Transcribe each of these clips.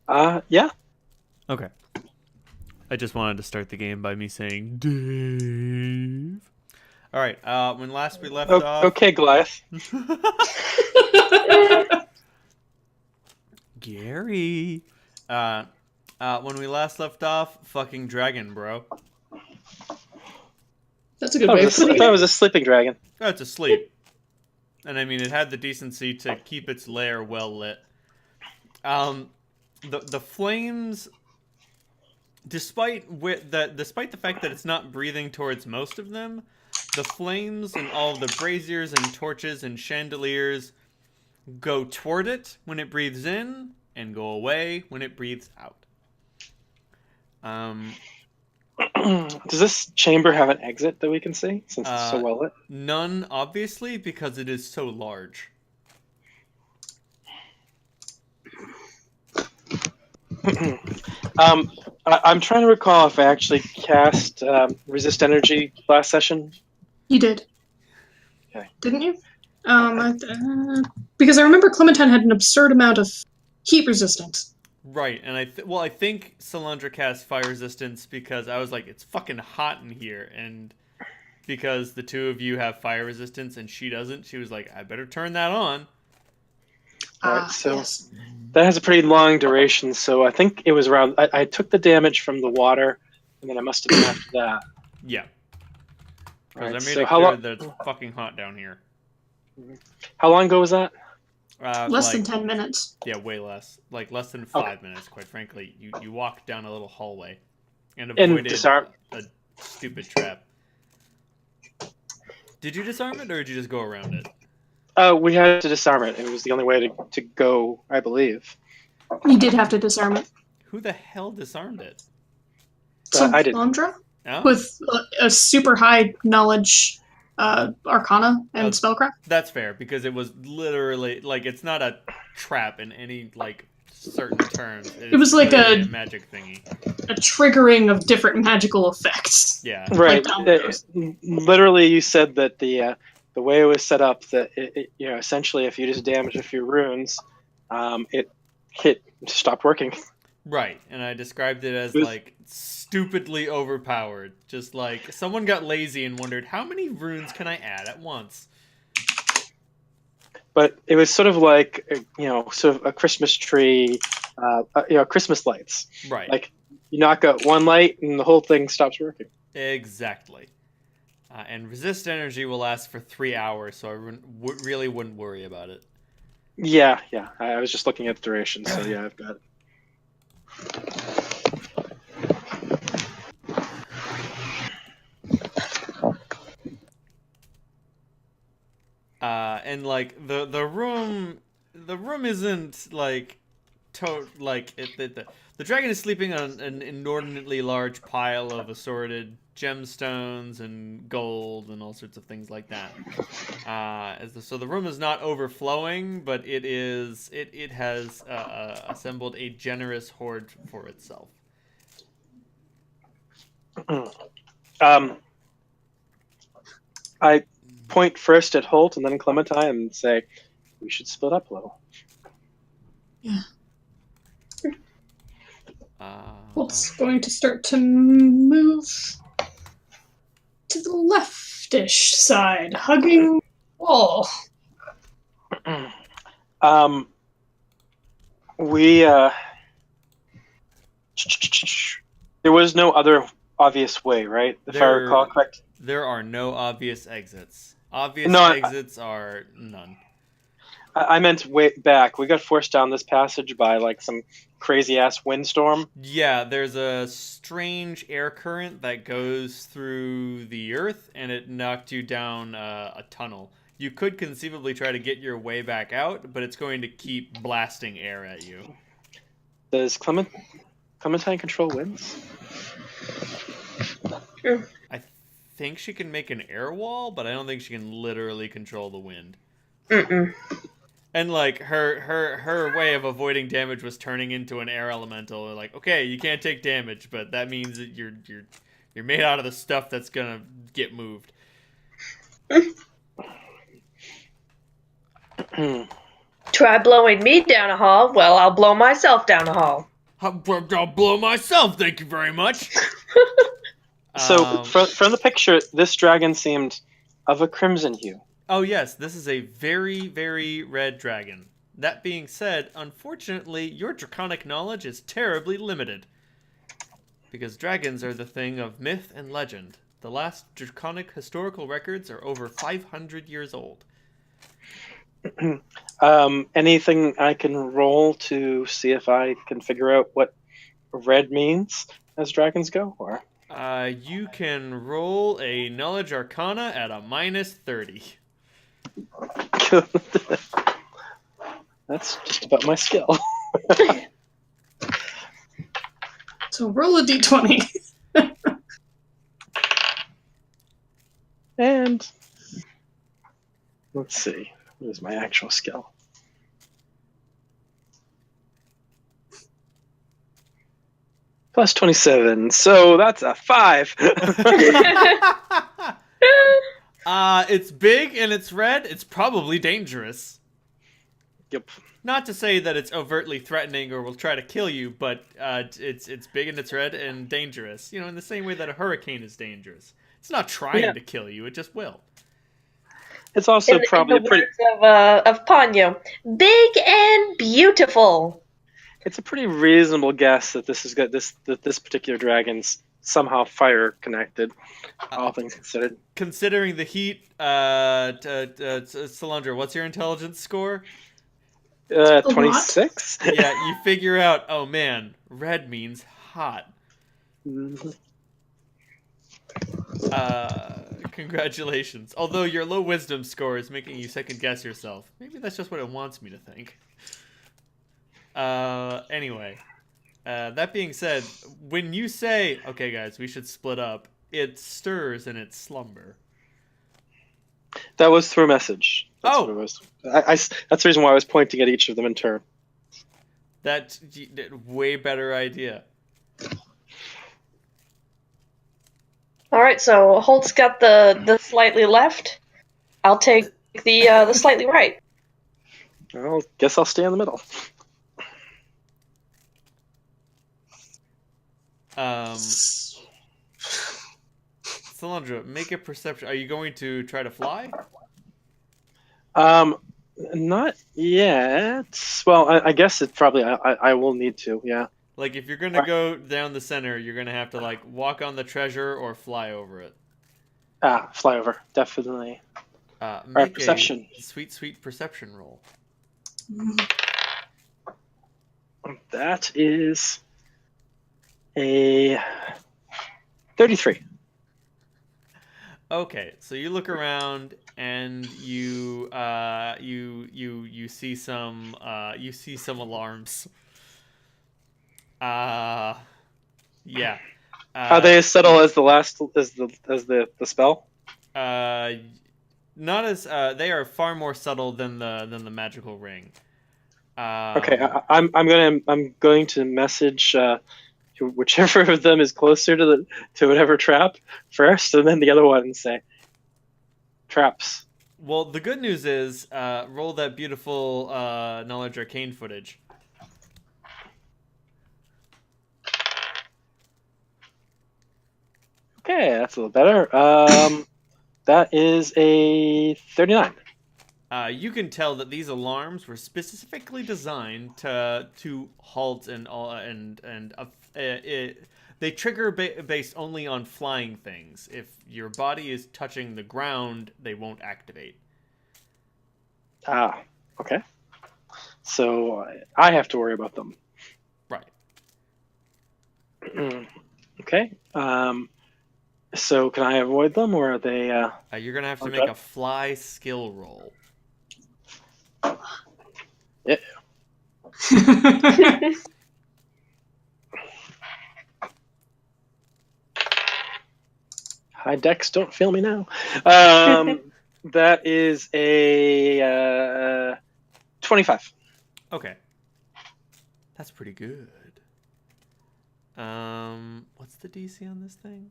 Yeah. Okay. I just wanted to start the game by me saying Dave. All right. When last we left off. Okay, Goliath. Gary. When we last left off, fucking dragon, bro. That's a good I way of putting thought it it. was a sleeping dragon. Oh, it's asleep. And I mean, it had the decency to keep its lair well lit. The flames, despite the fact that it's not breathing towards most of them, the flames and all the braziers and torches and chandeliers go toward it when it breathes in and go away when it breathes out. Does this chamber have an exit that we can see since it's so well lit? None, obviously, because it is so large. I'm trying to recall if I actually cast resist energy last session. You did. Okay. Didn't you? Because I remember Clementine had an absurd amount of heat resistance. Right, and I think Salandra cast fire resistance because I was like, it's fucking hot in here, and because the two of you have fire resistance and she doesn't, she was like, I better turn that on. Alright, so yes. that has a pretty long duration, so I think it was around... I took the damage from the water, and then I must have been after that. Yeah. Because Right, I made so it how clear long- that it's fucking hot down here. How long ago was that? Less than 10 minutes. Yeah, way less. Like less than 5 minutes, quite frankly. You walked down a little hallway and avoided disarm- a stupid trap. Did you disarm it, or did you just go around it? We had to disarm it. It was the only way to go, I believe. You did have to disarm it. Who the hell disarmed it? I did. Salandra? Oh, With a super high knowledge arcana and spellcraft. that's fair, because it was literally, like, it's not a trap in any, like, certain terms. It was like literally a magic thingy. A triggering of different magical effects. Yeah. Right. Like Literally, you said that the way it was set up, that essentially, if you just damage a few runes, it stopped working. Right, and I described it as, It was- like, stupidly overpowered. Just like, someone got lazy and wondered, how many runes can I add at once? But it was sort of like, sort of a Christmas tree, Christmas lights. Right. Like, you knock out one light and the whole thing stops working. Exactly. And resist energy will last for 3 hours, so I really wouldn't worry about it. Yeah. I was just looking at the duration, so yeah, I've got it. And like the room isn't like the dragon is sleeping on an inordinately large pile of assorted gemstones and gold and all sorts of things like that. So the room is not overflowing, but it has assembled a generous hoard for itself. I point first at Holt and then Clementine and say, we should split up a little. Yeah. Holt's going to start to move to the leftish side, hugging wall. There was no other obvious way, right? If I recall correct. There are no obvious exits. No, Exits are none. I meant way back. We got forced down this passage by like some crazy ass windstorm. Yeah, there's a strange air current that goes through the earth, and it knocked you down a tunnel. You could conceivably try to get your way back out, but it's going to keep blasting air at you. Does Clementine control winds? Sure. I think she can make an air wall, but I don't think she can literally control the wind. Mm-mm. And like her way of avoiding damage was turning into an air elemental. Like, okay, you can't take damage, but that means that you're made out of the stuff that's gonna get moved. Try blowing me down a hall. Well, I'll blow myself down a hall. I'll blow myself, thank you very much. So from the picture, this dragon seemed of a crimson hue. Oh yes, this is a very, very red dragon. That being said, unfortunately, your draconic knowledge is terribly limited. Because dragons are the thing of myth and legend. The last draconic historical records are over 500 years old. Anything I can roll to see if I can figure out what red means as dragons go? Or You can roll a knowledge arcana at a -30. that's just about my skill. So roll a d20. And let's see, what is my actual skill? Plus 27, so that's a 5. It's big and it's red. It's probably dangerous. Yep. Not to say that it's overtly threatening or will try to kill you, but it's big and it's red and dangerous. You know, in the same way that a hurricane is dangerous. It's not trying to kill you; it just will. It's also probably in the words of Ponyo, big and beautiful. It's a pretty reasonable guess that this particular dragon's somehow fire connected, all things considered. Considering the heat, Solandra, what's your intelligence score? 26. Yeah, you figure out. Oh man, red means hot. Congratulations. Although your low wisdom score is making you second guess yourself. Maybe that's just what it wants me to think. Anyway, that being said, when you say, okay guys, we should split up, it stirs in its slumber. That was through a message. That's Oh! what it was. That's the reason why I was pointing at each of them in turn. That's way better idea. All right, so Holt's got the slightly left. I'll take the slightly right. Well, guess I'll stay in the middle. Solandra, make a perception. Are you going to try to fly? Not yet. Well, I guess it probably I will need to. Yeah. Like if you're gonna go down the center, you're gonna have to like walk on the treasure or fly over it. Fly over, definitely. Make perception. a sweet perception roll. That is a 33. Okay, so you look around and you see some alarms. Yeah. Are they as subtle as the spell? Not as they are far more subtle than the magical ring. Okay, I'm going to message whichever of them is closer to whatever trap first, and then the other one and say traps. Well, the good news is roll that beautiful knowledge arcane footage. Okay, that's a little better. That is a 39. You can tell that these alarms were specifically designed to halt they trigger based only on flying things. If your body is touching the ground, they won't activate. Okay. So I have to worry about them. Right. Okay. So can I avoid them, or are they? You're gonna have to make a fly skill roll. Yeah. High decks, don't fail me now. That is a 25. Okay. That's pretty good. What's the DC on this thing?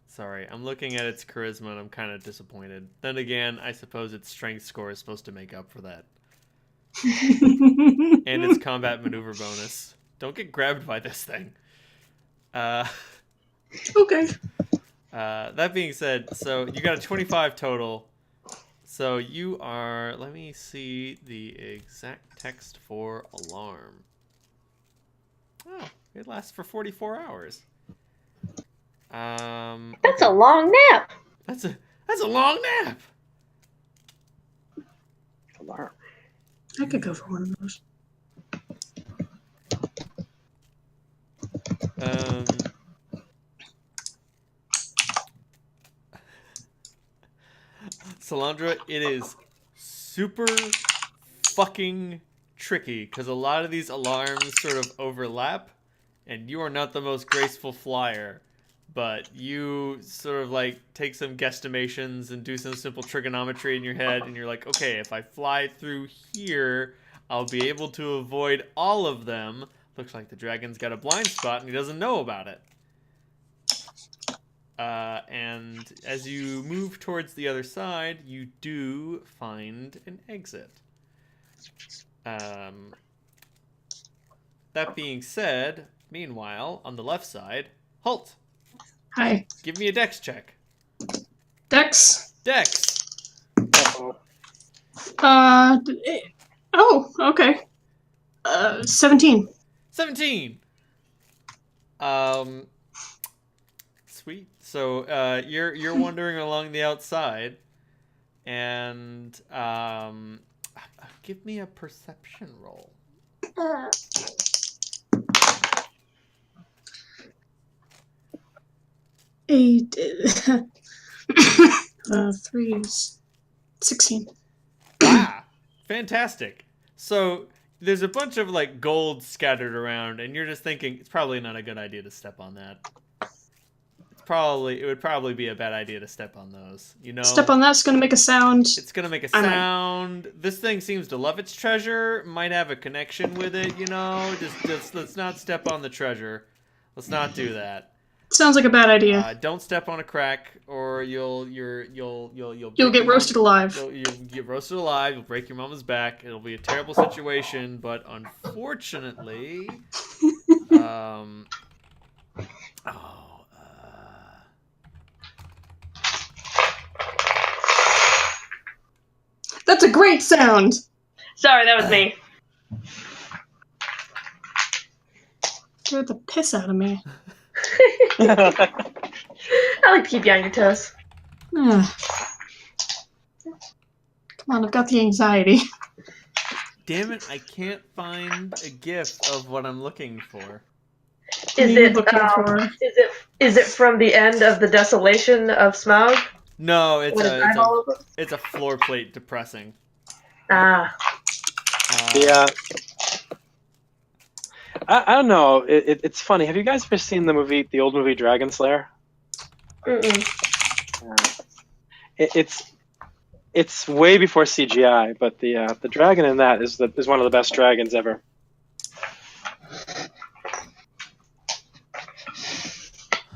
Sorry, I'm looking at its charisma and I'm kind of disappointed. Then again, I suppose its strength score is supposed to make up for that. and its combat maneuver bonus. Don't get grabbed by this thing. Okay. That being said, so you got a 25 total. So you are. Let me see the exact text for alarm. Oh, it lasts for 44 hours. That's a long nap. That's a long nap. Alarm. I could go for one of those. Salandra, it is super fucking tricky because a lot of these alarms sort of overlap, and you are not the most graceful flyer, but you sort of like take some guesstimations and do some simple trigonometry in your head, and you're like, okay, if I fly through here, I'll be able to avoid all of them. Looks like the dragon's got a blind spot and he doesn't know about it. And as you move towards the other side, you do find an exit. That being said, meanwhile, on the left side, halt. Hi. Give me a dex check. Dex. Dex. Oh, okay. 17. 17. Sweet. So you're wandering along the outside, and give me a perception roll. Eight. 3's 16. Ah, fantastic. So there's a bunch of like gold scattered around, and you're just thinking it's probably not a good idea to step on that. It would probably be a bad idea to step on those. You know, Step on that's gonna make a sound. it's gonna make a sound. This thing seems to love its treasure. Might have a connection with it. You know, just let's not step on the treasure. Let's not do that. Sounds like a bad idea. Don't step on a crack, or you'll get roasted alive. You'll get roasted alive. You'll break your mama's back. It'll be a terrible situation. But unfortunately, That's a great sound. Sorry, that was me. Scared the piss out of me. I like to keep you on your toes. Come on, I've got the anxiety. damn it! I can't find a GIF of what I'm looking for. Is it from the end of the Desolation of Smaug? No, it's a floor plate depressing. Yeah. I don't know. It's funny. Have you guys ever seen the old movie Dragon Slayer? It's way before CGI, but the dragon in that is one of the best dragons ever.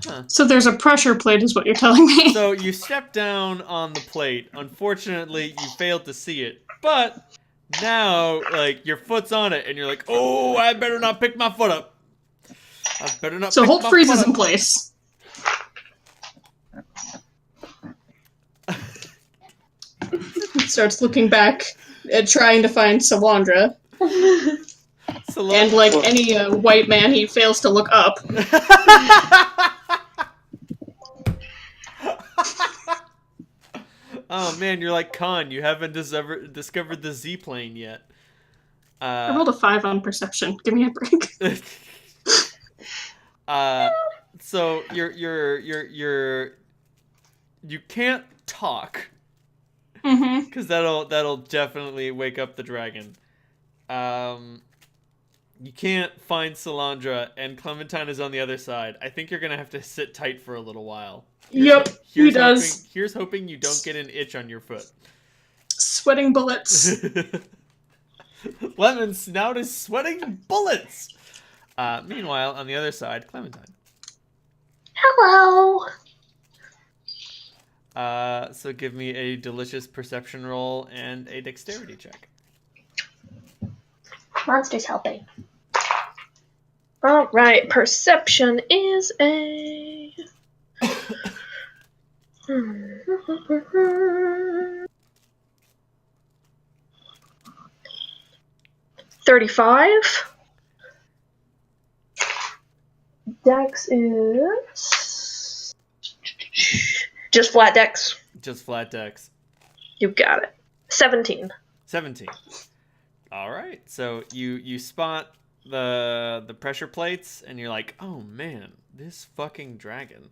Huh. So there's a pressure plate, is what you're telling me. So you step down on the plate. Unfortunately, you failed to see it, but now, like, your foot's on it, and you're like, oh, I better not pick my foot up. I better not. So pick Holt my freezes foot in up. place. Starts looking back, trying to find Salandra. And like any white man, he fails to look up. Oh man, you're like Khan. You haven't discovered the Z-plane yet. I rolled a 5 on perception. Give me a break. So you can't talk. Mm-hmm. Because that'll definitely wake up the dragon. You can't find Salandra, and Clementine is on the other side. I think you're gonna have to sit tight for a little while. He does. Here's hoping you don't get an itch on your foot. Sweating bullets. Lemon Snout is sweating bullets. Meanwhile, on the other side, Clementine. Hello. So give me a delicious perception roll and a dexterity check. Monsters helping. All right, perception is a 35. Dex is just flat dex. Just flat dex. You got it. 17. 17. All right. So you spot the pressure plates, and you're like, oh man, this fucking dragon.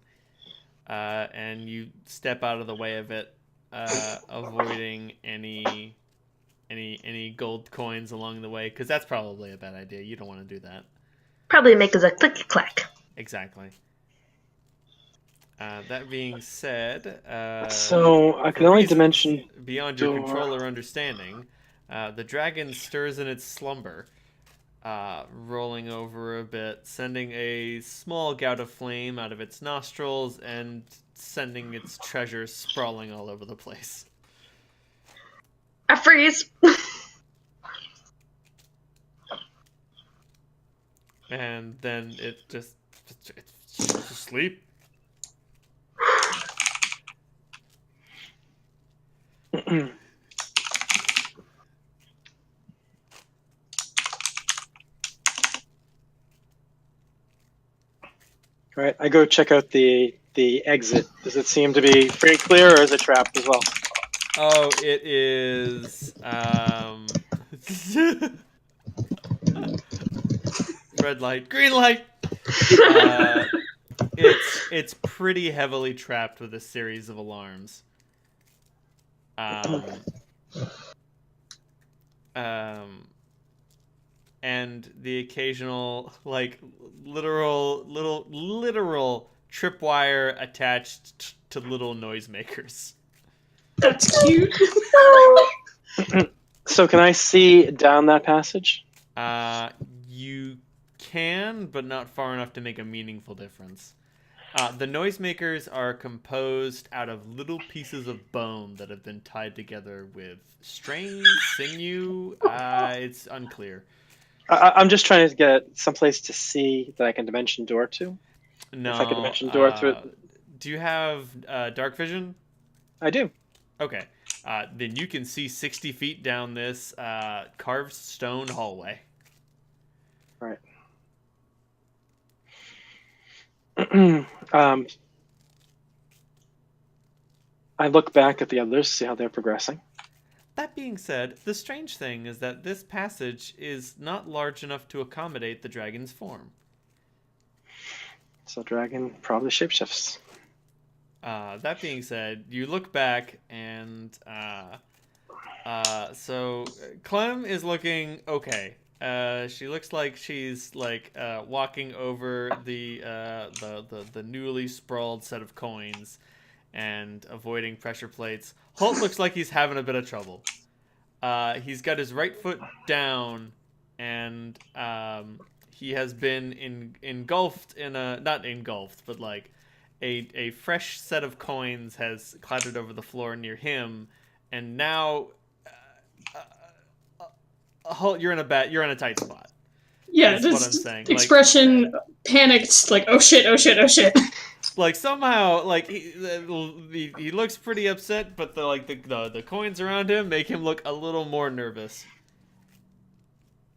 And you step out of the way of it, avoiding any gold coins along the way, because that's probably a bad idea. You don't want to do that. Probably make us a clicky clack. Exactly. That being said, so I can only dimension beyond your control or understanding, the dragon stirs in its slumber, rolling over a bit, sending a small gout of flame out of its nostrils and sending its treasure sprawling all over the place. I freeze. And then it just sleep. All right, I go check out the exit. Does it seem to be pretty clear, or is it trapped as well? Oh, it is. Red light, green light. It's pretty heavily trapped with a series of alarms. And the occasional literal tripwire attached to little noisemakers. That's cute. So can I see down that passage? You can, but not far enough to make a meaningful difference. The noisemakers are composed out of little pieces of bone that have been tied together with string, sinew. It's unclear. I'm just trying to get someplace to see that I can dimension door to. No. If I can dimension door through it. Do you have dark vision? I do. Okay. Then you can see 60 feet down this carved stone hallway. Right. I look back at the others, see how they're progressing. That being said, the strange thing is that this passage is not large enough to accommodate the dragon's form. So dragon probably shapeshifts. That being said, you look back and so Clem is looking okay. She looks like she's walking over the newly sprawled set of coins and avoiding pressure plates. Holt looks like he's having a bit of trouble. He's got his right foot down, and he has been engulfed in not engulfed, but like a fresh set of coins has clattered over the floor near him, and now Holt, you're in a tight spot. Yeah, that's what I'm saying. Expression panicked, like oh shit, oh shit, oh shit. Like somehow, like he looks pretty upset, but the coins around him make him look a little more nervous.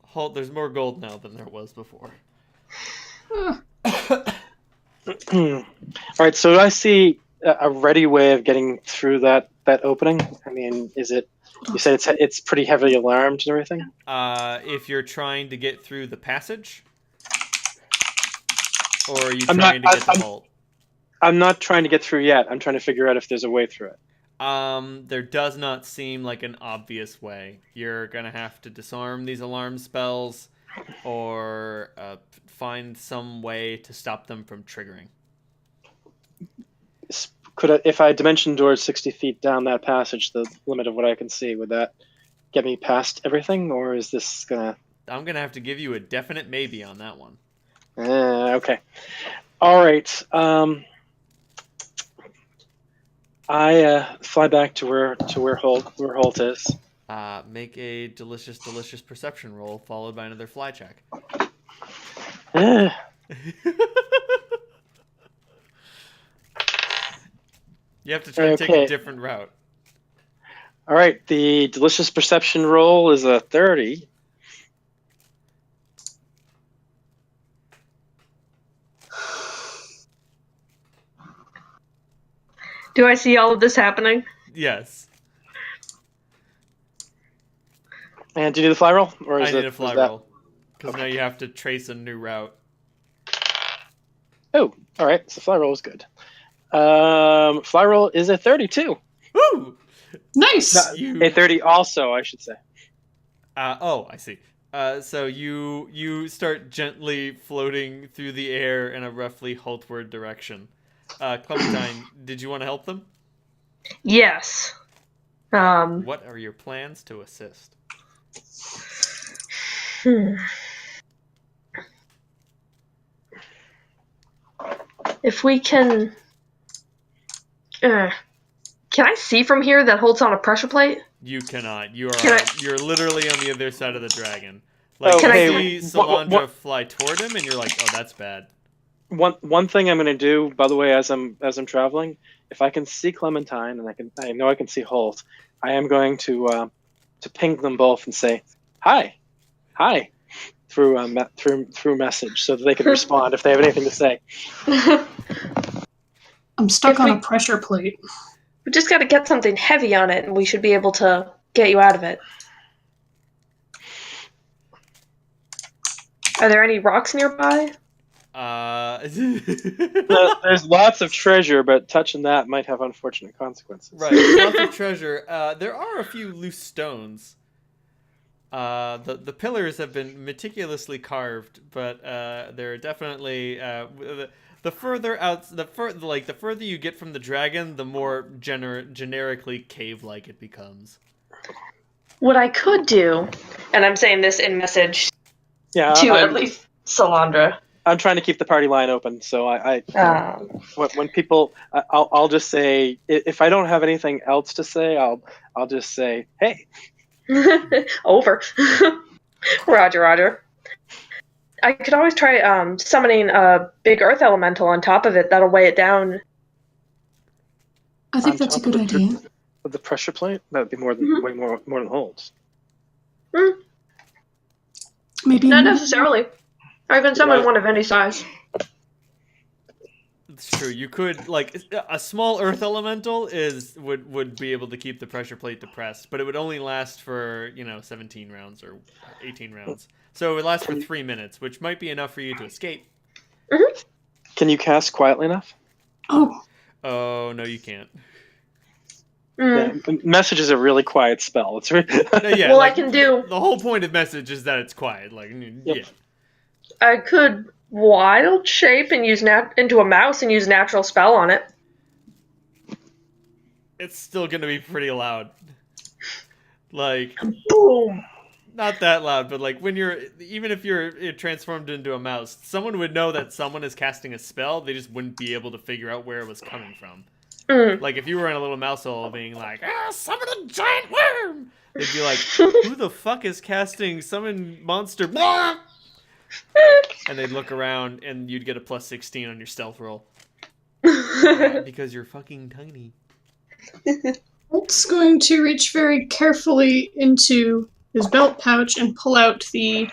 Holt, there's more gold now than there was before. All right, so I see a ready way of getting through that opening. I mean, is it? You said it's pretty heavily alarmed and everything. If you're trying to get through the passage, or are you trying to get to Holt? I'm not trying to get through yet. I'm trying to figure out if there's a way through it. There does not seem like an obvious way. You're gonna have to disarm these alarm spells, or find some way to stop them from triggering. If I dimension doors 60 feet down that passage, the limit of what I can see, would that get me past everything, or is this gonna? I'm gonna have to give you a definite maybe on that one. Okay. All right. I fly back to where Holt is. Make a delicious perception roll, followed by another fly check. Eh. You have to try to take a different route. All right, the delicious perception roll is a 30. Do I see all of this happening? Yes. And do you do the fly roll? Or I need a fly roll. Because now you have to trace a new route. Oh, all right. So fly roll is good. Fly roll is a 32. Woo! Nice! A 30 also, I should say. Oh, I see. So you start gently floating through the air in a roughly Holtward direction. Clementine, did you want to help them? Yes. What are your plans to assist? If we can... can I see from here that Holt's on a pressure plate? You cannot. You're literally on the other side of the dragon. Like, okay. you see Salandra fly toward him, and you're like, oh, that's bad. One thing I'm going to do, by the way, as I'm traveling, if I can see Clementine and I know I can see Holt, I am going to ping them both and say hi through message so that they can respond if they have anything to say. I'm stuck on a pressure plate. We just got to get something heavy on it, and we should be able to get you out of it. Are there any rocks nearby? There's lots of treasure, but touching that might have unfortunate consequences. Right, there's lots of treasure. There are a few loose stones. The pillars have been meticulously carved, but there are definitely the further you get from the dragon, the more generically cave-like it becomes. What I could do, and I'm saying this in message at least Salandra. I'm trying to keep the party line open, so when people, I'll just say, if I don't have anything else to say, I'll just say, hey. Over. Roger. I could always try summoning a big earth elemental on top of it. That'll weigh it down. I think that's a good idea. With the pressure plate, that would be way more than holds. Maybe not necessarily. I can summon one of any size. It's true. You could, like, a small earth elemental would be able to keep the pressure plate depressed, but it would only last for 17 rounds or 18 rounds. So it would last for 3 minutes, which might be enough for you to escape. Mm-hmm. Can you cast quietly enough? Oh no, you can't. Yeah, message is a really quiet spell. It's well, I can do. The whole point of message is that it's quiet. Like, yeah. I could wild shape and use into a mouse and use natural spell on it. It's still gonna be pretty loud. Like, boom. Not that loud, but like even if you're transformed into a mouse, someone would know that someone is casting a spell. They just wouldn't be able to figure out where it was coming from. Like if you were in a little mouse hole being like, summon a giant worm, they'd be like, who the fuck is casting summon monster? And they'd look around and you'd get a plus 16 on your stealth roll. Because you're fucking tiny. Holt's going to reach very carefully into his belt pouch and pull out the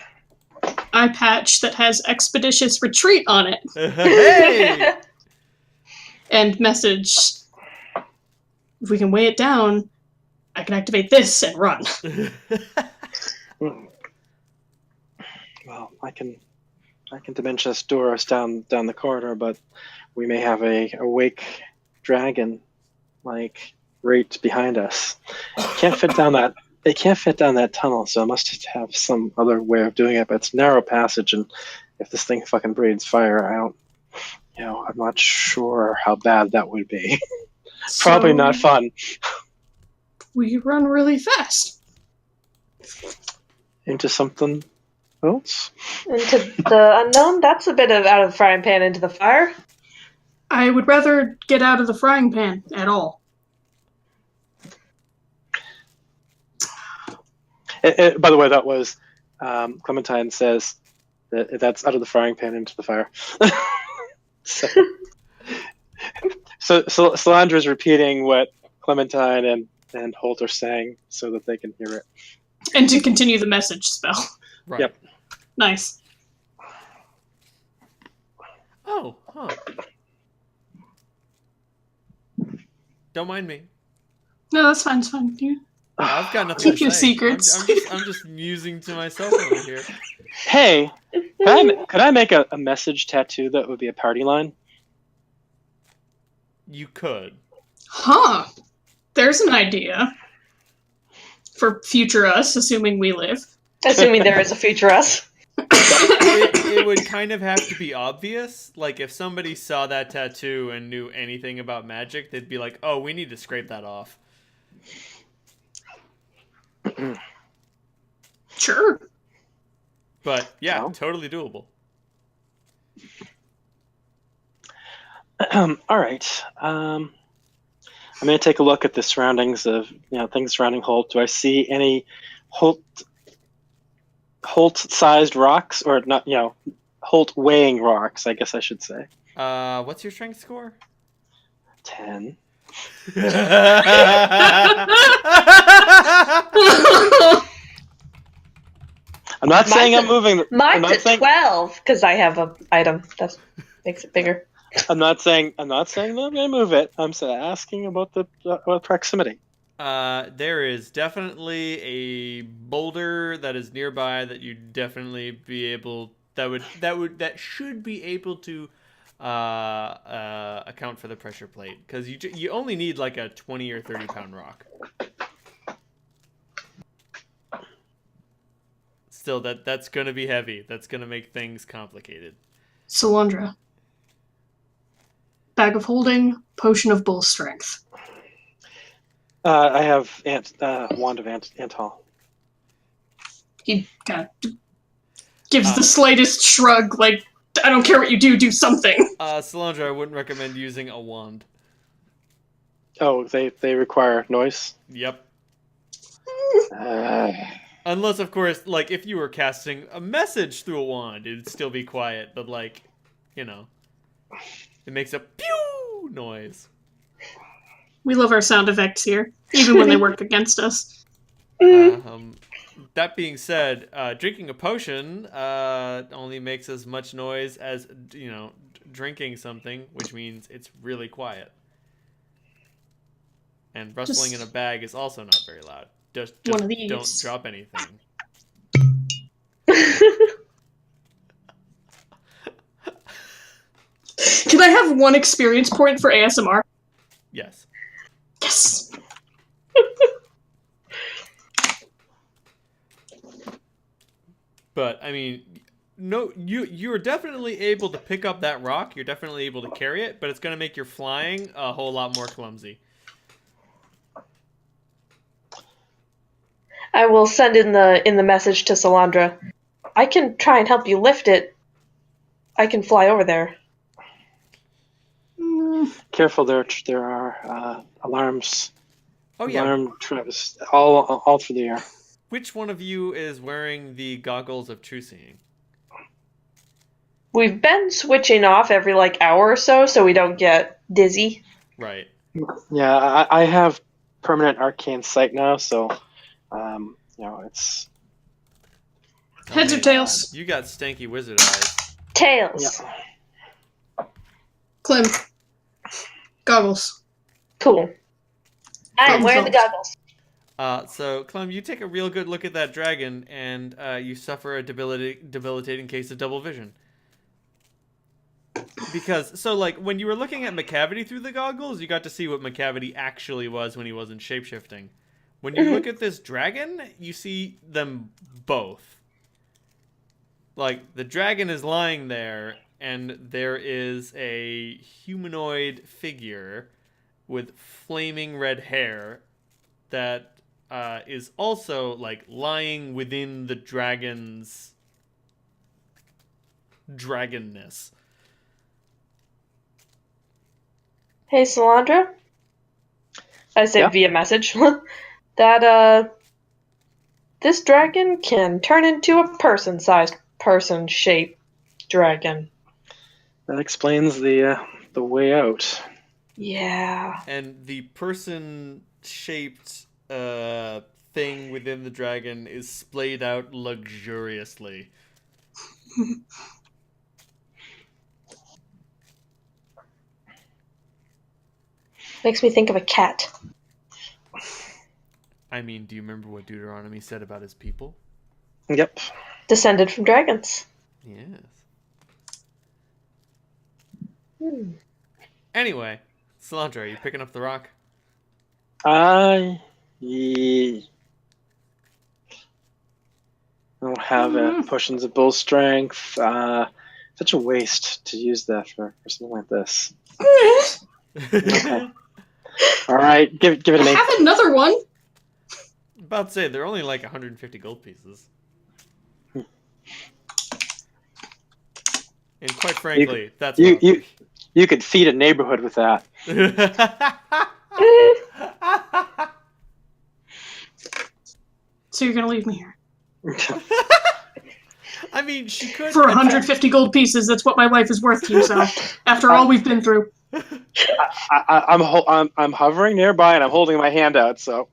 eye patch that has Expeditious Retreat on it. Hey! And message, if we can weigh it down, I can activate this and run. Well, I can Dementia store us down the corridor, but we may have a awake dragon like right behind us. It can't fit down that tunnel, so I must have some other way of doing it. But it's a narrow passage, and if this thing fucking breathes fire, I'm not sure how bad that would be. Probably not fun. We run really fast. Into something else? Into the unknown? That's a bit of out of the frying pan into the fire. I would rather get out of the frying pan at all. By the way, that was Clementine says that's out of the frying pan into the fire. so Solandra is repeating what Clementine and Holt are saying so that they can hear it. And to continue the message spell. Right. Yep. Nice. Oh, huh. Don't mind me. No, that's fine. It's fine. I've got nothing Keep to your say. secrets. I'm just musing to myself over here. Hey, could I make a message tattoo that would be a party line? You could. Huh. There's an idea. For future us, assuming we live. Assuming there is a future us. It would kind of have to be obvious. Like, if somebody saw that tattoo and knew anything about magic, they'd be like, oh, we need to scrape that off. Sure. But, yeah, No. totally doable. All right. I'm going to take a look at the surroundings of things surrounding Holt. Do I see any Holt-sized rocks, or not? Holt weighing rocks, I guess I should say. What's your strength score? 10. I'm not saying I'm moving. Mine's at 12 because I have an item that makes it bigger. I'm not saying that I'm going to move it. I'm asking about the proximity. There is definitely a boulder that is nearby that you definitely be able that should be able to account for the pressure plate, because you only need like a 20 or 30 pound rock. Still, that's gonna be heavy. That's gonna make things complicated. Solandra. Bag of holding, potion of bull strength. I have wand of Antal. He kind of gives the slightest shrug, like, I don't care what you do something. Solandra, I wouldn't recommend using a wand. Oh, they require noise? Yep. Unless, of course, like, if you were casting a message through a wand, it'd still be quiet, but, like, it makes a pew noise. We love our sound effects here, even when they work against us. That being said, drinking a potion only makes as much noise as, drinking something, which means it's really quiet. And rustling in a bag is also not very loud. Just one of these. Don't drop anything. Can I have one experience point for ASMR? Yes. Yes. But I mean, no, you're definitely able to pick up that rock. You're definitely able to carry it, but it's going to make your flying a whole lot more clumsy. I will send in the message to Solandra. I can try and help you lift it. I can fly over there. Careful, there are alarms. Oh yeah, alarm traps all through the air. Which one of you is wearing the goggles of true seeing? We've been switching off every hour or so we don't get dizzy. Right. Yeah, I have permanent arcane sight now, so it's heads or tails. You got stanky wizard eyes. Tails. Yeah. Clem. Goggles. Cool. I'm wearing the goggles. So, Clem, you take a real good look at that dragon, and you suffer a debilitating case of double vision. Because, when you were looking at McCavity through the goggles, you got to see what McCavity actually was when he wasn't shapeshifting. When you look at this dragon, you see them both. The dragon is lying there, and there is a humanoid figure with flaming red hair that is also lying within the dragon's dragonness. Hey, Solandra. I say via message. That This dragon can turn into a person-sized, person-shaped dragon. That explains the way out. Yeah. And the person-shaped thing within the dragon is splayed out luxuriously. Makes me think of a cat. I mean, do you remember what Deuteronomy said about his people? Yep. Descended from dragons. Yes. Hmm. Anyway, Cilantro, are you picking up the rock? Yeah. I don't have potions of bull strength. Such a waste to use that for something like this. Okay. All right, give it to I me. have another one. About to say, they're only like 150 gold pieces. And quite frankly, that's what you could feed a neighborhood with that. So you're gonna leave me here I mean, she could for 150 gold pieces. That's what my life is worth to you, Sal. After all we've been through. I'm hovering nearby and I'm holding my hand out. So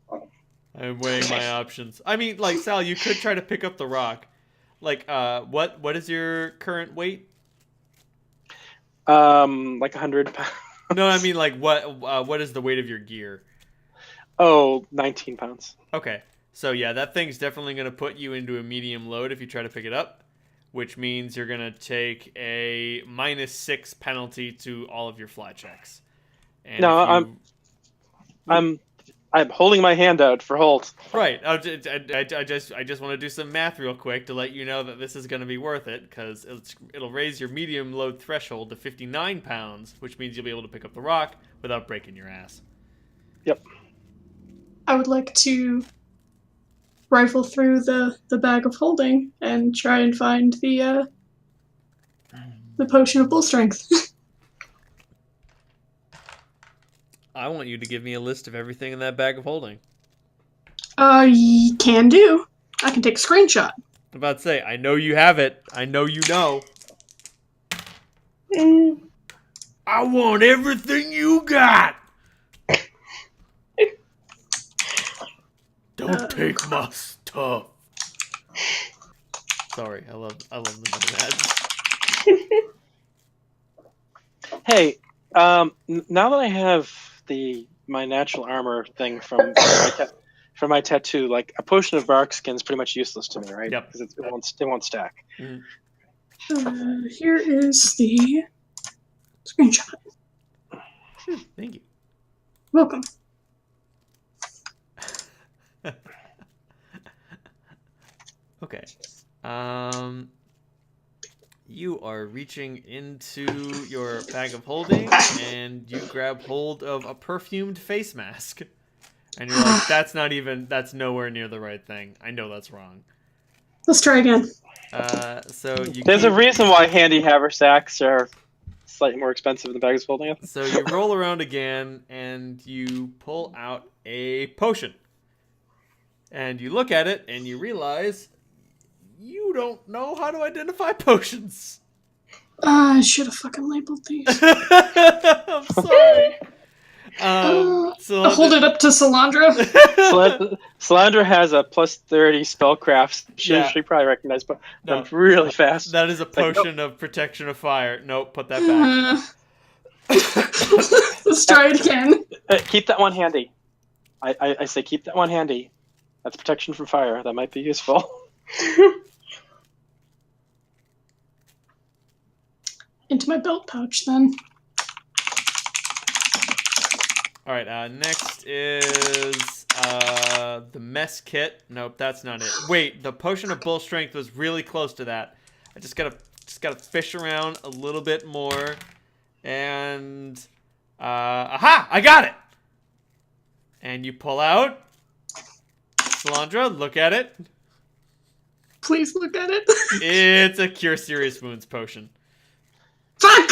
I'm weighing my options. I mean, like Sal, you could try to pick up the rock. Like, what is your current weight? Like 100 pounds. No, I mean like what is the weight of your gear? Oh, 19 pounds. Okay. So yeah, that thing's definitely going to put you into a medium load if you try to pick it up, which means you're going to take a -6 penalty to all of your fly checks. And no, I'm holding my hand out for hold. Right. I just want to do some math real quick to let you know that this is going to be worth it, because it'll raise your medium load threshold to 59 pounds, which means you'll be able to pick up the rock without breaking your ass. Yep. I would like to rifle through the bag of holding and try and find the potion of bull strength. I want you to give me a list of everything in that bag of holding. Can do. I can take a screenshot. I'm about to say, I know you have it. I know you know. I want everything you got. Don't take my stuff. Sorry, I love the ads. Hey, now that I have my natural armor thing from my tattoo, like a potion of bark skin is pretty much useless to me, right? Yep. Because it won't stack. Mm-hmm. Here is the screenshot. Thank you. Welcome. Okay. You are reaching into your bag of holding and you grab hold of a perfumed face mask. And you're like, that's nowhere near the right thing. I know that's wrong. Let's try again. There's a reason why handy haversacks are slightly more expensive than bags of holding. So you roll around again and you pull out a potion. And you look at it and you realize you don't know how to identify potions. I should have fucking labeled these. I'm sorry. I'll hold it up to Salandra. Salandra has a +30 spellcraft. She probably recognized, but no, really fast. That is a potion of protection of fire. Nope, put that back. Let's try it again. Keep that one handy. I say keep that one handy. That's protection from fire. That might be useful. Into my belt pouch, then. All right. Next is the mess kit. Nope, that's not it. Wait, the potion of bull strength was really close to that. I just gotta fish around a little bit more, and aha! I got it. And you pull out. Salandra, look at it. Please look at it. It's a Cure Serious Wounds potion. Fuck!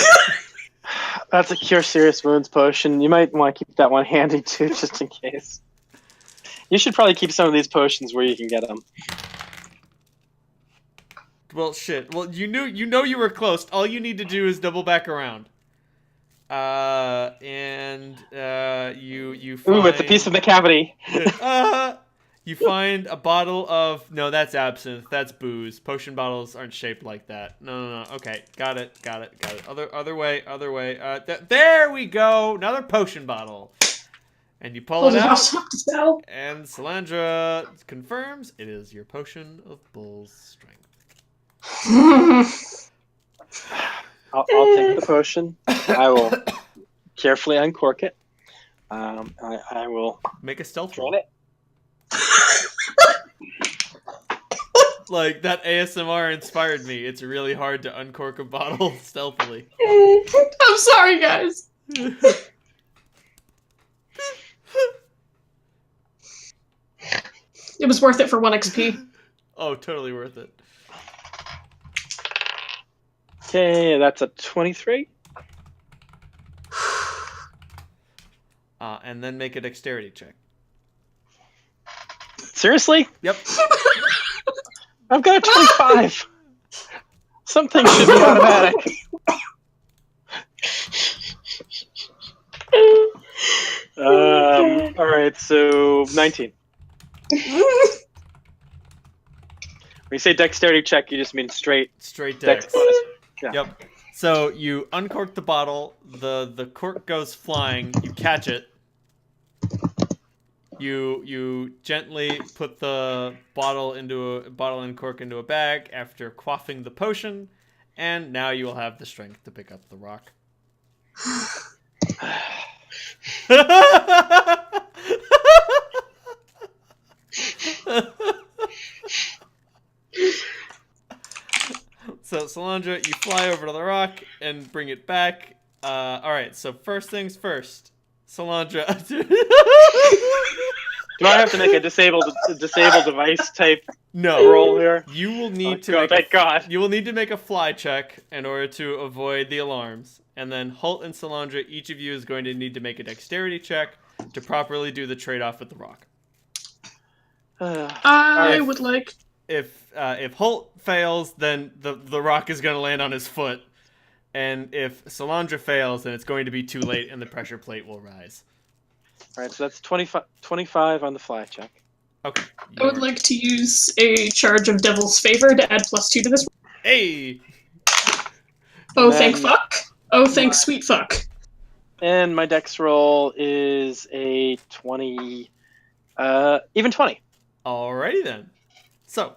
That's a Cure Serious Wounds potion. You might want to keep that one handy too, just in case. You should probably keep some of these potions where you can get them. Well, shit. Well, you know you were close. All you need to do is double back around. You find... Ooh, it's a piece of the cavity. You find a bottle of... No, that's absinthe. That's booze. Potion bottles aren't shaped like that. No. Okay, got it. Other way. There we go. Another potion bottle. And you pull it out. And Salandra confirms it is your potion of bull's strength. I'll take the potion. I will carefully uncork it. I will make a stealth drain roll. it. Like, that ASMR inspired me. It's really hard to uncork a bottle stealthily. I'm sorry, guys. It was worth it for 1 XP. Oh, totally worth it. Okay, that's a 23. And then make a dexterity check. Seriously? Yep. I've got a 25. Something should be automatic. All right, so 19. When you say dexterity check, you just mean straight dex. bonus. Yeah. Yep. So you uncork the bottle, the cork goes flying, you catch it. You gently put the bottle and cork into a bag after quaffing the potion, and now you will have the strength to pick up the rock. So, Salandra, you fly over to the rock and bring it back. Alright, so first things first. Salandra. Do I have to make a disable device type No. roll here? You will need Thank God. You will need to make a fly check in order to avoid the alarms. And then Holt and Salandra, each of you is going to need to make a dexterity check to properly do the trade-off with the rock. I would like... If Holt fails, then the rock is going to land on his foot. And if Salandra fails, then it's going to be too late and the pressure plate will rise. Alright, so that's 25 on the fly check. Okay. I would like to use a charge of Devil's Favor to add +2 to this. Hey! Oh, thank fuck. Oh, thank sweet fuck. And my dex roll is a 20... even 20. Alrighty then. So,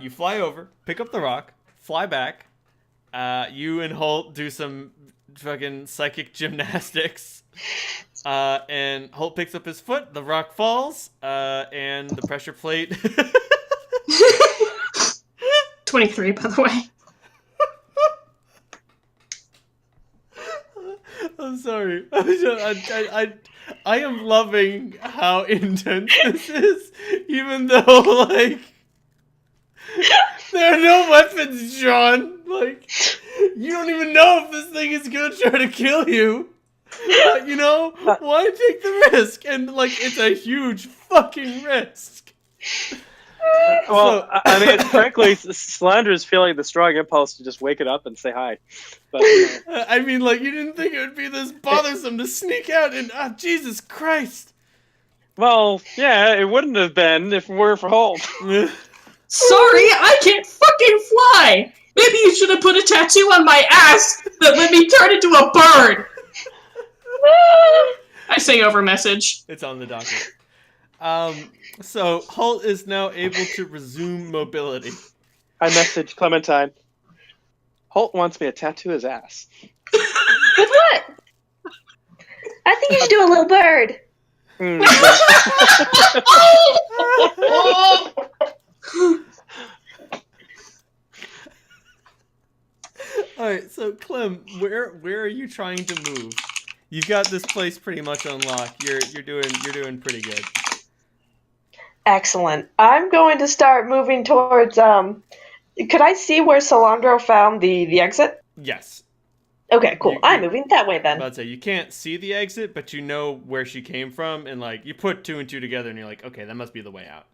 you fly over, pick up the rock, fly back. You and Holt do some fucking psychic gymnastics. And Holt picks up his foot, the rock falls, and the pressure plate... 23, by the way. I'm sorry. I am loving how intense this is, even though, like, there are no weapons, John. Like, you don't even know if this thing is gonna try to kill you. You know, why take the risk? And, like, it's a huge fucking risk. Well, I mean, frankly, Salandra's feeling the strong impulse to just wake it up and say hi. But, I mean, like, you didn't think it would be this bothersome to sneak out and, Jesus Christ. Well, yeah, it wouldn't have been if it weren't for Holt. Sorry, I can't fucking fly! Maybe you should have put a tattoo on my ass that let me turn into a bird! I say over message. It's on the docket. So Holt is now able to resume mobility. I message Clementine. Holt wants me to tattoo his ass. With what? I think you should do a little bird. Alright, so Clem, where are you trying to move? You've got this place pretty much unlocked. You're doing pretty good. Excellent. I'm going to start moving towards, could I see where Salandra found the exit? Yes. Okay, cool. I'm moving that way I'm then. about to say, you can't see the exit, but you know where she came from, and like you put 2 and 2 together, and you're like, okay, that must be the way out.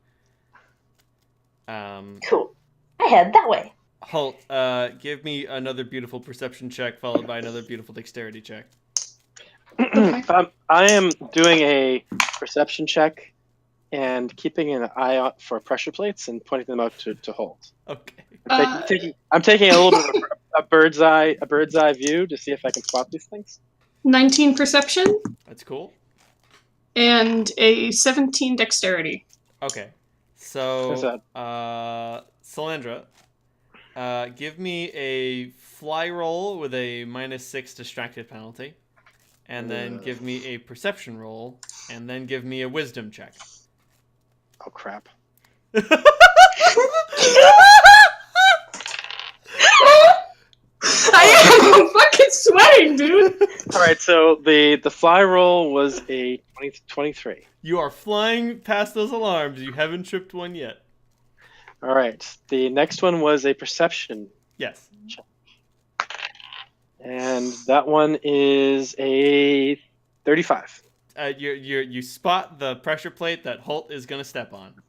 Cool. I head that way. Holt, give me another beautiful perception check, followed by another beautiful dexterity check. Okay. I am doing a perception check and keeping an eye out for pressure plates and pointing them out to Holt. Okay. I'm taking a little bit of a bird's eye view to see if I can spot these things. 19 perception That's cool. and a 17 dexterity. Okay. So, What's Salandra, give me a fly roll with a -6 distracted penalty, and then give me a perception roll, and then give me a wisdom check. Oh crap! I am fucking sweating, dude. All right, so the fly roll was a 23. You are flying past those alarms. You haven't tripped one yet. All right, the next one was a perception, Yes. and that one is a 35. You spot the pressure plate that Holt is gonna step on.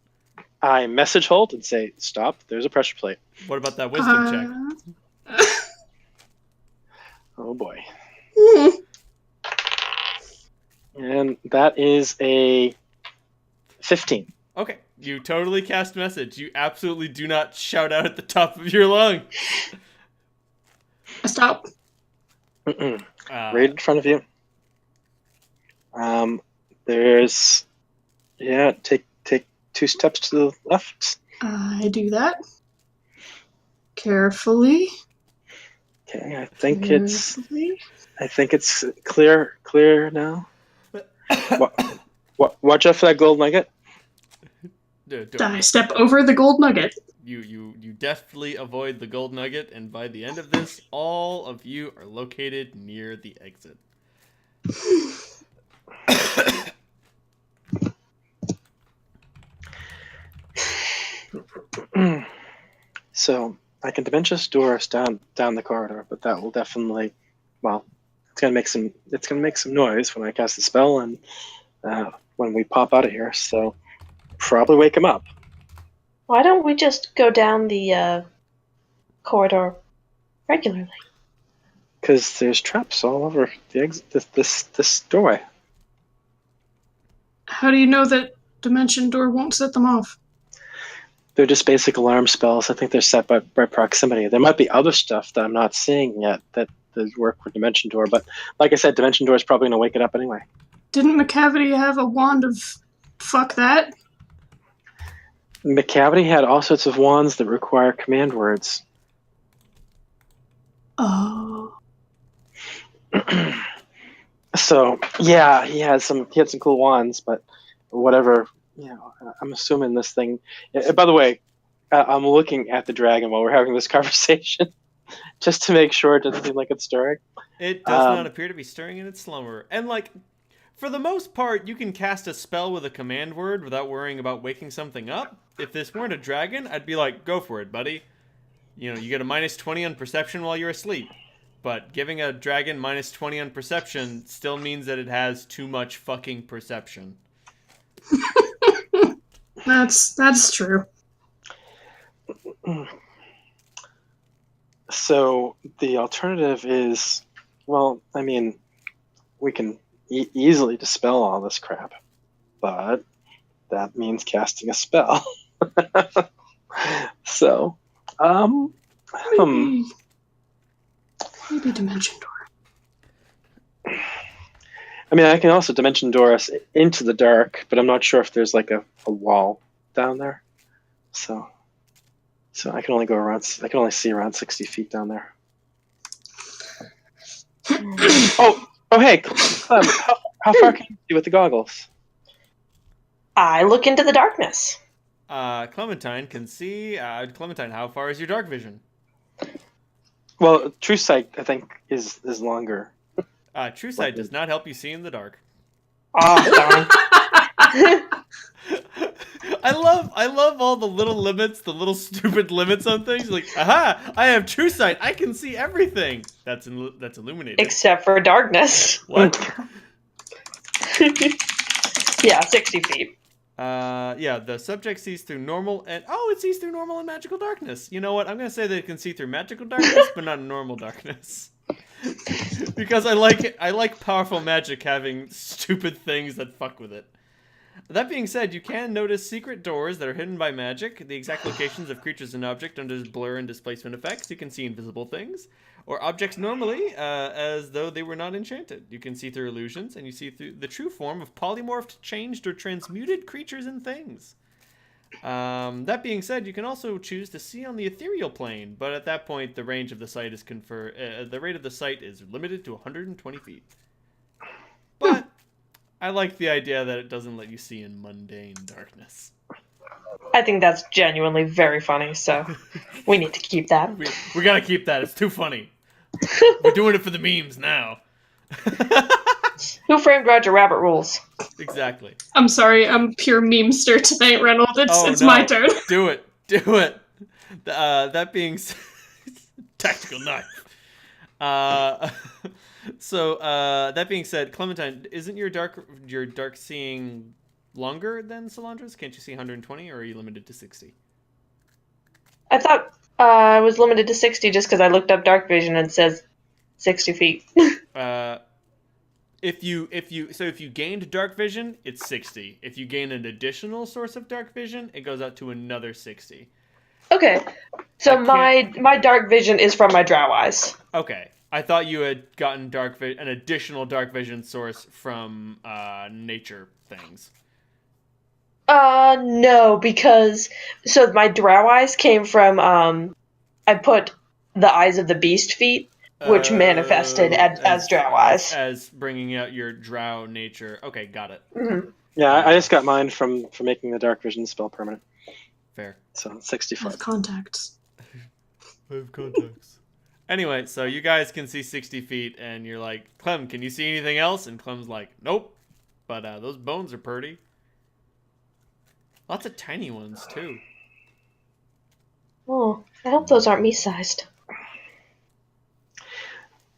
I message Holt and say, "Stop! There's a pressure plate." What about that wisdom check? Oh boy. And that is a 15. Okay, you totally cast message. You absolutely do not shout out at the top of your lung. Stop. Right in front of you. There's, take 2 steps to the left. I do that. Carefully. Okay, I think it's clear now. Watch out for that gold nugget. I step over the gold nugget. You deftly avoid the gold nugget, and by the end of this, all of you are located near the exit. So I can dimension door us down the corridor, but that will definitely, it's gonna make some noise when I cast the spell and when we pop out of here. So probably wake him up. Why don't we just go down the corridor regularly? Because there's traps all over the exit. This doorway. How do you know that dimension door won't set them off? They're just basic alarm spells. I think they're set by proximity. There might be other stuff that I'm not seeing yet that does work with Dimension Door, but like I said, Dimension Door is probably going to wake it up anyway. Didn't McCavity have a wand of fuck that? McCavity had all sorts of wands that require command words. Oh. So yeah, he had some cool wands, but whatever. I'm assuming this thing. By the way, I'm looking at the dragon while we're having this conversation, just to make sure it doesn't seem like it's stirring. It does not appear to be stirring in its slumber, and like, for the most part, you can cast a spell with a command word without worrying about waking something up. If this weren't a dragon, I'd be like, go for it, buddy. You get a -20 on perception while you're asleep. But giving a dragon -20 on perception still means that it has too much fucking perception. That's true. So the alternative is, we can easily dispel all this crap, but that means casting a spell. So, maybe Dimension Door. I can also Dimension Door us into the dark, but I'm not sure if there's like a wall down there. So I can only go around. I can only see around 60 feet down there. Oh, hey, Clem, how far can you see with the goggles? I look into the darkness. Clementine can see. Clementine, how far is your dark vision? Well, True Sight, I think, is longer. True Sight does not help you see in the dark. Oh, darn. I I love all the little limits, the little stupid limits on things. Like, aha! I have true sight. I can see everything. That's illuminated. Except for darkness. What? Yeah, 60 feet. Yeah, the subject sees through normal and it sees through normal and magical darkness. You know what? I'm gonna say that it can see through magical darkness, but not normal darkness. Because I like powerful magic having stupid things that fuck with it. That being said, you can notice secret doors that are hidden by magic, the exact locations of creatures and objects under blur and displacement effects. You can see invisible things, or objects normally, as though they were not enchanted. You can see through illusions, and you see through the true form of polymorphed, changed, or transmuted creatures and things. That being said, you can also choose to see on the ethereal plane, but at that point, the range of the sight is the rate of the sight is limited to 120 feet. But I like the idea that it doesn't let you see in mundane darkness. I think that's genuinely very funny, so we need to keep that. We gotta keep that. It's too funny. We're doing it for the memes now. Who framed Roger Rabbit rules? Exactly. I'm sorry, I'm pure memester tonight, Reynolds. It's no. my turn. Do it. That being said, tactical knife. That being said, Clementine, isn't your dark seeing longer than Solandra's? Can't you see 120, or are you limited to 60? I thought I was limited to 60 just because I looked up dark vision and it says 60 feet. If you gained dark vision, it's 60. If you gain an additional source of dark vision, it goes out to another 60. Okay, so my dark vision is from my drow eyes. Okay, I thought you had gotten an additional dark vision source from nature things. No, because so my drow eyes came from I put the eyes of the beast feet, which manifested as drow eyes. As bringing out your drow nature. Okay, got it. Mm-hmm. Yeah, I just got mine from making the dark vision spell permanent. Fair. So 60 I have foot. contacts. I have contacts. Anyway, so you guys can see 60 feet, and you're like, Clem, can you see anything else? And Clem's like, nope. But those bones are pretty. Lots of tiny ones, too. Oh, I hope those aren't me-sized.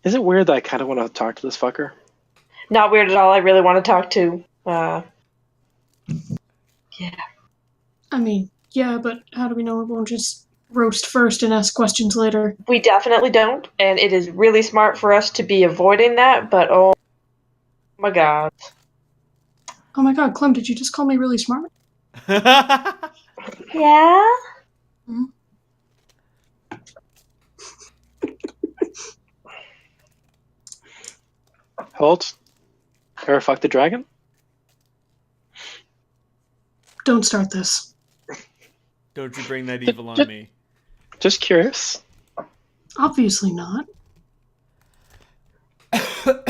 Is it weird that I kind of want to talk to this fucker? Not weird at all. I really want to talk to. Yeah. I mean, yeah, but how do we know it won't just roast first and ask questions later? We definitely don't, and it is really smart for us to be avoiding that, but oh my god. Oh my god, Clem, did you just call me really smart? Yeah? Hmm? Holt? Ever fuck the dragon? Don't start this. Don't you bring that evil on me. Just curious. Obviously not. Why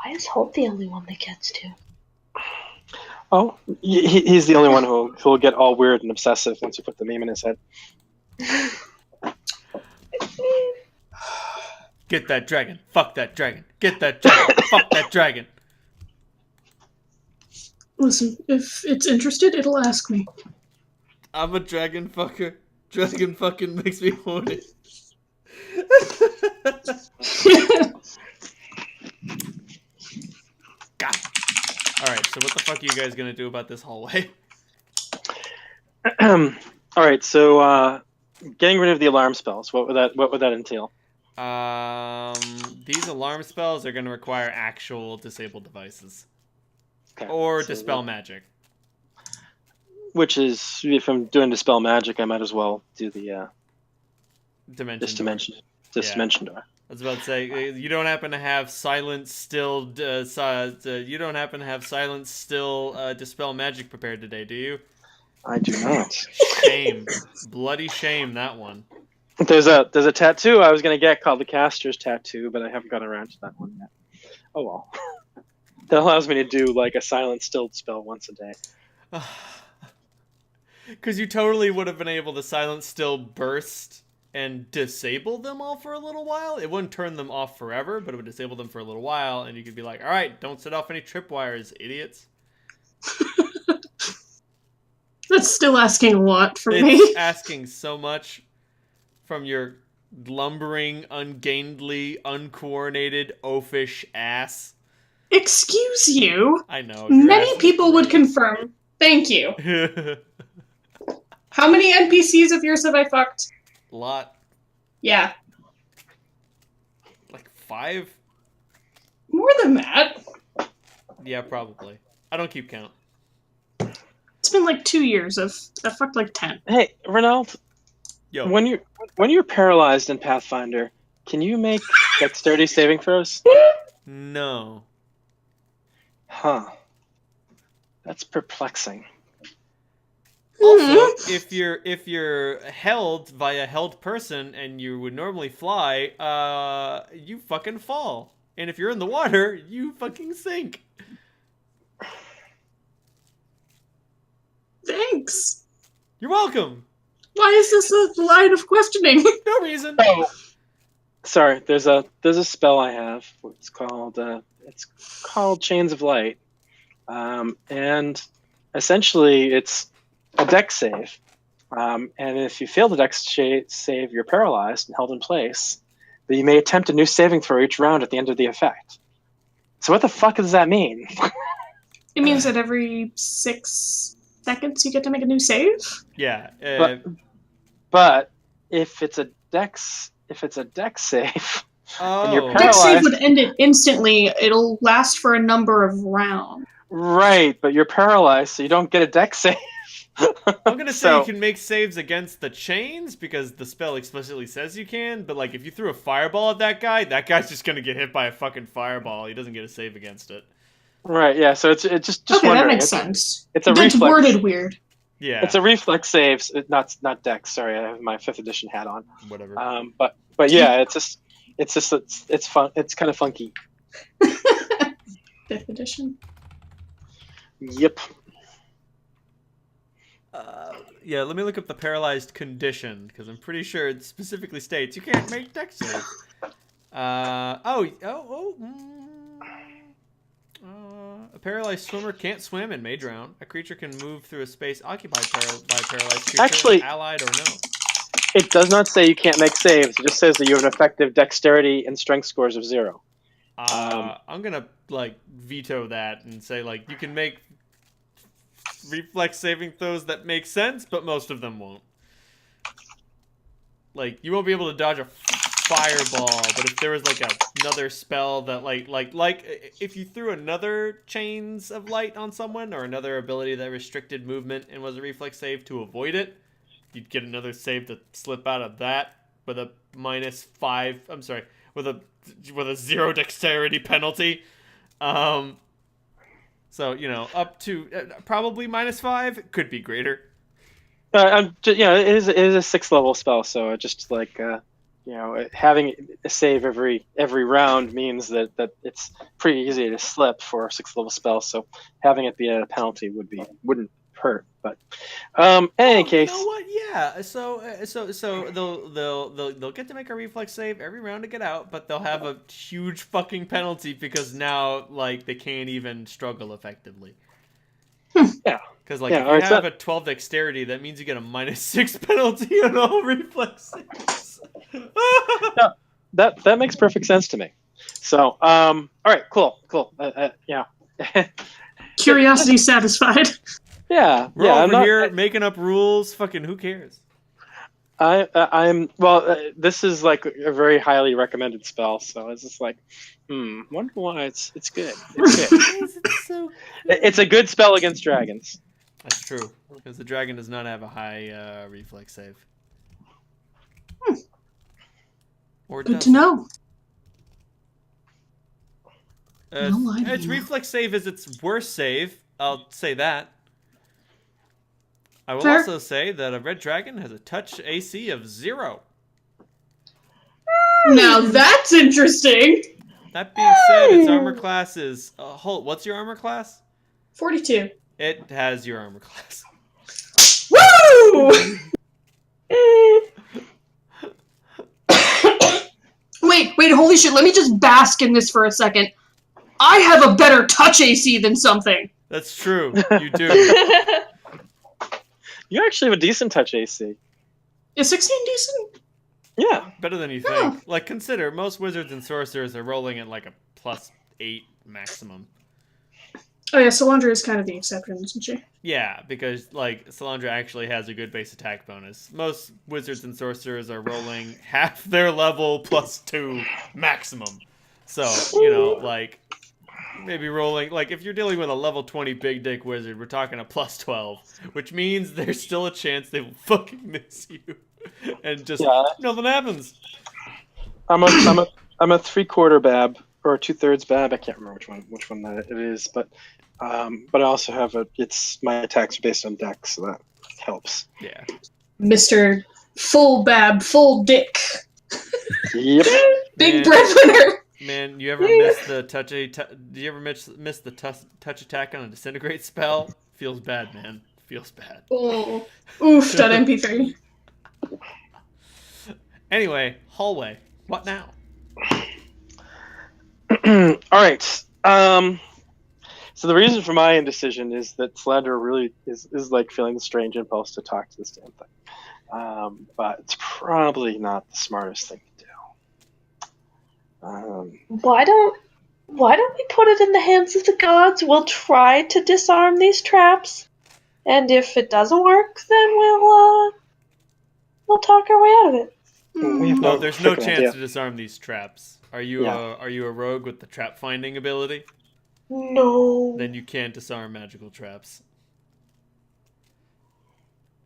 is Holt the only one that gets to? Oh, he's the only one who will get all weird and obsessive once you put the meme in his head. Get that dragon. Fuck that dragon. Get that dragon. Fuck that dragon. Listen, if it's interested, it'll ask me. I'm a dragon fucker. Dragon fucking makes me horny. God. Alright, so what the fuck are you guys gonna do about this hallway? Alright, so getting rid of the alarm spells, what would that entail? These alarm spells are gonna require actual disabled devices. Okay, or so dispel magic. Which is, if I'm doing dispel magic, I might as well do the dimension door. I was about to say, you don't happen to have silent still dispel magic prepared today, do you? I do not. Shame, bloody shame, that one. There's a tattoo I was gonna get called the Caster's Tattoo, but I haven't gotten around to that one yet. Oh well. That allows me to do like a silent stilled spell once a day. Because you totally would have been able to silent still burst and disable them all for a little while. It wouldn't turn them off forever, but it would disable them for a little while, and you could be like, all right, don't set off any tripwires, idiots. That's still asking a lot from It's me. asking so much from your lumbering, ungainly, uncoordinated, oafish ass. Excuse you. I know. Your ass Many is people would great. confirm. Thank you. How many NPCs of yours have I fucked? Lot. Yeah. Like 5? More than that. Yeah, probably. I don't keep count. It's been like 2 years. I've fucked like 10. Hey, Renault, Yo. when you're paralyzed in Pathfinder, can you make dexterity saving throws? No. Huh. That's perplexing. Also, if you're held by a held person and you would normally fly, you fucking fall. And if you're in the water, you fucking sink. Thanks. You're welcome. Why is this a line of questioning? No reason. Oh, sorry. There's a spell I have. It's called Chains of Light, and essentially it's a dex save. And if you fail the dex save, you're paralyzed and held in place. But you may attempt a new saving throw each round at the end of the effect. So what the fuck does that mean? It means that every 6 seconds you get to make a new save? Yeah. But if it's a dex save, and you're Oh. Dex save paralyzed, would end it instantly. It'll last for a number of rounds. right? But you're paralyzed, so you don't get a dex save. I'm gonna say So- you can make saves against the chains because the spell explicitly says you can, but like if you threw a fireball at that guy's just gonna get hit by a fucking fireball. He doesn't get a save against it. Right, yeah. So it's just Okay, that wondering. makes It's- sense. It's a That's reflex. worded weird. Yeah. It's a reflex save, not dex. Sorry, I have my 5th edition hat on. Whatever. But yeah, it's fun. It's kind of funky. 5th edition. Yep. Yeah, let me look up the paralyzed condition because I'm pretty sure it specifically states you can't make dex saves. A paralyzed swimmer can't swim and may drown. A creature can move through a space occupied by a paralyzed creature, Actually- allied or no. It does not say you can't make saves. It just says that you have an effective dexterity and strength scores of 0. I'm gonna like veto that and say like you can make reflex saving throws that make sense, but most of them won't. Like you won't be able to dodge a fireball, but if there was like another spell that like if you threw another chains of light on someone or another ability that restricted movement and was a reflex save to avoid it, you'd get another save to slip out of that with a -5. I'm sorry, with a 0 dexterity penalty. So up to probably -5. Could be greater. It is a 6th level spell, so it just like having a save every round means that it's pretty easy to slip for a 6th level spell. So having it be a penalty wouldn't hurt. But in any case, you know what? Yeah. So they'll get to make a reflex save every round to get out, but they'll have a huge fucking penalty because now like they can't even struggle effectively. Yeah. Because like Yeah, if or you it's have not- a 12 dexterity, that means you get a -6 penalty on all reflexes. that makes perfect sense to me. So all right, cool. Yeah. Curiosity satisfied. Yeah. We're yeah. over here making up rules. Fucking who cares? I'm this is like a very highly recommended spell, so it's just like, wonder why it's good. It's good. Why is it so? It's a good spell against dragons. That's true, because the dragon does not have a high reflex save. Or Good does to it? know. Its No, I don't know. reflex save is its worst save. I'll say that. I will Fair. also say that a red dragon has a touch AC of 0. Now that's interesting. That being said, its armor class is... what's your armor class? 42. It has your armor class. Woo! Wait, holy shit, let me just bask in this for a second. I have a better touch AC than something. That's true. You do. You actually have a decent touch AC. Is 16 decent? Yeah. Better than you think. Like, consider, most wizards and sorcerers are rolling at like a +8 maximum. Oh yeah, Solandra is kind of the exception, isn't she? Yeah, because, like, Solandra actually has a good base attack bonus. Most wizards and sorcerers are rolling half their level +2 maximum. So, like, maybe rolling, like, if you're dealing with a level 20 big dick wizard, we're talking a +12, which means there's still a chance they will fucking miss you. And just nothing happens. I'm a 3/4 Bab or 2/3 Bab. I can't remember which one that it is, but I also have my attacks are based on dex, so that helps. Yeah. Mr. Full Bab, full dick. Yep. Big breadwinner. Man, you ever miss the touch? Do you ever miss the touch attack on a disintegrate spell? Feels bad, man. Feels bad. Oh, oof.mp3. Anyway, hallway. What now? All right. So the reason for my indecision is that Solandra really is like feeling the strange impulse to talk to this damn thing. But it's probably not the smartest thing to do. Why don't we put it in the hands of the gods? We'll try to disarm these traps, and if it doesn't work, then we'll talk our way out of it. No, there's no chance idea. to disarm these traps. Are you a rogue with the trap finding ability? No. Then you can't disarm magical traps.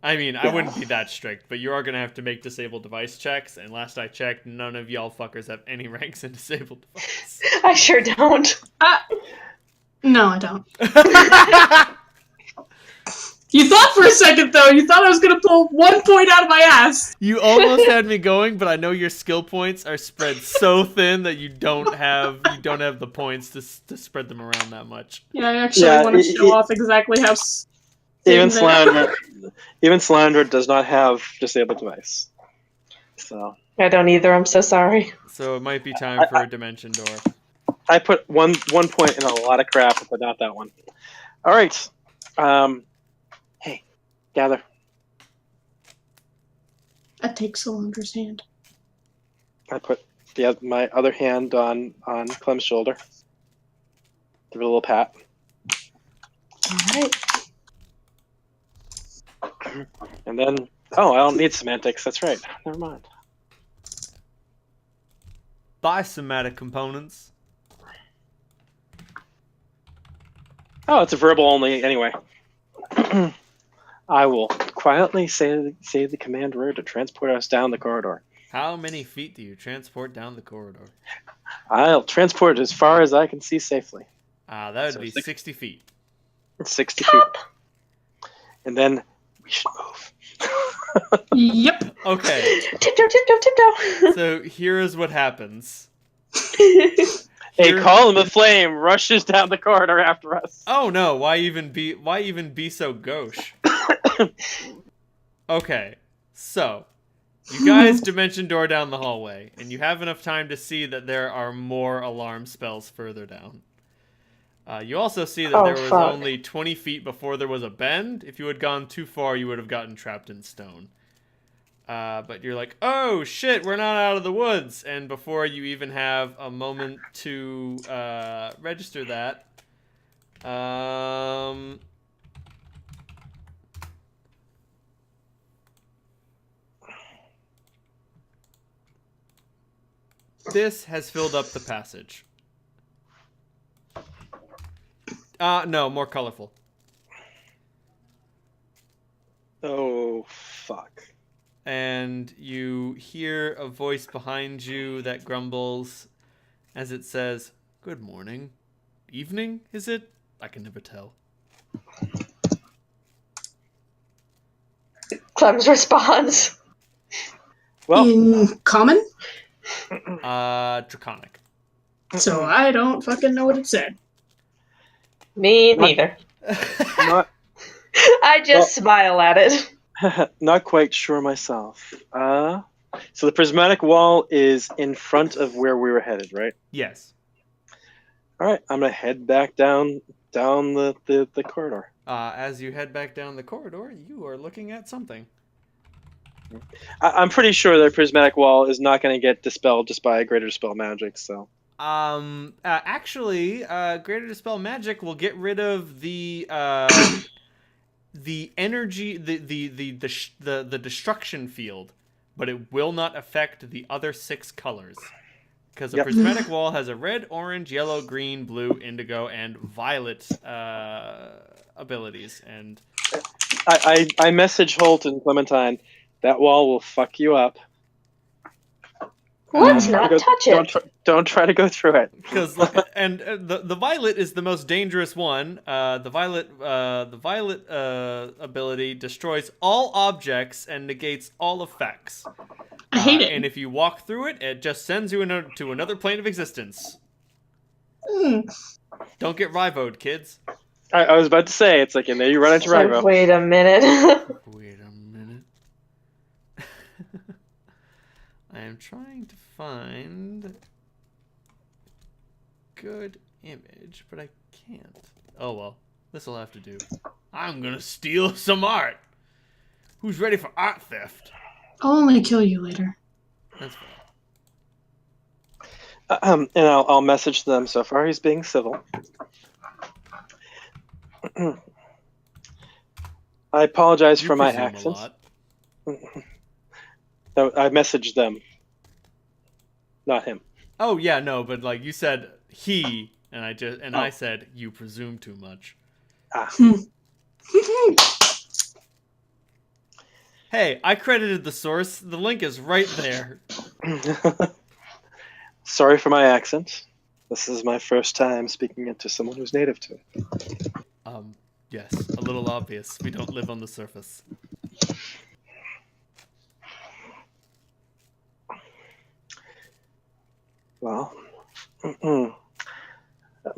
I mean, I wouldn't be that strict, but you are going to have to make disable device checks, and last I checked, none of y'all fuckers have any ranks in disabled device. I sure don't. No, I don't. You thought for a second, though. You thought I was going to pull 1 point out of my ass. You almost had me going, but I know your skill points are spread so thin that you don't have the points to spread them around that much. Yeah, I actually want to show off exactly how... Even Solandra does not have disabled device. So I don't either. I'm so sorry. So it might be time for a dimension door. I put one point in a lot of crap, but not that one. All right. Hey, gather. I take Solandra's hand. I put my other hand on Clem's shoulder. Give it a little pat. All right. And then, I don't need semantics. That's right. Never mind. Bisomatic components. Oh, it's a verbal only anyway. I will quietly say the command word to transport us down the corridor. How many feet do you transport down the corridor? I'll transport as far as I can see safely. That would be 60 feet. 60 feet. And then we should move. Yep. Okay. Tiptoe. So here is what happens. A column of flame rushes down the corridor after us. Oh no! Why even be so gauche? Okay, so you guys dimension door down the hallway, and you have enough time to see that there are more alarm spells further down. You also see that there was only 20 feet before there was a bend. If you had gone too far, you would have gotten trapped in stone. But you're like, oh shit, we're not out of the woods. And before you even have a moment to register that, this has filled up the passage. No, more colorful. Oh, fuck. And you hear a voice behind you that grumbles as it says, "Good morning. Evening, is it? I can never tell." Clem's responds. Well, in common? Draconic. So I don't fucking know what it said. Me neither. not I just smile at it. not quite sure myself. So the prismatic wall is in front of where we were headed, right? Yes. All right, I'm gonna head back down the corridor. As you head back down the corridor, you are looking at something. I'm pretty sure that prismatic wall is not going to get dispelled just by a greater dispel magic. So Actually, Greater Dispel Magic will get rid of the energy, the destruction field, but it will not affect the other 6 colors. Because a prismatic wall has a red, orange, yellow, green, blue, indigo, and violet abilities. And I message Holt and Clementine. That wall will fuck you up. Let's not touch it. Don't try to go through it. Because the violet is the most dangerous one. The violet ability destroys all objects and negates all effects. I hate it. And if you walk through it, it just sends you to another plane of existence. Don't get rivoed, kids. I was about to say, it's like, and there you run into Rivo. Wait a minute. Wait a minute. I am trying to find good image, but I can't. Oh well, this'll have to do. I'm gonna steal some art. Who's ready for art theft? I'll only kill you later. That's fine. And I'll message them. So far, he's being civil. I apologize for my accent. No, I messaged them, not him. Oh yeah, no, but like you said, he, and I said you presume too much. Hey, I credited the source. The link is right there. Sorry for my accent. This is my first time speaking it to someone who's native to it. Yes, a little obvious. We don't live on the surface. Well,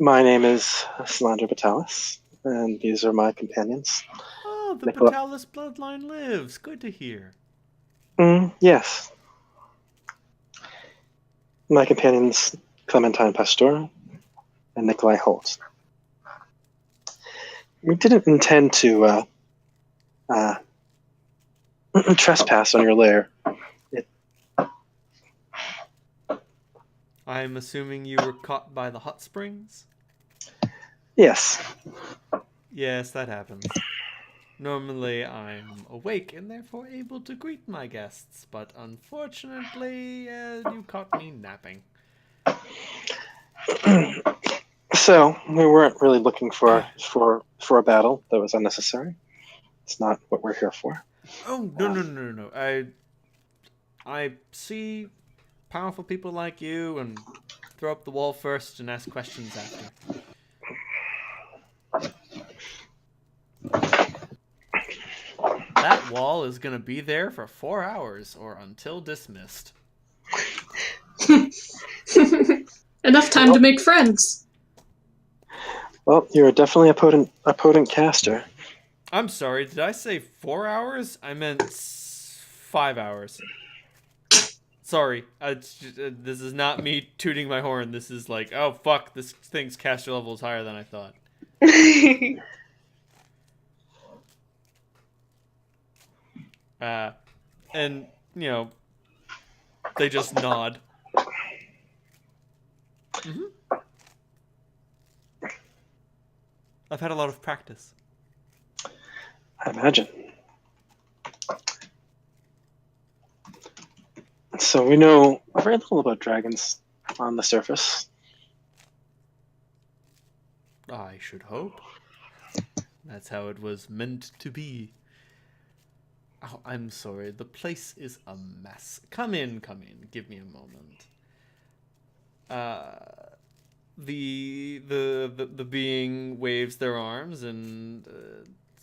my name is Salandra Batalis, and these are my companions. Oh, the Batalis bloodline lives. Good to hear. Yes. My companions, Clementine Pastor and Nikolai Holt. We didn't intend to trespass on your lair. I'm assuming you were caught by the hot springs? Yes. Yes, that happens. Normally, I'm awake and therefore able to greet my guests, but unfortunately, you caught me napping. So, we weren't really looking for a battle that was unnecessary. It's not what we're here for. Oh, no. I see powerful people like you and throw up the wall first and ask questions after. That wall is going to be there for 4 hours or until dismissed. Enough time to make friends. Well, you're definitely a potent caster. I'm sorry, did I say 4 hours? I meant 5 hours. Sorry, this is not me tooting my horn. This is like, oh fuck, this thing's caster level is higher than I thought. And, you know, they just nod. I've had a lot of practice. I imagine. So we know very little about dragons on the surface. I should hope. That's how it was meant to be. Oh, I'm sorry. The place is a mess. Come in. Give me a moment. The being waves their arms and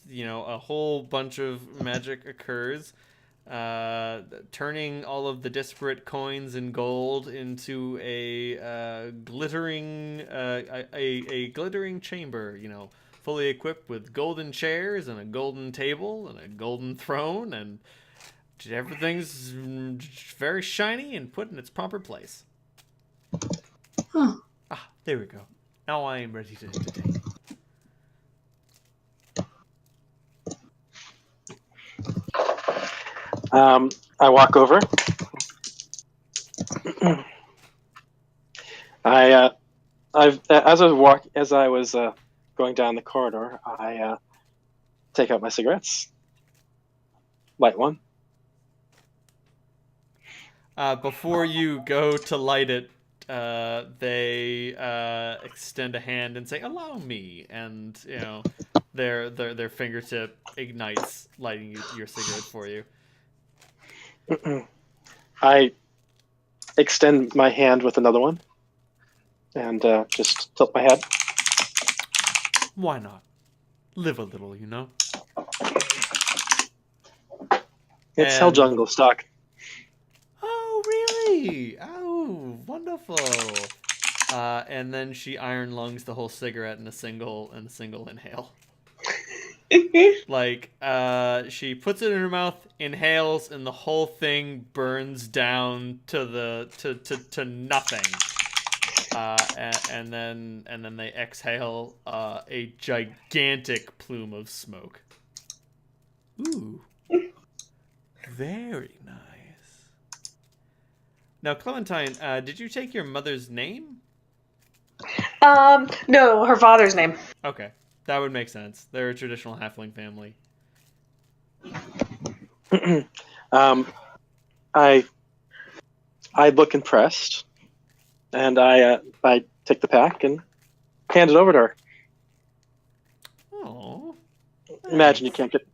a whole bunch of magic occurs, turning all of the disparate coins and gold into a glittering chamber, fully equipped with golden chairs and a golden table and a golden throne, and everything's very shiny and put in its proper place. Huh. There we go. Now I am ready to entertain. I walk over. As I was going down the corridor, I take out my cigarettes, light one. Before you go to light it, they extend a hand and say, "Allow me," and their fingertip ignites, lighting your cigarette for you. I extend my hand with another one, and just tilt my head. Why not? Live a little, you know. It's Hell Jungle stock. Oh, really? Oh, wonderful. And then she iron lungs the whole cigarette in a single inhale. Like, she puts it in her mouth, inhales, and the whole thing burns down to nothing. And then they exhale a gigantic plume of smoke. Ooh, very nice. Now, Clementine, did you take your mother's name? No, her father's name. Okay, that would make sense. They're a traditional halfling family. I look impressed, and I take the pack and hand it over to her. Oh, imagine you can't get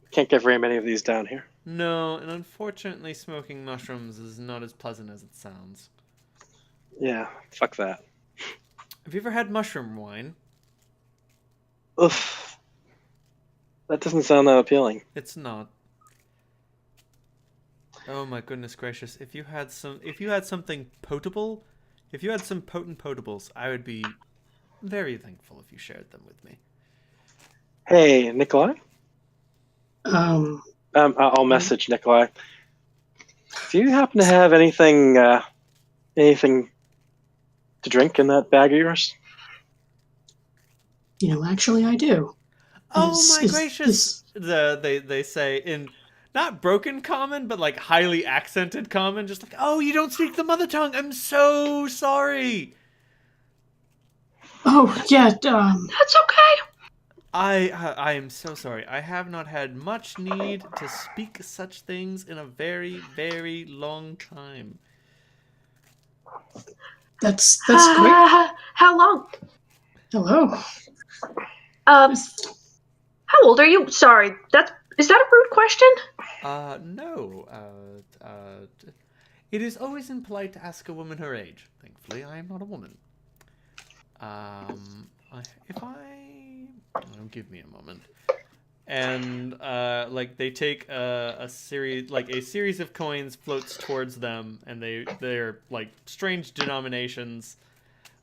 very many of these down here. No, and unfortunately, smoking mushrooms is not as pleasant as it sounds. Yeah, fuck that. Have you ever had mushroom wine? Oof. That doesn't sound that appealing. It's not. Oh my goodness gracious! If you had something potable, if you had some potent potables, I would be very thankful if you shared them with me. Hey, Nikolai. I'll message Nikolai. Do you happen to have anything to drink in that bag of yours? Actually, I do. Oh my gracious! They say in not broken common, but like highly accented common, just like, "Oh, you don't speak the mother tongue. I'm so sorry." Oh yeah. That's okay. I am so sorry. I have not had much need to speak such things in a very, very long time. That's great. How long? Hello. How old are you? Sorry, is that a rude question? No. It is always impolite to ask a woman her age. Thankfully, I am not a woman. Give me a moment. And like they take a series of coins floats towards them, and they're like strange denominations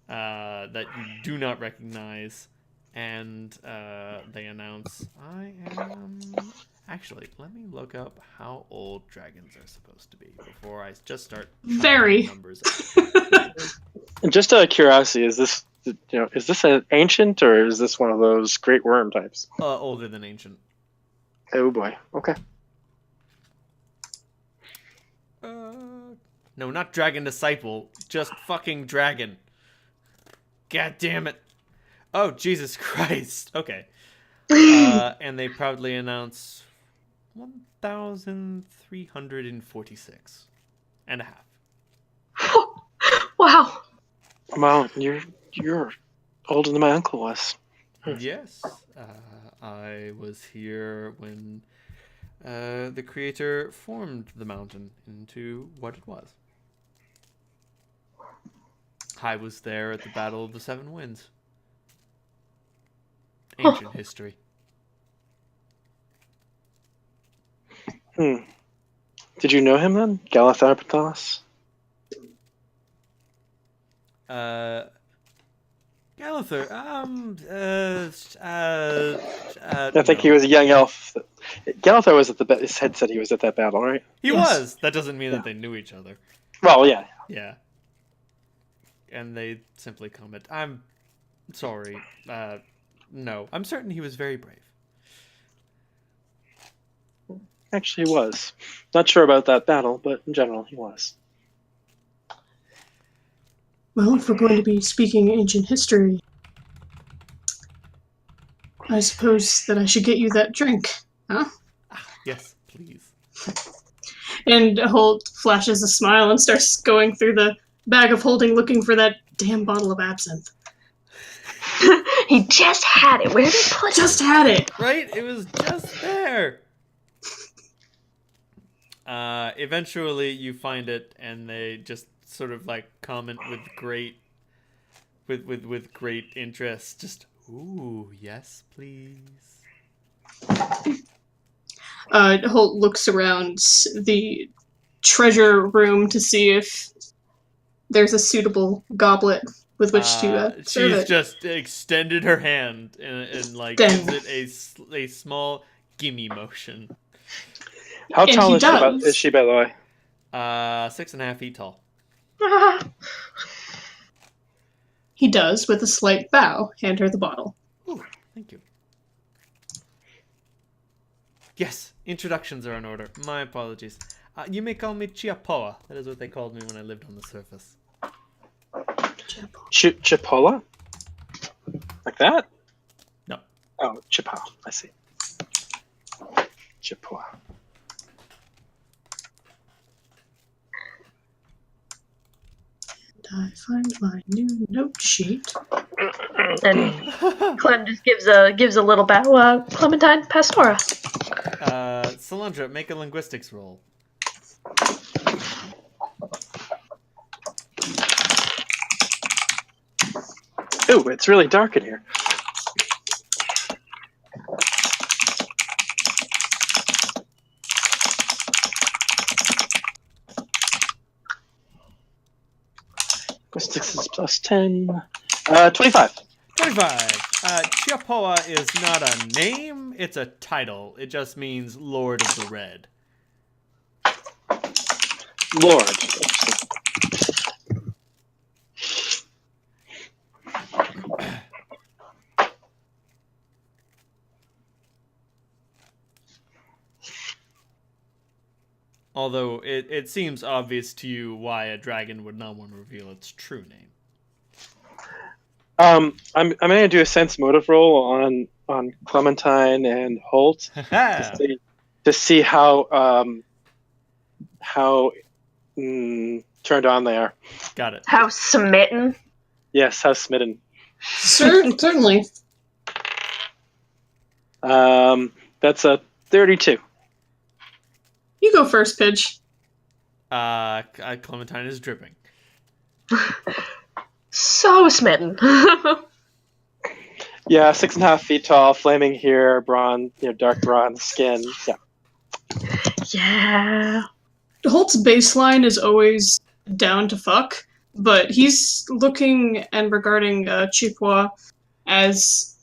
that you do not recognize, and they announce, "I am." Actually, let me look up how old dragons are supposed to be before I just start very numbers. Just out of curiosity, is this an ancient, or is this one of those great worm types? Older than ancient. Oh boy. Okay. No, not dragon disciple, just fucking dragon. God damn it. Oh, Jesus Christ. Okay. And they proudly announce 1,346 and a half. Wow. Well, you're older than my uncle was. Yes. I was here when the creator formed the mountain into what it was. I was there at the Battle of the Seven Winds. Ancient history. Did you know him then, Galatharpathos? Gallither, I think he was a young elf. Galathar was at his head said he was at that battle, right? He was. That doesn't mean that they knew each other. Well, yeah. Yeah. And they simply comment, "I'm sorry. No. I'm certain he was very brave." Actually, he was. Not sure about that battle, but in general, he was. Well, if we're going to be speaking ancient history, I suppose that I should get you that drink, huh? Yes, please. And Holt flashes a smile and starts going through the bag of holding looking for that damn bottle of absinthe. He just had it. Where did he put it? Just had it! Right? It was just there. Eventually you find it, and they just sort of like comment with great interest. Just, ooh, yes, please. Holt looks around the treasure room to see if there's a suitable goblet with which to serve she's it. just extended her hand and like Damn. gives it a small gimme motion. How And tall he is she, by the way? 6.5 feet tall. He does, with a slight bow, hand her the bottle. Ooh, thank you. Yes, introductions are in order. My apologies. You may call me Chiapoa. That is what they called me when I lived on the surface. Chipola? Like that? No. Oh, Chipow. I see. Chipoa. I find my new note sheet. And Clem just gives a little bow. Clementine, Pastora. Solandra, make a linguistics roll. Ooh, it's really dark in here. Linguistics is plus 10. 25. 25. Chiapoa is not a name, it's a title. It just means Lord of the Red. Lord. Although it seems obvious to you why a dragon would not want to reveal its true name. I'm gonna do a sense motive roll on Clementine and Holt to see how turned on they are. Got it. How smitten. Yes, how smitten. Certainly. That's a 32. You go first, Pidge. Clementine is dripping. So smitten. Yeah, 6.5 feet tall, flaming hair, bronze, dark bronze skin. Yeah. Yeah. Holt's baseline is always down to fuck, but he's looking and regarding Chipua as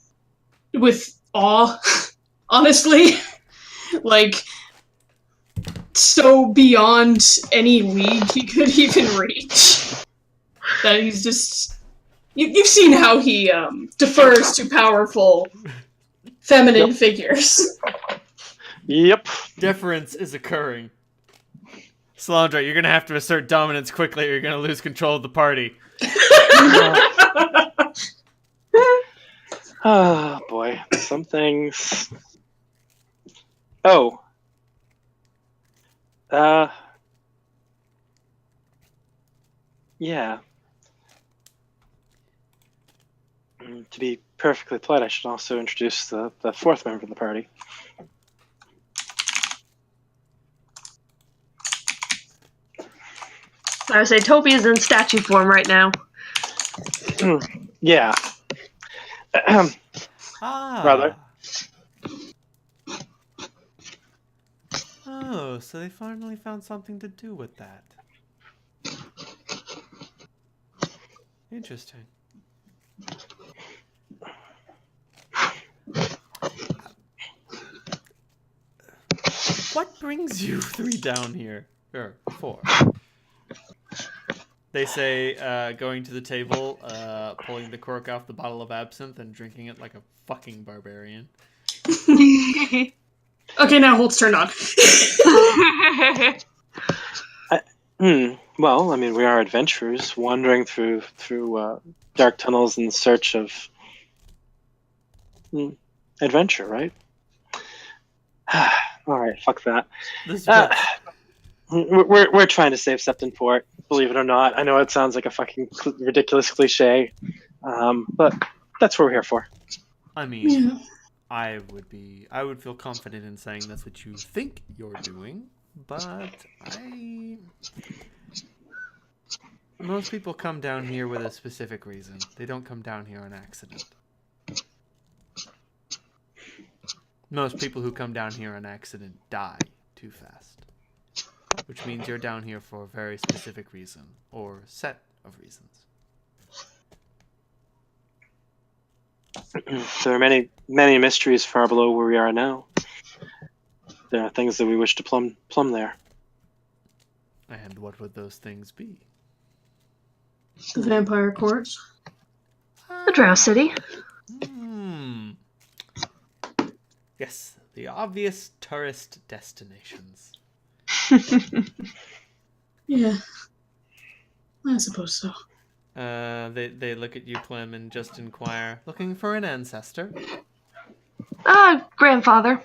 with awe, honestly. Like, so beyond any league he could even reach. That he's just... You've seen how he defers to powerful feminine figures. Yep. Deference is occurring. Solandra, you're gonna have to assert dominance quickly or you're gonna lose control of the party. Oh, boy. Some things... Oh. Yeah. To be perfectly polite, I should also introduce the fourth member of the party. I would say Toby is in statue form right now. Yeah. Rather. Oh, so they finally found something to do with that. Interesting. What brings you three down here? Or four. They say, going to the table, pulling the cork off the bottle of absinthe and drinking it like a fucking barbarian. Okay, now Holt's turned on. Well, I mean, we are adventurers wandering through dark tunnels in search of adventure, right? All right, fuck that. We're trying to save Septemport, believe it or not. I know it sounds like a fucking ridiculous cliche, but that's what we're here for. I mean, I would feel confident in saying that's what you think you're doing, but most people come down here with a specific reason. They don't come down here on accident. Most people who come down here on accident die too fast. Which means you're down here for a very specific reason, or set of reasons. There are many mysteries far below where we are now. There are things that we wish to plumb there. And what would those things be? The vampire courts. The Drow City. Yes, the obvious tourist destinations. Yeah. I suppose so. They look at you, Clem, and just inquire, looking for an ancestor. Grandfather.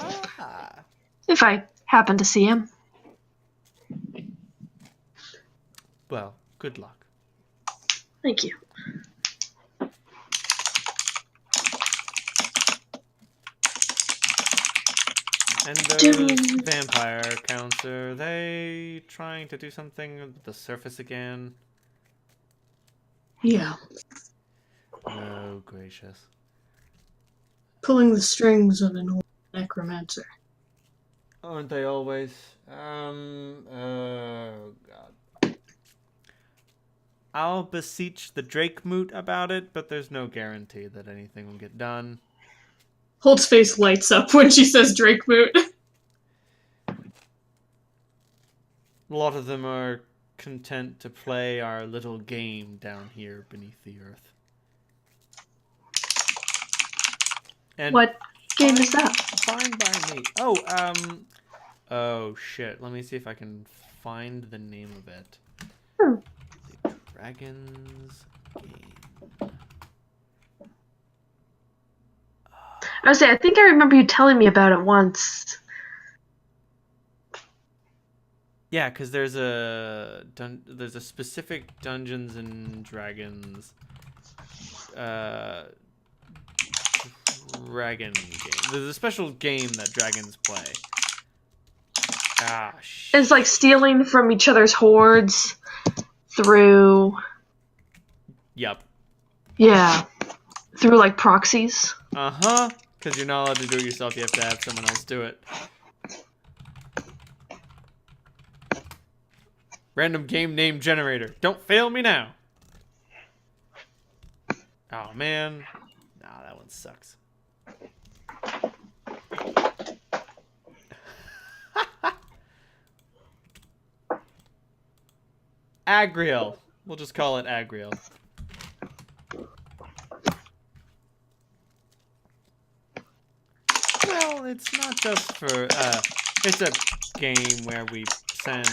Ah. If I happen to see him. Well, good luck. Thank you. And those vampire counts, are they trying to do something with the surface again? Yeah. Oh, gracious. Pulling the strings of an old necromancer. Aren't they always? Oh, God. I'll beseech the Drake moot about it, but there's no guarantee that anything will get done. Holt's face lights up when she says Drake moot. A lot of them are content to play our little game down here beneath the earth. And What game is that? fine by me. Oh shit. Let me see if I can find the name of it. The Dragon's Game. I think I remember you telling me about it once. Yeah, because there's a specific Dungeons and Dragons dragon game. There's a special game that dragons play. Ah, shit. It's like stealing from each other's hordes through... Yep. Yeah. Through like proxies. Uh-huh. Because you're not allowed to do it yourself. You have to have someone else do it. Random game name generator. Don't fail me now. Oh, man. Nah, that one sucks. Agriel. We'll just call it Agriel. Well, it's not just for, it's a game where we send,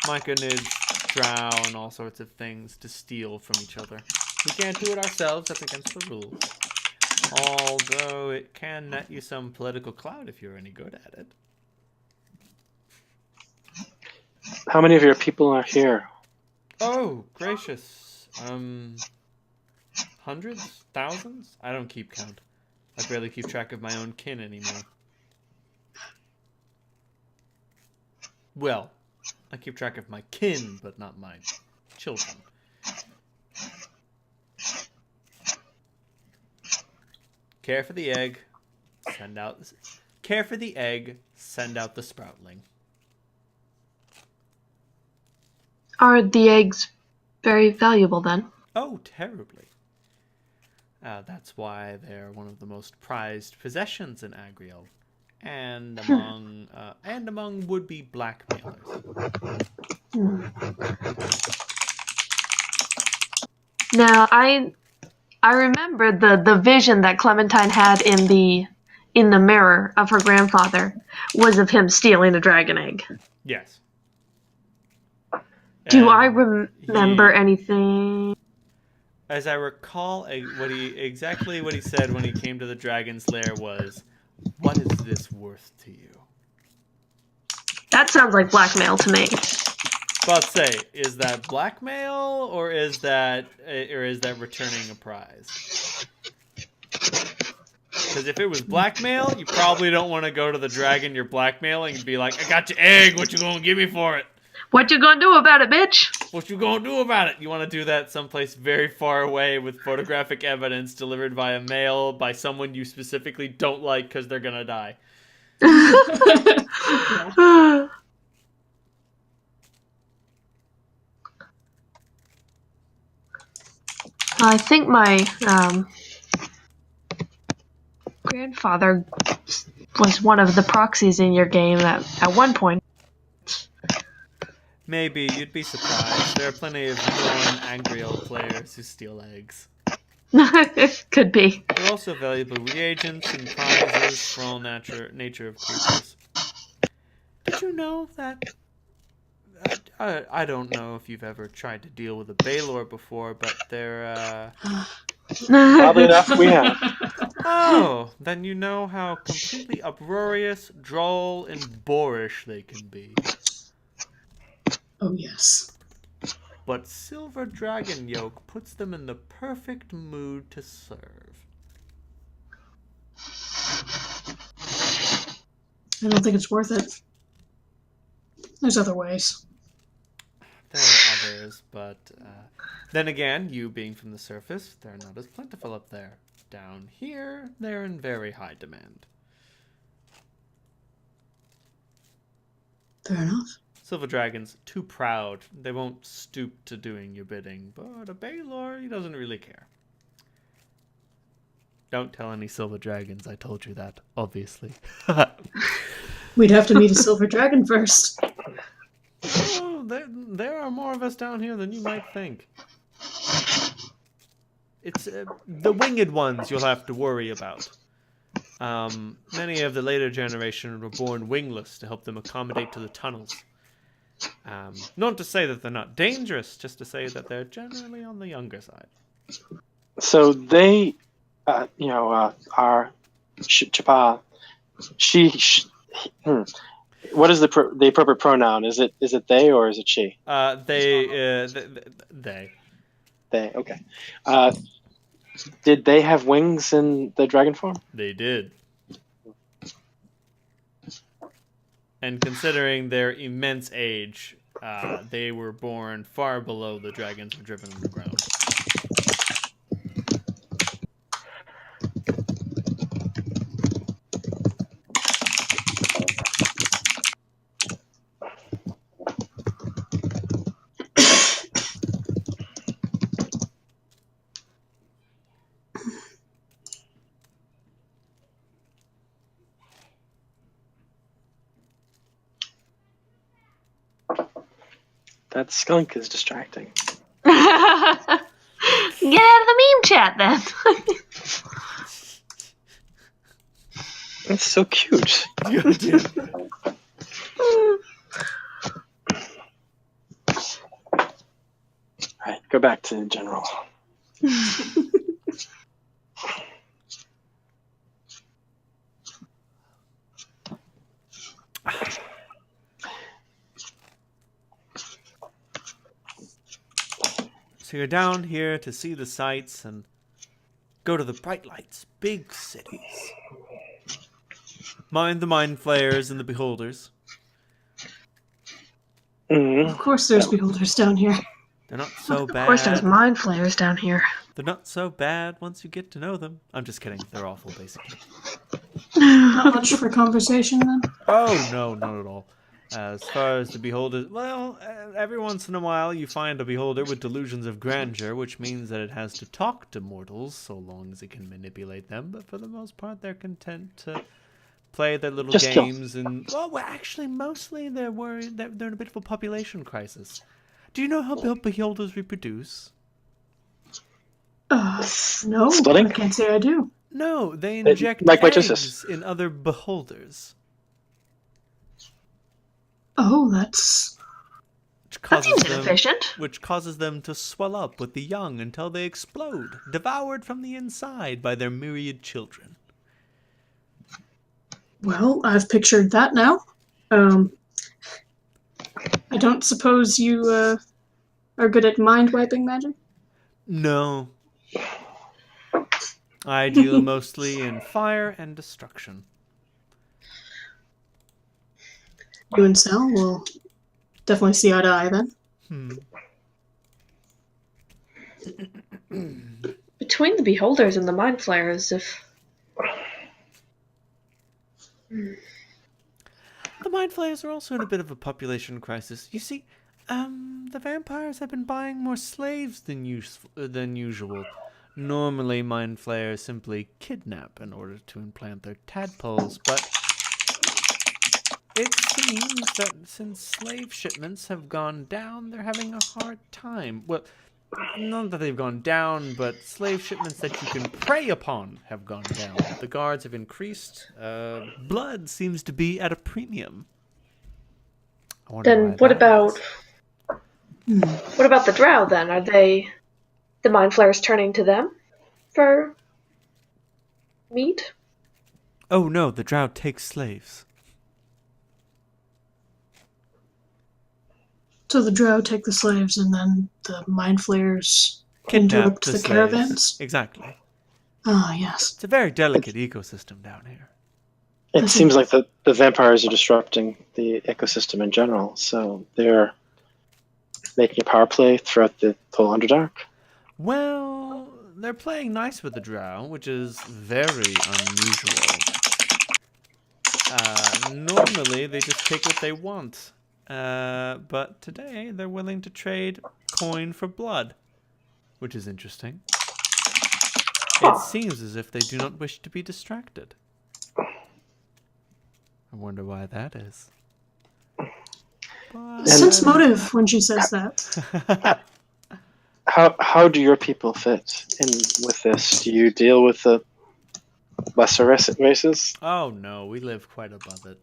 Myconids, drow, and all sorts of things to steal from each other. We can't do it ourselves, that's against the rules. Although it can net you some political clout if you're any good at it. How many of your people are here? Oh, gracious. Hundreds? Thousands? I don't keep count. I barely keep track of my own kin anymore. Well, I keep track of my kin, but not my children. Care for the egg, send out the sproutling. Are the eggs very valuable then? Oh, terribly. That's why they're one of the most prized possessions in Agriel, and among would-be blackmailers. Now, I remember the vision that Clementine had in the in the mirror of her grandfather was of him stealing a dragon egg. Yes. Do I And remember anything? As I recall, what he said when he came to the dragon's lair was, "What is this worth to you?" That sounds like blackmail to me. About to say, is that blackmail or is that returning a prize? Because if it was blackmail, you probably don't want to go to the dragon you're blackmailing and be like, "I got your egg. What you gonna give me for it? What you gonna do about it, bitch? What you gonna do about it?" You want to do that someplace very far away with photographic evidence delivered via mail by someone you specifically don't like because they're gonna die. I think my grandfather was one of the proxies in your game at one point. Maybe. You'd be surprised. There are plenty of non-angry old players who steal eggs. Could be. There are also valuable reagents and prizes for all nature of creatures. Did you know that... I don't know if you've ever tried to deal with a Baylor before, but they're, Oddly enough, we have. Oh, then you know how completely uproarious, droll, and boorish they can be. Oh, yes. But silver dragon yolk puts them in the perfect mood to serve. I don't think it's worth it. There's other ways. There are others, but then again, you being from the surface, they're not as plentiful up there. Down here, they're in very high demand. Fair enough. Silver Dragon's too proud. They won't stoop to doing your bidding, but a Baylor, he doesn't really care. Don't tell any Silver Dragons I told you that, obviously. We'd have to meet a silver dragon first. Oh, there are more of us down here than you might think. It's the winged ones you'll have to worry about. Many of the later generation were born wingless to help them accommodate to the tunnels. Not to say that they're not dangerous, just to say that they're generally on the younger side. So they, are Chapa. What is the appropriate pronoun? Is it they or is it she? They. They. Okay. Did they have wings in the dragon form? They did. And considering their immense age, they were born far below the dragons were driven on the ground. That skunk is distracting. Get out of the meme chat, then. It's so cute. Alright, go back to general. So you're down here to see the sights and go to the bright lights, big cities. Mind the mind flayers and the beholders. Of course there's beholders down here. They're not so bad. Of course there's mind flayers down here. They're not so bad once you get to know them. I'm just kidding. They're awful, basically. Not much for conversation, then? Oh, no, not at all. As far as the beholders, well, every once in a while you find a beholder with delusions of grandeur, which means that it has to talk to mortals so long as it can manipulate them. But for the most part, they're content to play their little games. And well, actually, mostly they're worried. They're in a bit of a population crisis. Do you know how beholders reproduce? No, Splitting? I can't say I do. No, they inject like eggs in other beholders. Oh, that's... That seems inefficient. Which causes them to swell up with the young until they explode, devoured from the inside by their myriad children. Well, I've pictured that now. I don't suppose you are good at mind-wiping magic? No. I deal mostly in fire and destruction. You and Sal will definitely see eye to eye then. Between the beholders and the mind flayers, if... The mind flayers are also in a bit of a population crisis. You see, the vampires have been buying more slaves than usual. Normally, mind flayers simply kidnap in order to implant their tadpoles, but it seems that since slave shipments have gone down, they're having a hard time. Well, not that they've gone down, but slave shipments that you can prey upon have gone down. The guards have increased. Blood seems to be at a premium. Then what about the drow then? Are they the mind flayers turning to them for meat? Oh no, the drow takes slaves. So the drow take the slaves and then the mind flayers Kidnap interrupt the caravans? Exactly. Ah, yes. It's a very delicate ecosystem down here. It seems like the vampires are disrupting the ecosystem in general, so they're making a power play throughout the whole Underdark. Well, they're playing nice with the drow, which is very unusual. Normally, they just take what they want. But today, they're willing to trade coin for blood, which is interesting. It seems as if they do not wish to be distracted. I wonder why that is. But... Sense motive when she says that. How do your people fit in with this? Do you deal with the lesser races? Oh no, we live quite above it.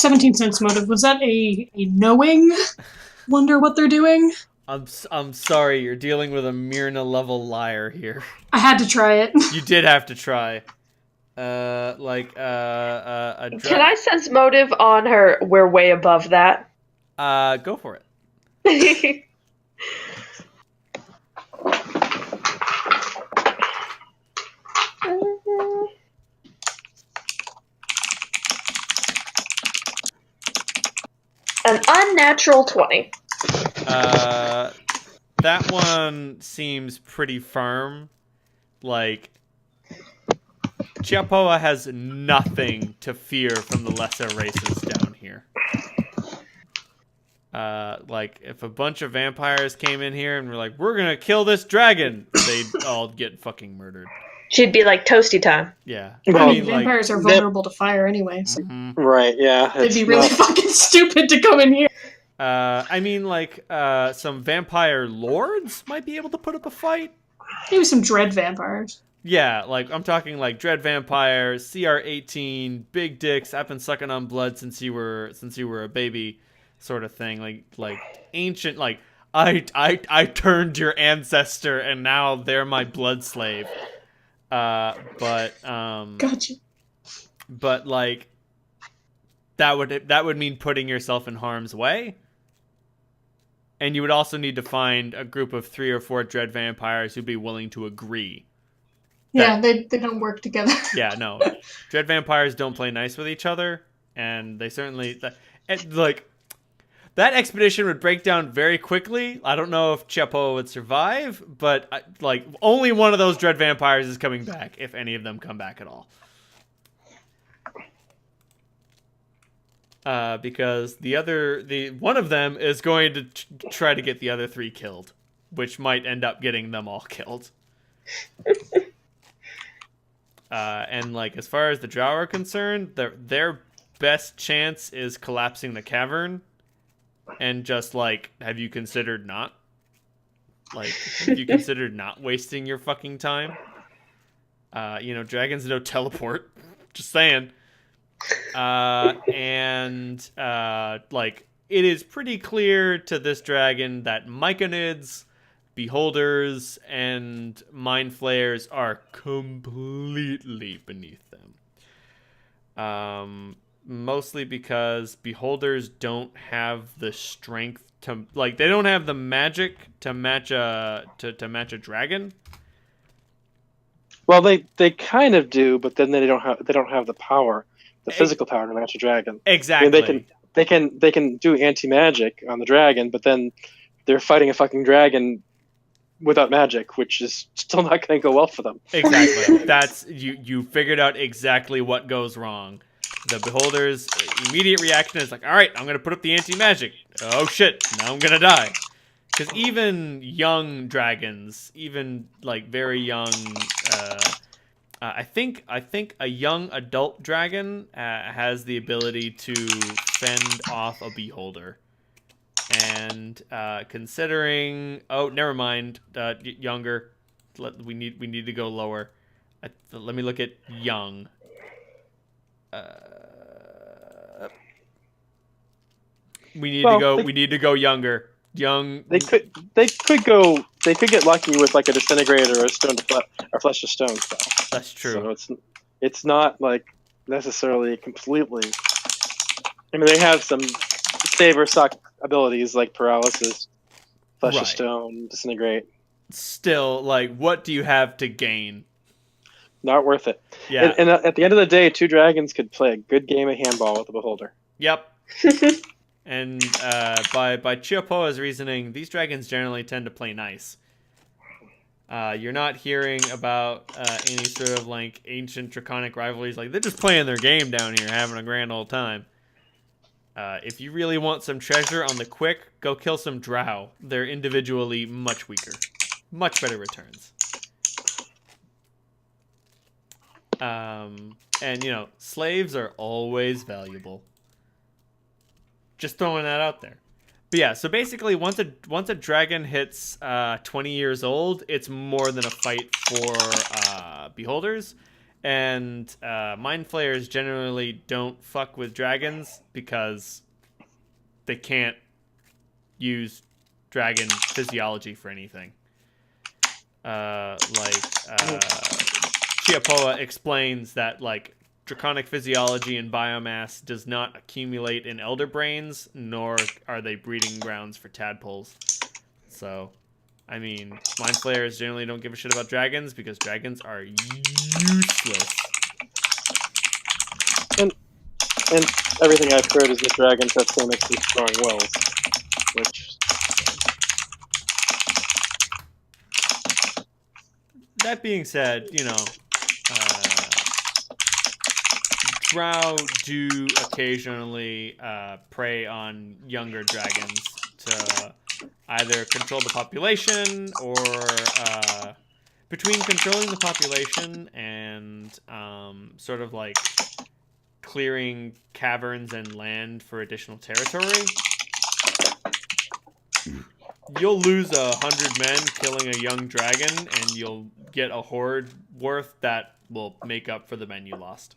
$0.17 motive. Was that a knowing? Wonder what they're doing? I'm sorry, you're dealing with a Myrna level liar here. I had to try it. You did have to try. Can I sense motive on her? We're way above that. Go for it. An unnatural 20. That one seems pretty firm. Like, Chiapoa has nothing to fear from the lesser races down here. Like, if a bunch of vampires came in here and were like, we're gonna kill this dragon, they'd all get fucking murdered. She'd be like toasty time. Yeah. I mean, vampires are vulnerable to fire anyway, so... Right, yeah. They'd be really fucking stupid to come in here. I mean, like, some vampire lords might be able to put up a fight. Maybe some dread vampires. Yeah, like, I'm talking, like, dread vampires, CR18, big dicks, I've been sucking on blood since you were a baby, sort of thing. Like ancient, like, I turned your ancestor and now they're my blood slave. Gotcha. But, like, that would mean putting yourself in harm's way. And you would also need to find a group of 3 or 4 dread vampires who'd be willing to agree. Yeah, they don't work together. Yeah, no. Dread vampires don't play nice with each other, and they certainly... Like, that expedition would break down very quickly. I don't know if Chepo would survive, but, like, only one of those dread vampires is coming back, if any of them come back at all. Because one of them is going to try to get the other 3 killed, which might end up getting them all killed. And, like, as far as the drow are concerned, they're best chance is collapsing the cavern, and just like, have you considered not? Like, have you considered not wasting your fucking time? Dragons don't teleport. Just saying. It is pretty clear to this dragon that myconids, beholders, and mind flayers are completely beneath them. Mostly because beholders don't have the strength to, like, they don't have the magic to match a dragon. Well, they kind of do, but then they don't have the power, the physical power to match a dragon. Exactly. I mean, they can do anti-magic on the dragon, but then they're fighting a fucking dragon without magic, which is still not going to go well for them. Exactly. That's you figured out exactly what goes wrong. The beholder's immediate reaction is like, all right, I'm going to put up the anti-magic. Oh shit, now I'm going to die. Because even young dragons, even like very young, I think a young adult dragon has the ability to fend off a beholder. And considering, oh, never mind, younger. We need to go lower. Let me look at young. We need to go younger. Young. They could get lucky with like a disintegrator or a stone to flesh to stone spell. That's true. So it's not like necessarily completely. I mean, they have some save or suck abilities like paralysis, flesh to stone, disintegrate. Still, like, what do you have to gain? Not worth it. Yeah. And at the end of the day, two dragons could play a good game of handball with the beholder. Yep. And by Chiopoa's reasoning, these dragons generally tend to play nice. You're not hearing about any sort of like ancient draconic rivalries. Like, they're just playing their game down here, having a grand old time. If you really want some treasure on the quick, go kill some drow. They're individually much weaker. Much better returns. And, slaves are always valuable. Just throwing that out there. But yeah, so basically, once a dragon hits 20 years old, it's more than a fight for beholders. And mind flayers generally don't fuck with dragons because they can't use dragon physiology for anything. Chiopoa explains that like draconic physiology and biomass does not accumulate in elder brains, nor are they breeding grounds for tadpoles. So, I mean, mind flayers generally don't give a shit about dragons because dragons are useless. And everything I've heard is that dragons have famously strong wills, which. That being said, drow do occasionally prey on younger dragons to either control the population or between controlling the population and sort of like clearing caverns and land for additional territory. You'll lose 100 men killing a young dragon, and you'll get a horde worth that will make up for the men you lost.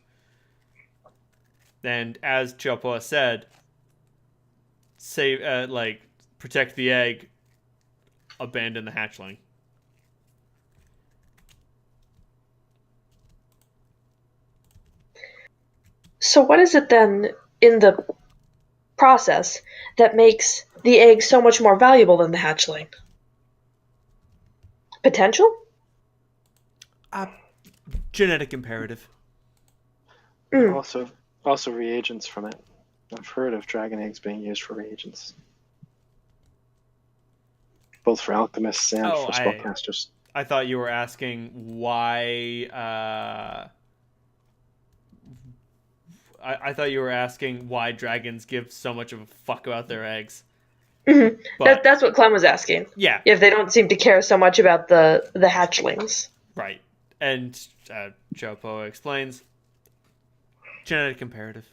And as Chiopoa said, protect the egg, abandon the hatchling. So what is it then in the process that makes the egg so much more valuable than the hatchling? Potential? Genetic imperative. Also reagents from it. I've heard of dragon eggs being used for reagents. Both for alchemists and for spellcasters. I thought you were asking why... I thought you were asking why dragons give so much of a fuck about their eggs. Mm-hmm. That's what Clem was asking. Yeah. If they don't seem to care so much about the hatchlings. Right. And Chiopoa explains, genetic imperative.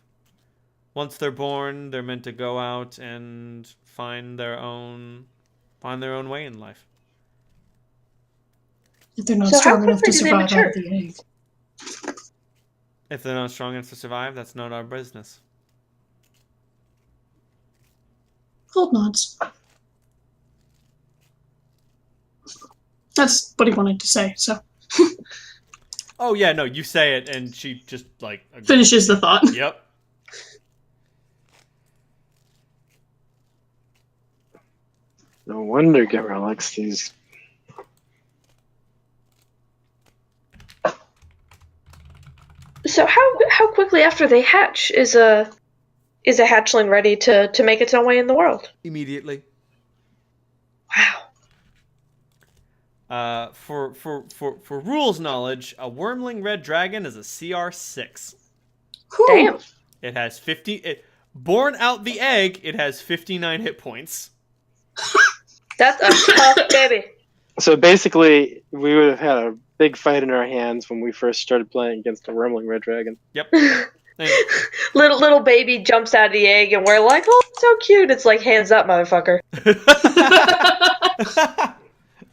Once they're born, they're meant to go out and find their own way in life. If they're not So how strong enough to quickly do they survive out mature? of the egg. If they're not strong enough to survive, that's not our business. Hold nods. That's what he wanted to say, so. Oh yeah, no, you say it, and she just like agrees. Finishes the thought. Yep. No wonder Gemma likes these. So how quickly after they hatch is a hatchling ready to make its own way in the world? Immediately. Wow. For rules knowledge, a wormling red dragon is a CR6. Damn. It has 50. Born out the egg, it has 59 hit points. That's a tough baby. So basically, we would have had a big fight in our hands when we first started playing against a wormling red dragon. Yep. little baby jumps out of the egg, and we're like, "Oh, it's so cute!" It's like, "Hands up, motherfucker!"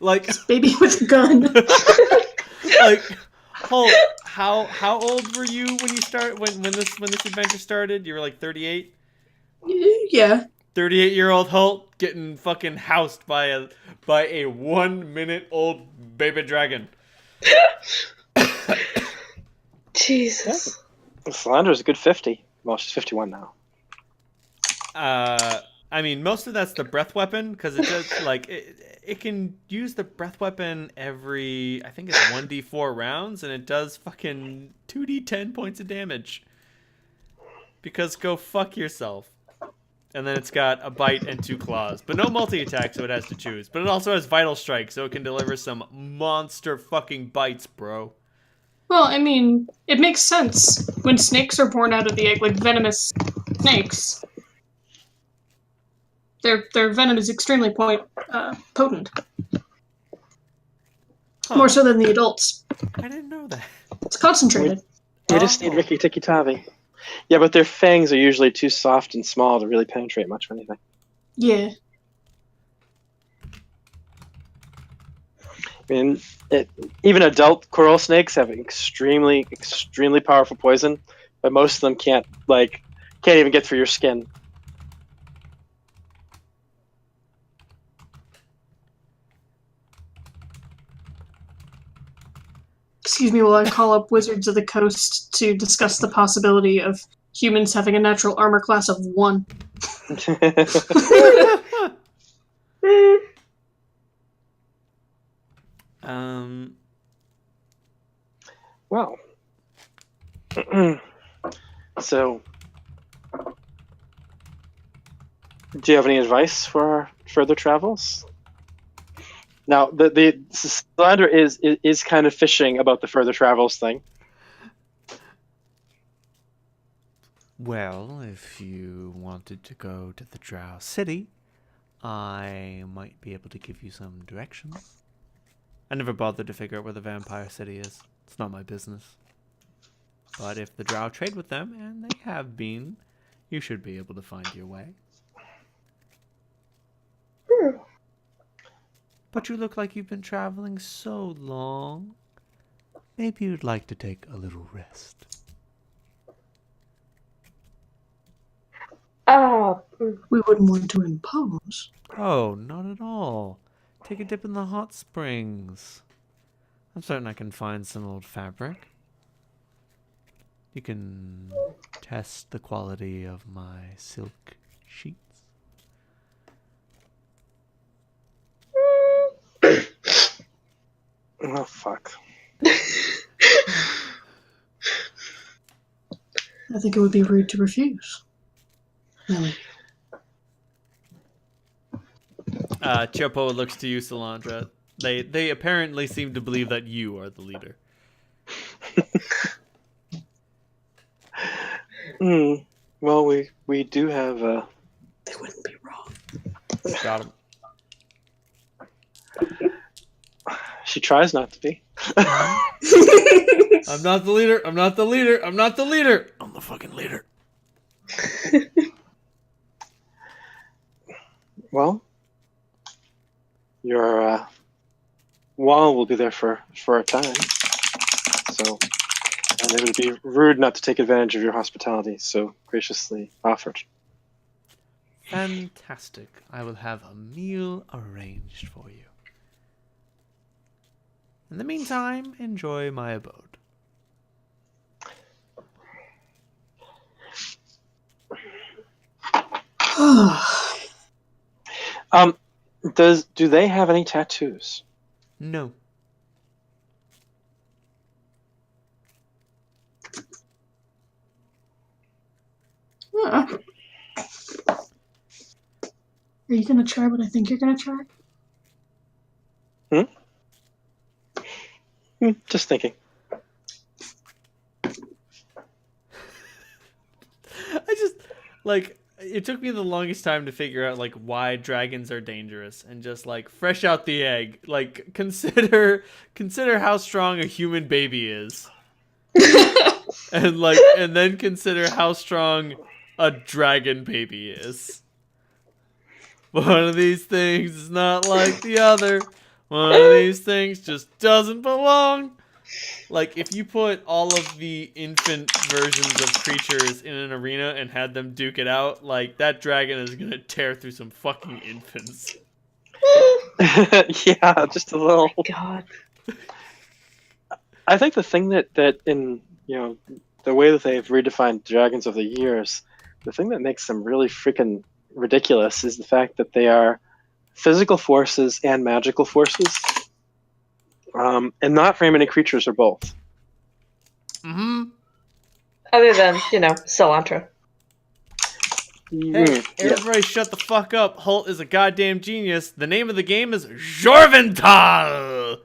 Like baby with a gun. Like, how old were you when you when this adventure started? You were like 38. Yeah. 38-year-old Holt getting fucking housed by a 1 minute old baby dragon. Jesus. Solandra's a good 50. Well, she's 51 now. I mean, most of that's the breath weapon, because it does, like, it can use the breath weapon every, I think it's 1d4 rounds, and it does fucking 2d10 points of damage. Because go fuck yourself. And then it's got a bite and 2 claws. But no multi-attack, so it has to choose. But it also has Vital Strike, so it can deliver some monster fucking bites, bro. Well, I mean, it makes sense. When snakes are born out of the egg, like venomous snakes, their venom is extremely potent. Huh. More so than the adults. I didn't know that. It's concentrated. You just need Ricky Tikki Tavi. Yeah, but their fangs are usually too soft and small to really penetrate much of anything. Yeah. I mean, even adult coral snakes have extremely, extremely powerful poison, but most of them can't even get through your skin. Excuse me while I call up Wizards of the Coast to discuss the possibility of humans having a natural armor class of 1. Well. So, do you have any advice for our further travels? Now, the slander is kind of fishing about the further travels thing. Well, if you wanted to go to the Drow City, I might be able to give you some directions. I never bothered to figure out where the Vampire City is. It's not my business. But if the Drow trade with them, and they have been, you should be able to find your way. But you look like you've been traveling so long. Maybe you'd like to take a little rest. We wouldn't want to impose. Oh, not at all. Take a dip in the hot springs. I'm certain I can find some old fabric. You can test the quality of my silk sheets. Oh, fuck. I think it would be rude to refuse. Really. Chopo looks to you, Solandra. They apparently seem to believe that you are the leader. Well, we do have They wouldn't be wrong. Got him. She tries not to be. I'm not the leader. I'm not the leader. I'm not the leader. I'm the fucking leader. Well, your wall will be there for a time, so, and it would be rude not to take advantage of your hospitality so graciously offered. Fantastic. I will have a meal arranged for you. In the meantime, enjoy my abode. Do they have any tattoos? No. Are you gonna try what I think you're gonna try? Just thinking. I just, like, it took me the longest time to figure out, like, why dragons are dangerous. And just, like, fresh out the egg. Like, consider how strong a human baby is. And then consider how strong a dragon baby is. One of these things is not like the other. One of these things just doesn't belong. Like, if you put all of the infant versions of creatures in an arena and had them duke it out, like, that dragon is gonna tear through some fucking infants. Yeah, just a little. Oh God. I think the thing that in, the way that they've redefined dragons over the years, the thing that makes them really freaking ridiculous is the fact that they are physical forces and magical forces, and not very many creatures are both. Mm-hmm. Other than, cilantro. Hey, everybody shut the fuck up. Holt is a goddamn genius. The name of the game is Jorvental!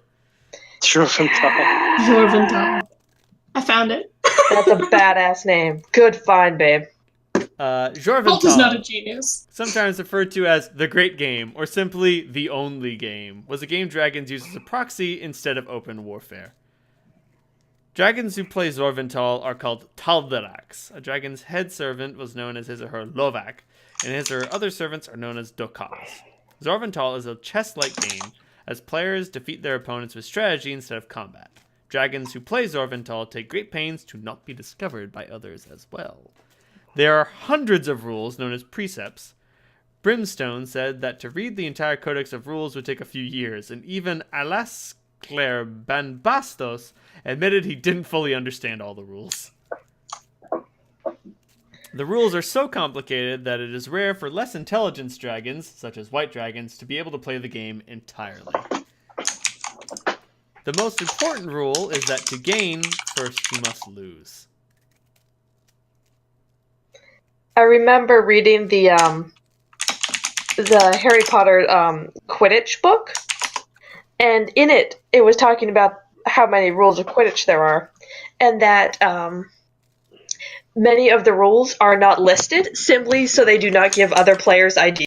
Jorvental. I found it. That's a badass name. Good find, babe. Jorvental. Holt is not a genius. Sometimes referred to as the Great Game, or simply the Only Game, was a game dragons used as a proxy instead of open warfare. Dragons who play Zorvental are called Tal'Darax. A dragon's head servant was known as his or her Lovak, and his or her other servants are known as Dokaz. Zorvental is a chess-like game, as players defeat their opponents with strategy instead of combat. Dragons who play Zorvental take great pains to not be discovered by others as well. There are hundreds of rules known as precepts. Brimstone said that to read the entire codex of rules would take a few years, and even Alasclair Banbastos admitted he didn't fully understand all the rules. The rules are so complicated that it is rare for less intelligence dragons, such as white dragons, to be able to play the game entirely. The most important rule is that to gain, first you must lose. I remember reading the Harry Potter Quidditch book, and in it was talking about how many rules of Quidditch there are, and that many of the rules are not listed simply so they do not give other players ideas.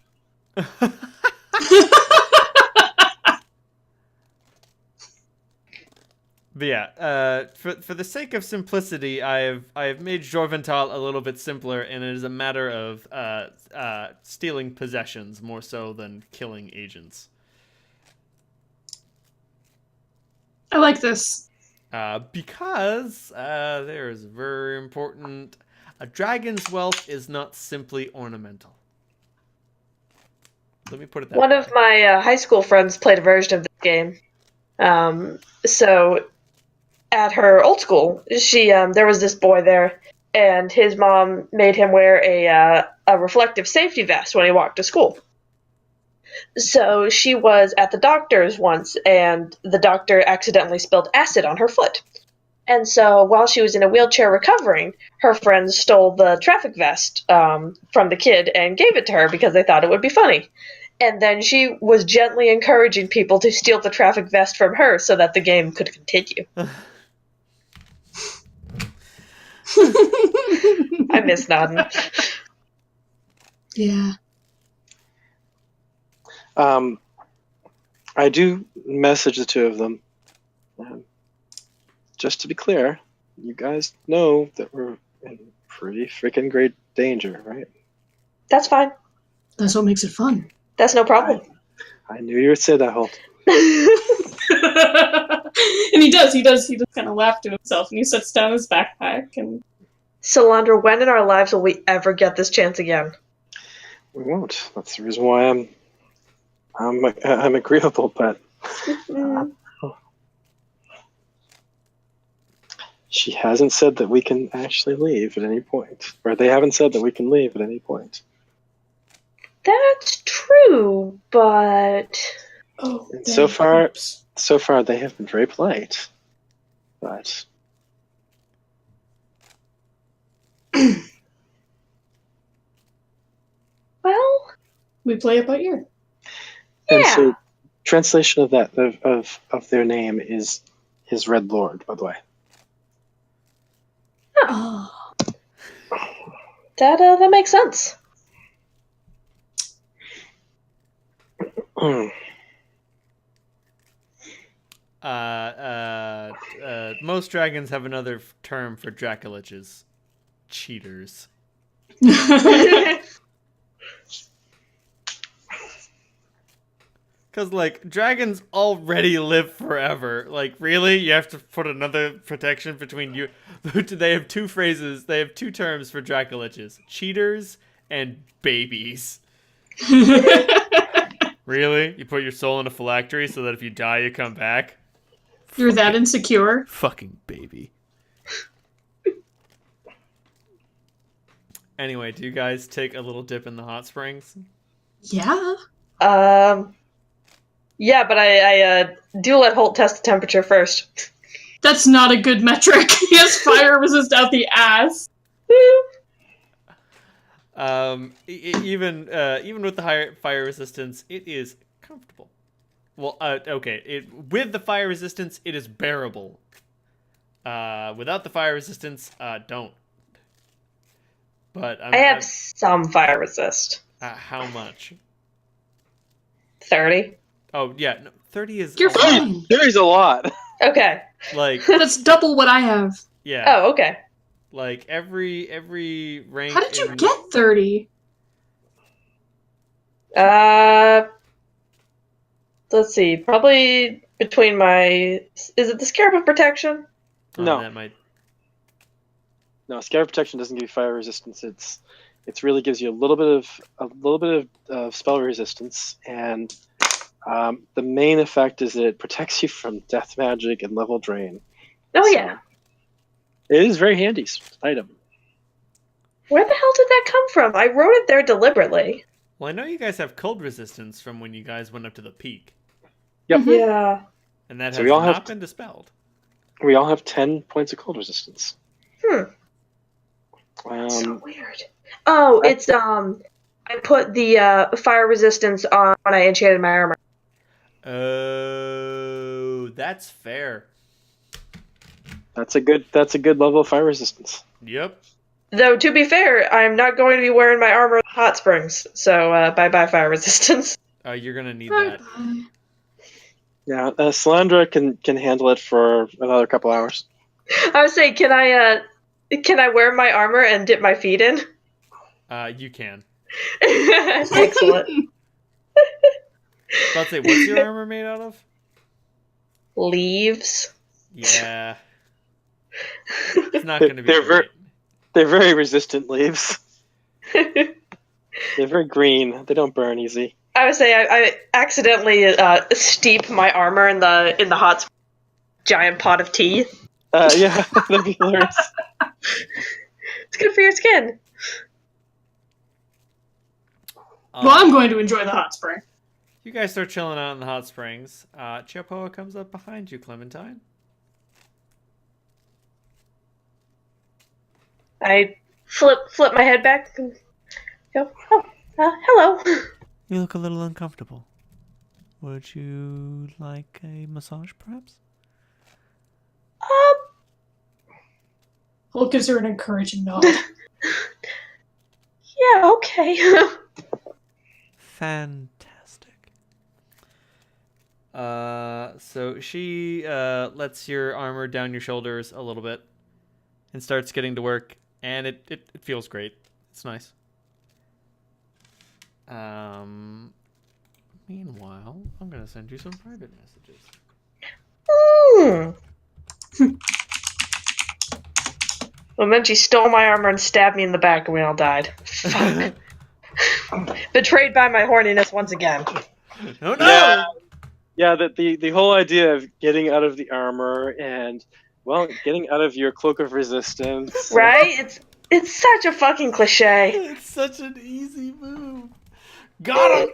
But yeah, for the sake of simplicity, I have made Jorvental a little bit simpler, and it is a matter of stealing possessions more so than killing agents. I like this. Because there is very important. A dragon's wealth is not simply ornamental. Let me put it that way. One of my high school friends played a version of this game. So at her old school, there was this boy there, and his mom made him wear a reflective safety vest when he walked to school. So she was at the doctor's once, and the doctor accidentally spilled acid on her foot. And so while she was in a wheelchair recovering, her friends stole the traffic vest from the kid and gave it to her because they thought it would be funny. And then she was gently encouraging people to steal the traffic vest from her so that the game could continue. I miss Nodden. Yeah. I do message the two of them. Just to be clear, you guys know that we're in pretty freaking great danger, right? That's fine. That's what makes it fun. That's no problem. I knew you would say that, Holt. And he does kind of laugh to himself, and he sets down his backpack and... Solandra, when in our lives will we ever get this chance again? We won't. That's the reason why I'm agreeable, but she hasn't said that we can actually leave at any point, or they haven't said that we can leave at any point. That's true, but Oh, And so far they have been very polite. But well, we play it by ear. and yeah. so translation of that of their name is Red Lord, by the way. Oh. That makes sense. Most dragons have another term for Dracoliches. Cheaters. Because, like, dragons already live forever. Like, really? You have to put another protection between you? They have two phrases. They have two terms for Dracoliches. Cheaters and babies. Really? You put your soul in a phylactery so that if you die, you come back? You're that insecure? Fucking baby. Anyway, do you guys take a little dip in the hot springs? Yeah. Yeah, but I do let Holt test the temperature first. That's not a good metric. He has fire resist out the ass. Even with the higher fire resistance, it is comfortable. Well, okay. With the fire resistance, it is bearable. Without the fire resistance, don't. But I have some fire resist. How much? 30. Oh yeah, no, 30 is. You're fine. 30's a lot. Okay. Like That's double what I have. yeah. Oh, okay. Like every rank. How did you get 30? Let's see. Probably between my... Is it the Scarab of Protection? No. That might. No, Scarab Protection doesn't give you fire resistance. It really gives you a little bit of spell resistance, and the main effect is that it protects you from death magic and level drain. Oh, So, yeah. it is a very handy item. Where the hell did that come from? I wrote it there deliberately. Well, I know you guys have cold resistance from when you guys went up to the peak, Yep. Yeah. and that So has we all not have been dispelled. We all have 10 points of cold resistance. So weird. Oh, it's I put the fire resistance on when I enchanted my armor. Oh, that's fair. That's a good level of fire resistance. Yep. Though to be fair, I'm not going to be wearing my armor in hot springs, so bye bye fire resistance. You're gonna need that. Yeah, Salandra can handle it for another couple hours. I would say, can I wear my armor and dip my feet in? You can. Excellent. Let's say, what's your armor made out of? Leaves. Yeah. It's not gonna be They're great. very resistant leaves. They're very green. They don't burn easy. I would say I accidentally steep my armor in the hot giant pot of tea. Yeah, that'd be hilarious. It's good for your skin. Well, I'm going to enjoy the hot spring. You guys start chilling out in the hot springs. Chiapoa comes up behind you, Clementine. I flip my head back and go, oh, hello. You look a little uncomfortable. Would you like a massage, perhaps? Hulk gives her an encouraging nod. Yeah, okay. Fantastic. So she lets your armor down your shoulders a little bit and starts getting to work. and it feels great. It's nice. Meanwhile, I'm gonna send you some private messages. And then she stole my armor and stabbed me in the back, and we all died. Fuck. Betrayed by my horniness once again. Oh no! Yeah, the whole idea of getting out of the armor and, well, getting out of your cloak of resistance. Right? It's such a fucking cliche. It's such an easy move. Got him!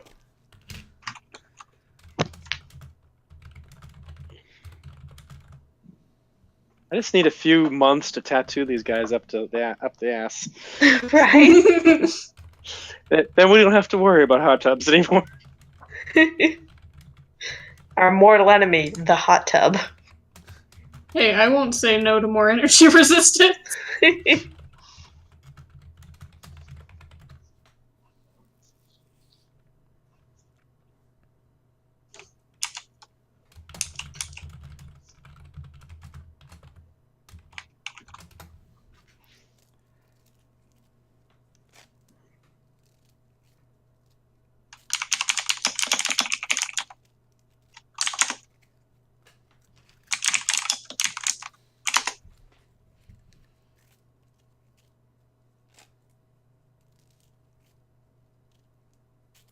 I just need a few months to tattoo these guys up the ass. Right? Then we don't have to worry about hot tubs anymore. Our mortal enemy, the hot tub. Hey, I won't say no to more energy resistance.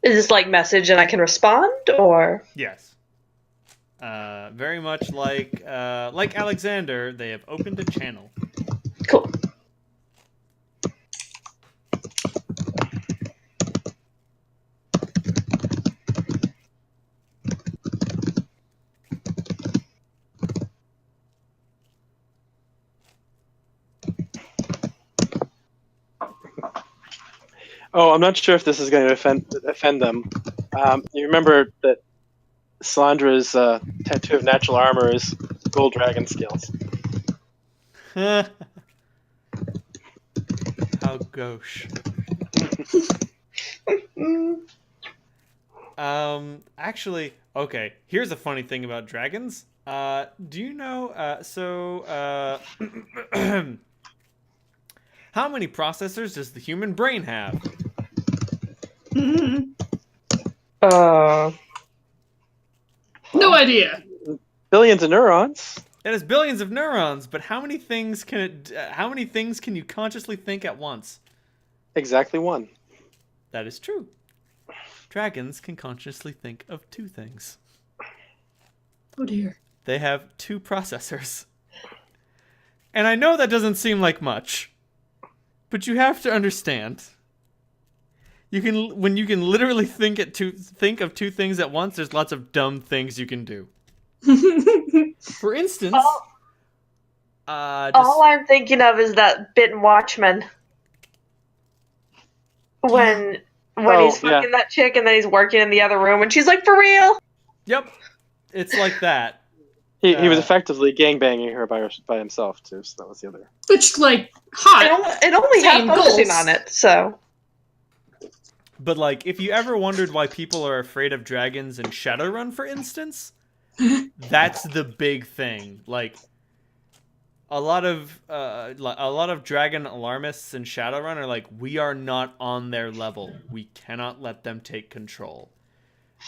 Is this like message and I can respond, or? Yes. Very much like Alexander, they have opened a channel. Cool. Oh, I'm not sure if this is going to offend them. You remember that Salandra's tattoo of natural armor is gold dragon scales. How gauche. Actually, okay, here's a funny thing about dragons. Do you know, how many processors does the human brain have? No idea. Billions of neurons. It has billions of neurons, but how many things can it? How many things can you consciously think at once? Exactly one. That is true. Dragons can consciously think of 2 things. Oh dear. They have 2 processors. And I know that doesn't seem like much, but you have to understand. When you can literally think of 2 things at once, there's lots of dumb things you can do. For instance, all I'm thinking of is that bit in Watchmen when he's fucking that chick and then he's working in the other room and she's like, "For real?" Yep, it's like that. He was effectively gangbanging her by himself too. So that was the other. Which, like, hot. It only had focusing goals. on it, so. But like, if you ever wondered why people are afraid of dragons in Shadowrun, for instance, that's the big thing. Like, a lot of dragon alarmists in Shadowrun are like, we are not on their level. We cannot let them take control.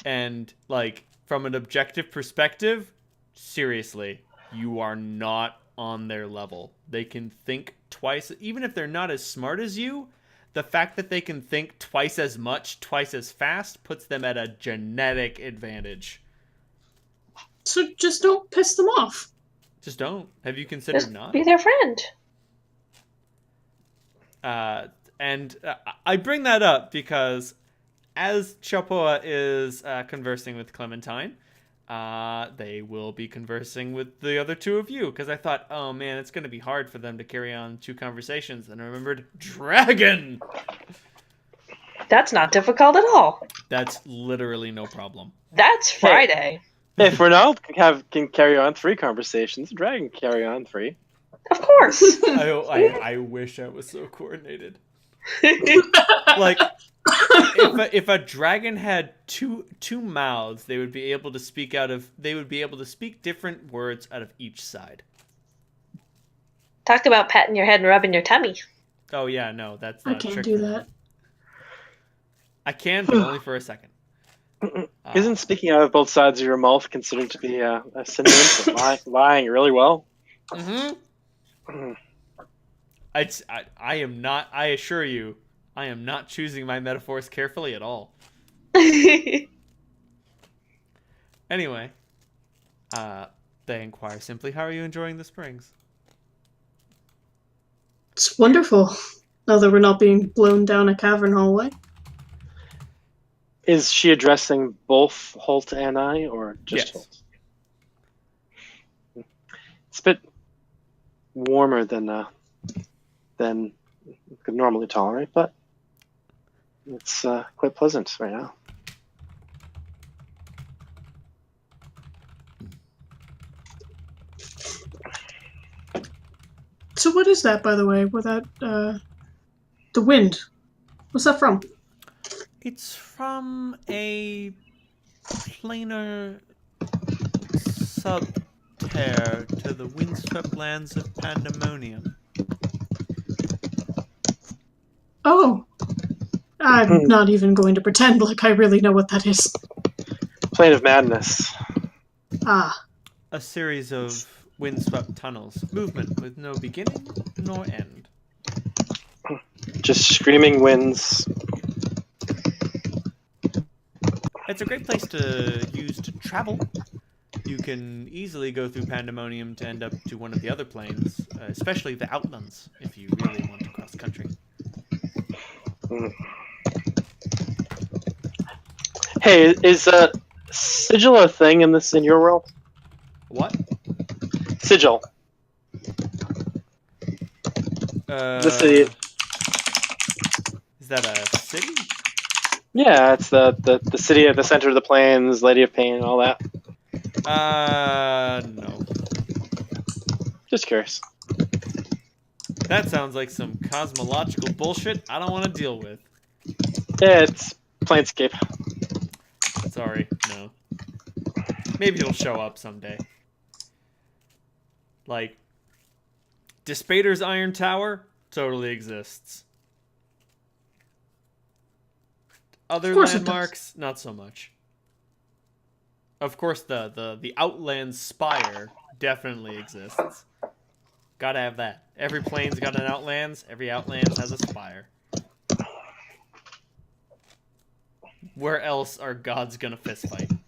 And like, from an objective perspective, seriously, you are not on their level. They can think twice, even if they're not as smart as you. The fact that they can think twice as much, twice as fast, puts them at a genetic advantage. So just don't piss them off. Just don't. Have you considered Just not? be their friend. And I bring that up because as Chapoa is conversing with Clementine, they will be conversing with the other 2 of you. Because I thought, oh man, it's going to be hard for them to carry on 2 conversations. And I remembered, dragon! That's not difficult at all. That's literally no problem. That's Friday. Hey, if Ronald can carry on 3 conversations, the dragon can carry on 3. Of course. I wish I was so coordinated. Like, if a dragon had two mouths, they would be able to speak different words out of each side. Talk about patting your head and rubbing your tummy. Oh yeah, no, that's I not a can't trick do for that. I can, but only for a second. Isn't speaking out of both sides of your mouth considered to be a synonym for lying really well? Mm-hmm. I am not. I assure you, I am not choosing my metaphors carefully at all. Anyway, they inquire simply, "How are you enjoying the springs?" It's wonderful. Now that we're not being blown down a cavern hallway. Is she addressing both Holt and I, or just Yes. Holt? It's a bit warmer than we could normally tolerate, but it's quite pleasant right now. So what is that, by the way? Where that the wind? What's that from? It's from a planar subterre to the windswept lands of Pandemonium. Oh, I'm not even going to pretend like I really know what that is. Plane of Madness. Ah, A series of windswept tunnels, movement with no beginning nor end. Just screaming winds. It's a great place to use to travel. You can easily go through Pandemonium to end up to one of the other planes, especially the Outlands, if you really want to cross country. Hey, is sigil a thing in your world? What? Sigil. The city. Is that a city? Yeah, it's the city at the center of the plains, Lady of Pain, and all that. No. Just curious. That sounds like some cosmological bullshit I don't want to deal with. Yeah, it's Planescape. Sorry, no. Maybe it'll show up someday. Like, Despater's Iron Tower totally exists. Other landmarks, not so much. Of course, the Outland Spire definitely exists. Gotta have that. Every plane's got an Outlands. Every Outlands has a spire. Where else are gods gonna fistfight?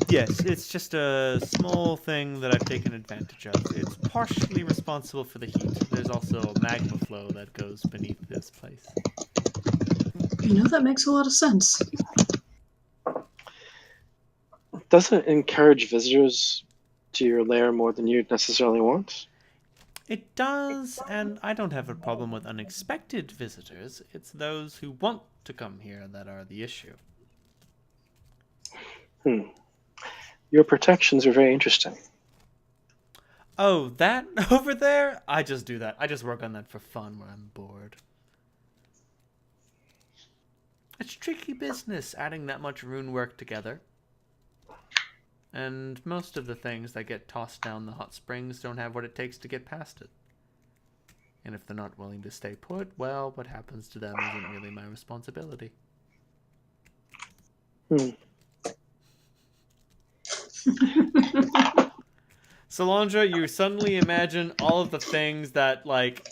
Yes, it's just a small thing that I've taken advantage of. It's partially responsible for the heat. There's also a magma flow that goes beneath this place. you know, that makes a lot of sense. Doesn't it encourage visitors to your lair more than you'd necessarily want? It does, and I don't have a problem with unexpected visitors. It's those who want to come here that are the issue. Your protections are very interesting. Oh, that over there? I just do that. I just work on that for fun when I'm bored. It's tricky business adding that much rune work together. And most of the things that get tossed down the hot springs don't have what it takes to get past it. And if they're not willing to stay put, well, what happens to them isn't really my responsibility. Solandra, you suddenly imagine all of the things that, like,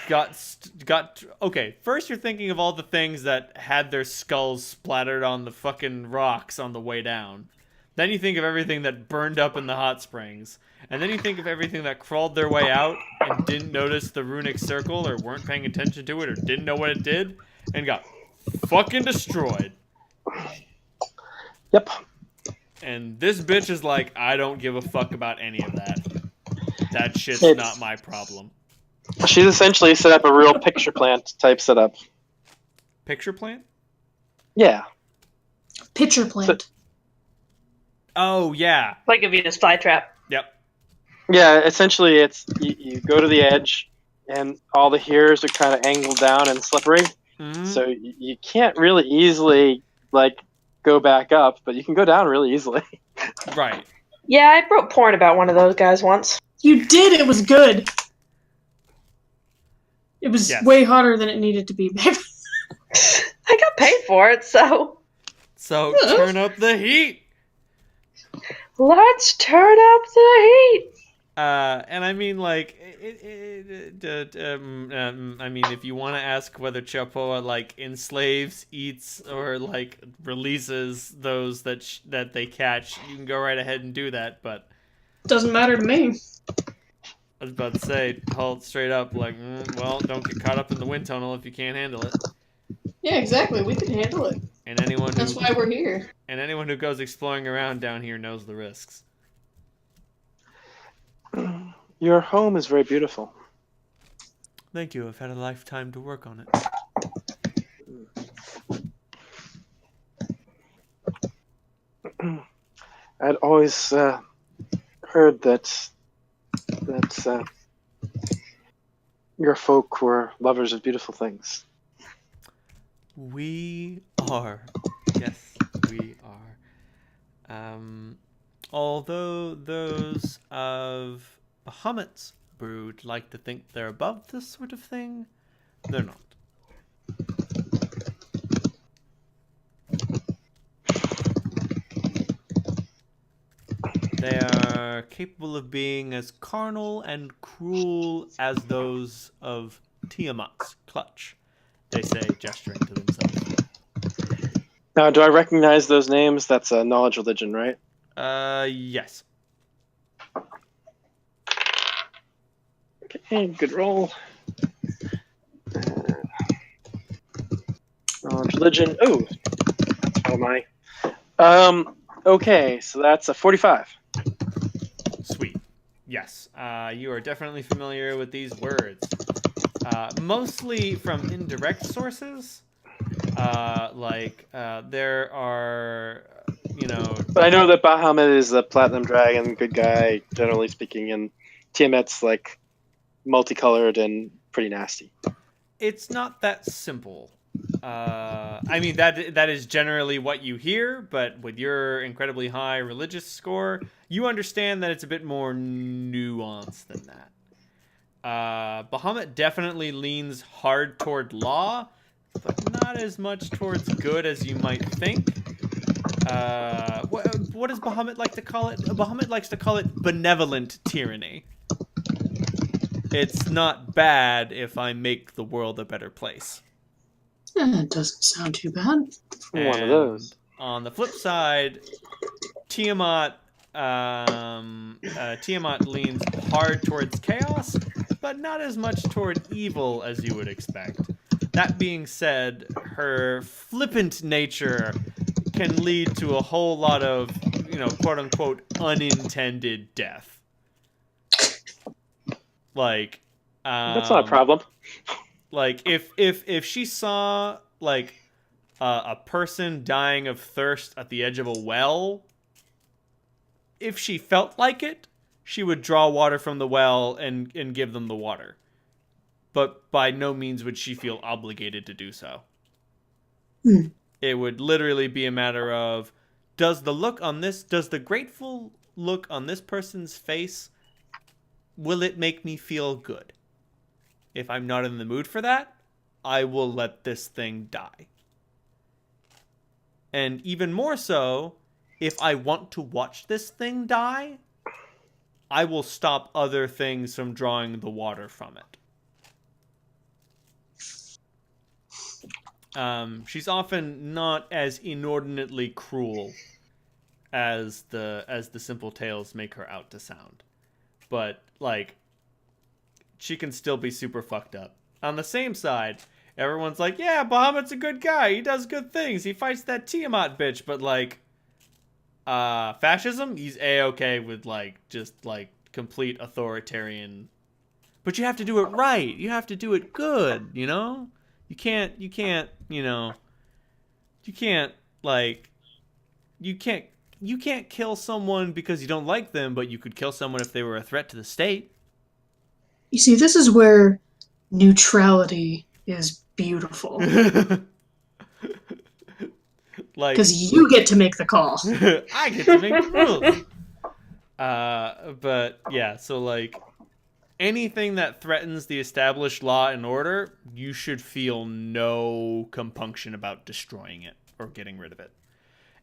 got okay, first you're thinking of all the things that had their skulls splattered on the fucking rocks on the way down. Then you think of everything that burned up in the hot springs. And then you think of everything that crawled their way out and didn't notice the runic circle or weren't paying attention to it or didn't know what it did and got fucking destroyed. Yep. And this bitch is like, I don't give a fuck about any of that. That shit's It's- not my problem. She's essentially set up a real picture plant type setup. Picture plant? Yeah. Pitcher plant. Oh, yeah. Like a Venus flytrap. Yep. Yeah, essentially it's you go to the edge and all the hears are kind of angled down and slippery. Mm-hmm. So you can't really easily like go back up, but you can go down really easily. Right. Yeah, I wrote porn about one of those guys once. You did. It was good. It was Yes. way hotter than it needed to be, babe. I got paid for it, so So turn up the heat. let's turn up the heat. And I mean, like, I mean, if you want to ask whether Chapoa like enslaves, eats, or like releases those that they catch, you can go right ahead and do that. But Doesn't matter to me. I was about to say, hold straight up, like, well, don't get caught up in the wind tunnel if you can't handle it. Yeah, exactly. We can handle it. And anyone That's why we're here. who goes exploring around down here knows the risks. Your home is very beautiful. Thank you. I've had a lifetime to work on it. I'd always heard that your folk were lovers of beautiful things. We are. Yes, we are. Although those of Bahamut's brood like to think they're above this sort of thing, they're not. They are capable of being as carnal and cruel as those of Tiamat's clutch, they say, gesturing to themselves. Now, do I recognize those names? That's a knowledge religion, right? Yes. Okay, good roll. Knowledge religion. Oh, oh my. Okay, so that's a 45. Sweet. There you are definitely familiar with these words. Mostly from indirect sources. There are, But I know that Bahamut is a platinum dragon, good guy, generally speaking, and Tiamat's like multicolored and pretty nasty. It's not that simple. I mean, that is generally what you hear, but with your incredibly high religious score, you understand that it's a bit more nuanced than that. Bahamut definitely leans hard toward law, but not as much towards good as you might think. What does Bahamut like to call it? Bahamut likes to call it benevolent tyranny. It's not bad if I make the world a better place. That doesn't sound too bad. One of those. On the flip side, Tiamat leans hard towards chaos, but not as much toward evil as you would expect. That being said, her flippant nature can lead to a whole lot of, quote-unquote, unintended death. Like, That's not a problem. Like, if she saw, like, a person dying of thirst at the edge of a well, if she felt like it, she would draw water from the well and give them the water. But by no means would she feel obligated to do so. It would literally be a matter of, does the grateful look on this person's face, will it make me feel good? If I'm not in the mood for that, I will let this thing die. And even more so, if I want to watch this thing die, I will stop other things from drawing the water from it. She's often not as inordinately cruel as the simple tales make her out to sound. But, like, she can still be super fucked up. On the same side, everyone's like, yeah, Bahamut's a good guy. He does good things. He fights that Tiamat bitch. But like, fascism, he's a-okay with like just like complete authoritarian. But you have to do it right. You have to do it good. You know, you can't. You know, you can't like, you can't kill someone because you don't like them, but you could kill someone if they were a threat to the state. You see, this is where neutrality is beautiful. Like, Because you get to make the call. I get to make the rules. But yeah, so like anything that threatens the established law and order, you should feel no compunction about destroying it or getting rid of it.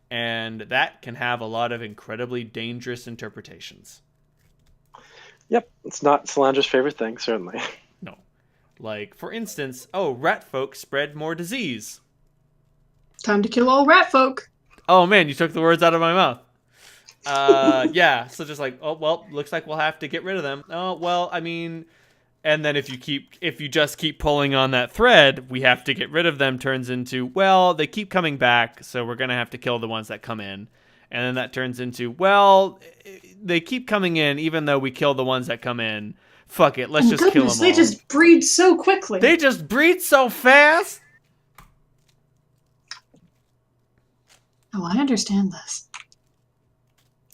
And that can have a lot of incredibly dangerous interpretations. Yep, it's not Solandra's favorite thing, certainly. No. Like, for instance, rat folk spread more disease. Time to kill all rat folk. Oh man, you took the words out of my mouth. Yeah, so just like, oh well, looks like we'll have to get rid of them. Oh well, I mean, and then if you just keep pulling on that thread, we have to get rid of them turns into, well, they keep coming back, so we're gonna have to kill the ones that come in. And then that turns into, well, they keep coming in even though we kill the ones that come in. Fuck it, let's just kill them all. They just breed so quickly. They just breed so fast? Oh, I understand this.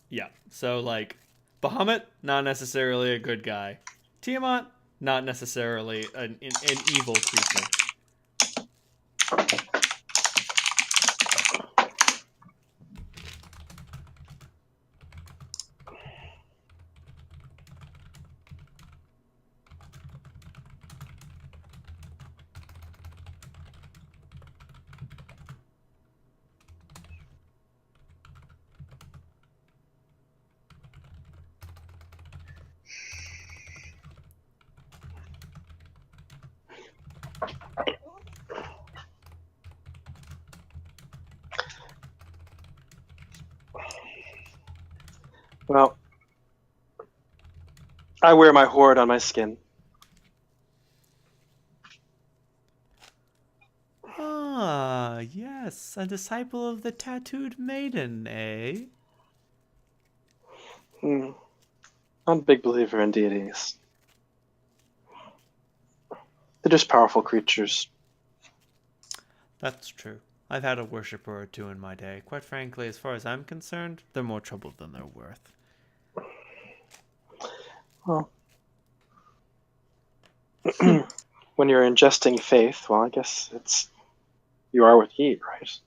Yeah, so like, Bahamut, not necessarily a good guy. Tiamat, not necessarily an evil creature. Well, I wear my horde on my skin. Ah, yes, a disciple of the tattooed maiden, eh? I'm a big believer in deities. They're just powerful creatures. That's true. I've had a worshiper or two in my day. Quite frankly, as far as I'm concerned, they're more trouble than they're worth. Well, when you're ingesting faith, well, I guess you are what you eat, right?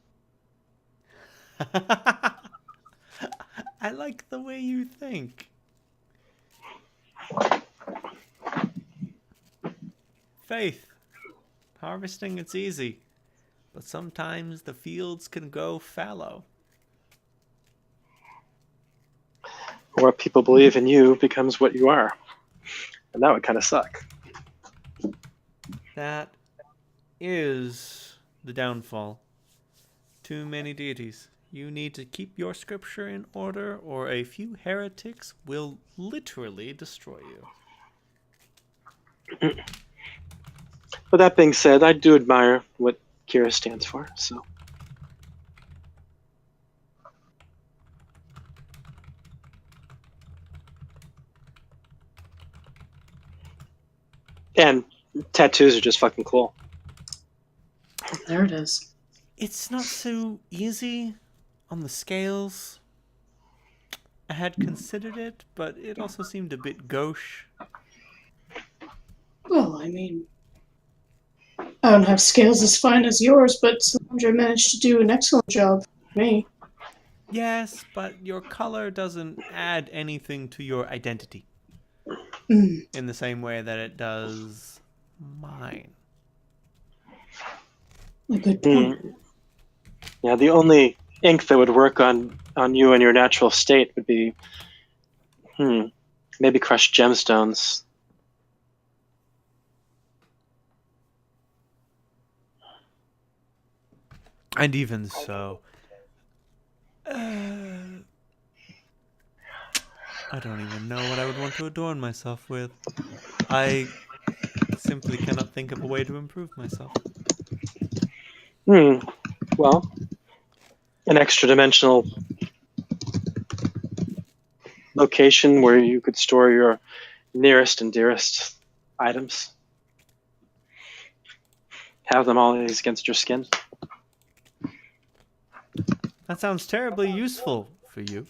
I like the way you think. Faith. Harvesting, it's easy. But sometimes the fields can go fallow. What people believe in you becomes what you are. And that would kind of suck. That is the downfall. Too many deities. You need to keep your scripture in order, or a few heretics will literally destroy you. But that being said, I do admire what Kira stands for, so. And tattoos are just fucking cool. There it is. It's not so easy on the scales. I had considered it, but it also seemed a bit gauche. Well, I mean, I don't have scales as fine as yours, but Sandra managed to do an excellent job for me. Yes, but your color doesn't add anything to your identity. In the same way that it does mine. A good point. Yeah, the only ink that would work on you in your natural state would be, maybe crushed gemstones. And even so, I don't even know what I would want to adorn myself with. I simply cannot think of a way to improve myself. Well, an extra-dimensional location where you could store your nearest and dearest items. Have them always against your skin. That sounds terribly useful for you.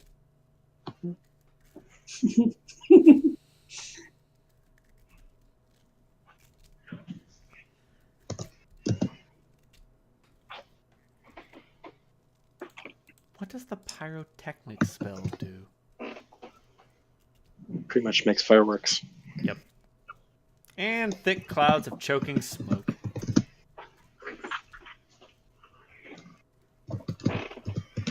What does the pyrotechnic spell do? Pretty much makes fireworks. Yep. And thick clouds of choking smoke.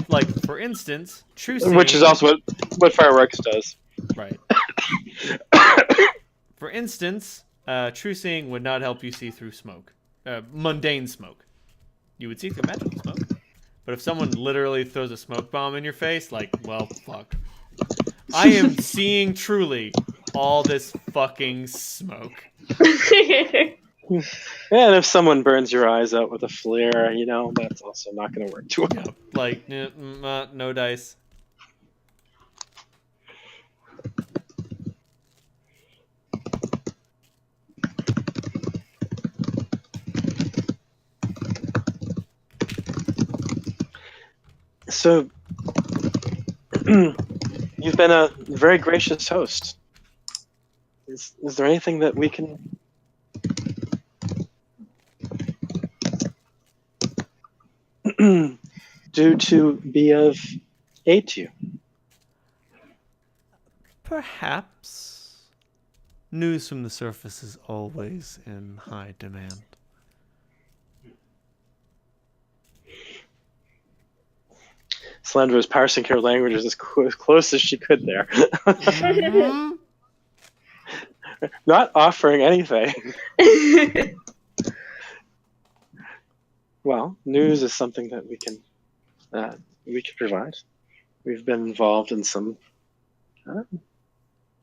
Like, for instance, true seeing... Which is also what fireworks does. Right. For instance, true seeing would not help you see through smoke. Mundane smoke. You would see through magical smoke. But if someone literally throws a smoke bomb in your face, like, well, fuck. I am seeing truly all this fucking smoke. And if someone burns your eyes out with a flare, that's also not going to work too well. Yep. Like, no dice. So, you've been a very gracious host. Is there anything that we can do to be of aid to you? Perhaps. News from the surface is always in high demand. Slendra was parsing her languages as close as she could there. Mm-hmm. Not offering anything. Well, news is something that we can provide. We've been involved in some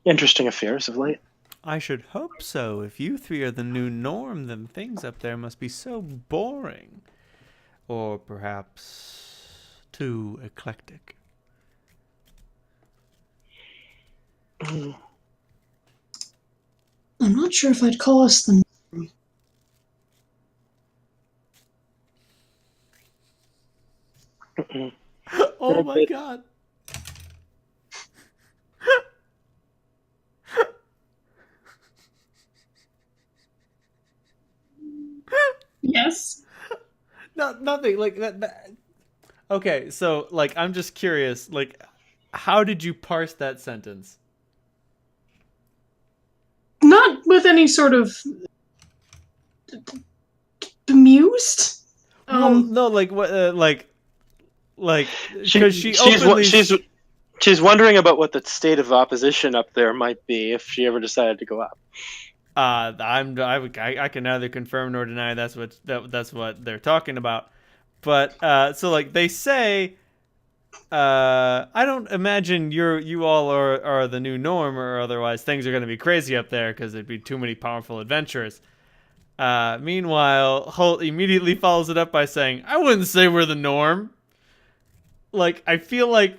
interesting affairs of late. I should hope so. If you three are the new norm, then things up there must be so boring. Or perhaps too eclectic. I'm not sure if I'd call us the... Oh my god. Yes? No, nothing like that. Okay, so like I'm just curious, like how did you parse that sentence? Not with any sort of... bemused? No, like what like because she's wondering about what the state of opposition up there might be if she ever decided to go up. I can neither confirm nor deny that's what they're talking about. But so like they say, I don't imagine you all are the new norm, or otherwise things are going to be crazy up there because there'd be too many powerful adventurers. Meanwhile, Holt immediately follows it up by saying, "I wouldn't say we're the norm." Like I feel like,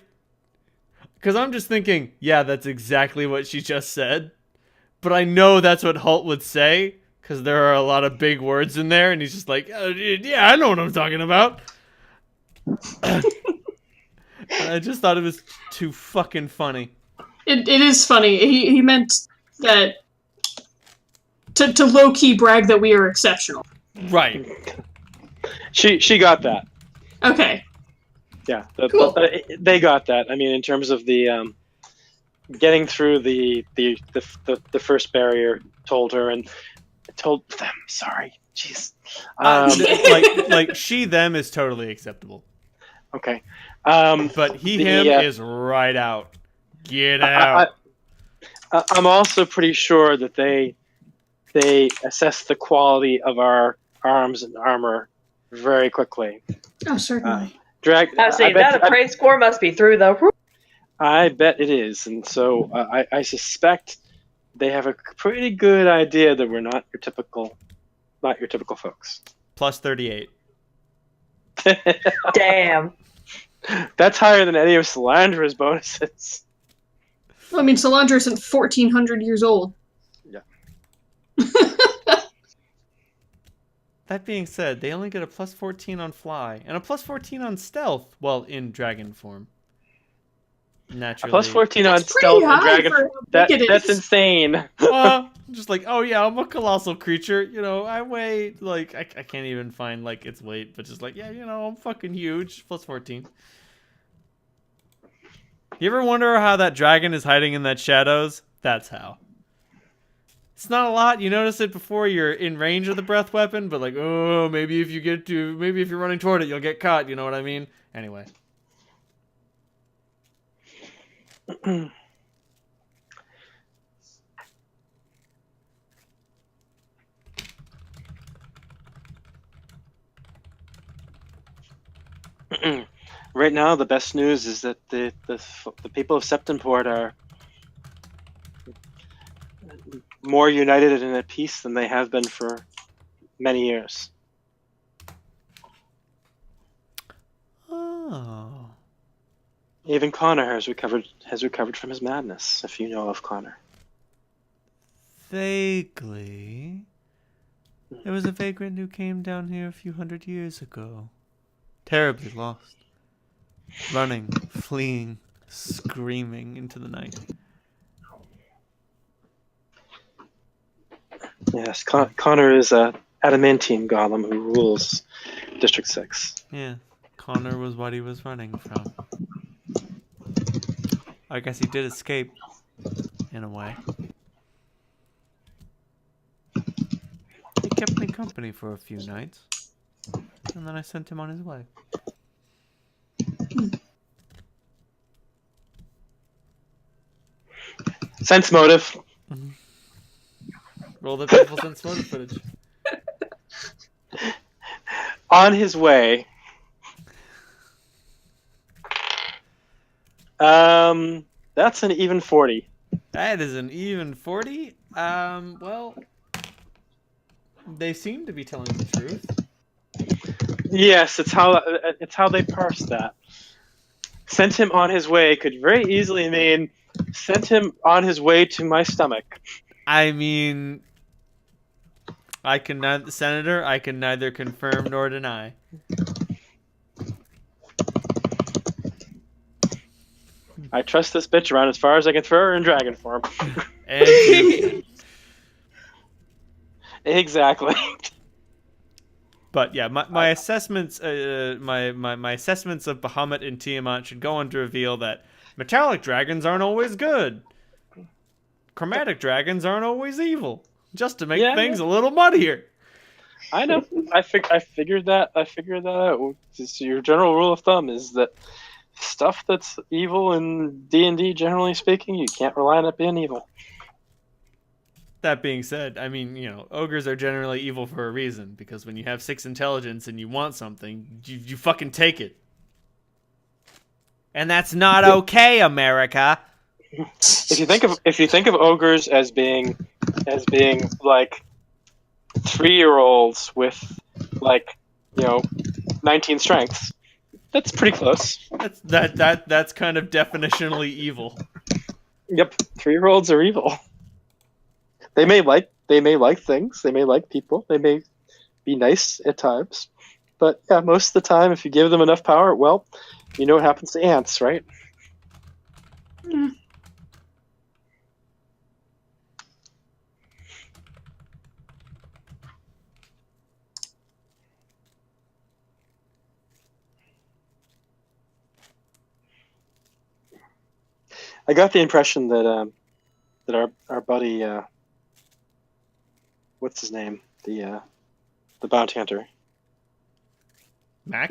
because I'm just thinking, yeah, that's exactly what she just said. But I know that's what Holt would say, because there are a lot of big words in there, and he's just like, yeah, I know what I'm talking about. I just thought it was too fucking funny. It is funny. He meant that to low-key brag that we are exceptional. Right. She got that. Okay. Yeah, Cool. they got that. I mean, in terms of the getting through the first barrier, told her and told them. Sorry, jeez. Like she them is totally acceptable. Okay. But him is right out. Get out. I'm also pretty sure that they assess the quality of our arms and armor very quickly. Oh, certainly. That appraise score must be through the roof. I bet it is, and so I suspect they have a pretty good idea that we're not your typical folks. Plus 38. Damn. That's higher than any of Solandra's bonuses. Well, I mean, Solandra isn't 1,400 years old. Yeah. That being said, they only get a plus 14 on fly and a plus 14 on stealth. Well, in dragon form. Naturally. A plus 14 on That's pretty stealth and high dragon. for how big it That's is. insane. Just like, oh yeah, I'm a colossal creature. You know, I weigh like I can't even find like its weight, but just like, yeah, you know, I'm fucking huge. Plus 14. You ever wonder how that dragon is hiding in that shadows? That's how. It's not a lot. You notice it before you're in range of the breath weapon, but like, oh, maybe if you're running toward it, you'll get caught. You know what I mean? Anyway. Right now, the best news is that the people of Septemport are more united and at peace than they have been for many years. Oh. Even Connor has recovered from his madness, if you know of Connor. Vaguely. There was a vagrant who came down here a few hundred years ago. Terribly lost. Running, fleeing, screaming into the night. Yes, Connor is a adamantine golem who rules District 6. Yeah, Connor was what he was running from. I guess he did escape, in a way. He kept me company for a few nights, and then I sent him on his way. Sense motive. Roll the beautiful sense motive footage. On his way. That's an even 40. That is an even 40. Well, they seem to be telling the truth. Yes, it's how they parse that. Sent him on his way could very easily mean sent him on his way to my stomach. I mean, Senator, I can neither confirm nor deny. I trust this bitch around as far as I can throw her in dragon form. And you. Exactly. But yeah, my assessments, my assessments of Bahamut and Tiamat should go on to reveal that metallic dragons aren't always good. Chromatic dragons aren't always evil. Just to make things a little muddier. I know. I figured that out. Just your general rule of thumb is that stuff that's evil in D&D, generally speaking, you can't rely on it being evil. That being said, I mean, you know, ogres are generally evil for a reason, because when you have 6 intelligence and you want something, you fucking take it. And that's not okay, America. If you think of ogres as being like 3-year-olds with like, you know, 19 strengths, that's pretty close. That's kind of definitionally evil. Yep, 3-year-olds are evil. They may like things, they may like people, they may be nice at times, but yeah, most of the time, if you give them enough power, well, you know what happens to ants, right? Mm. I got the impression that our buddy, what's his name, the bounty hunter, Mac?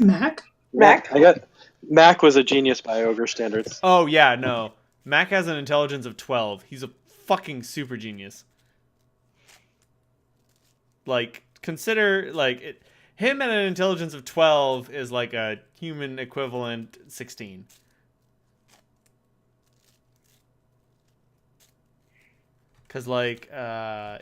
Mac was a genius by ogre standards. Oh, yeah, no. Mac has an intelligence of 12. He's a fucking super genius. Like, consider, like, him at an intelligence of 12 is like a human equivalent 16. Because, like,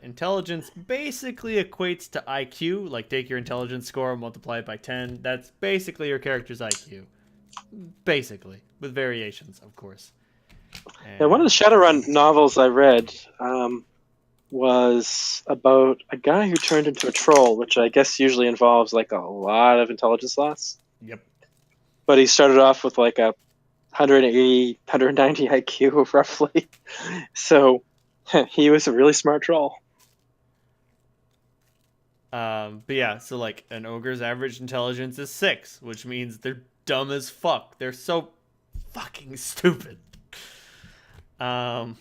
intelligence basically equates to IQ. Like, take your intelligence score and multiply it by 10. That's basically your character's IQ. Basically. With variations, of course. Yeah, one of the Shadowrun novels I read was about a guy who turned into a troll, which I guess usually involves, like, a lot of intelligence loss. Yep. But he started off with, like, a 180, 190 IQ, roughly. So he was a really smart troll. But yeah, so like an ogre's average intelligence is 6, which means they're dumb as fuck. They're so fucking stupid. But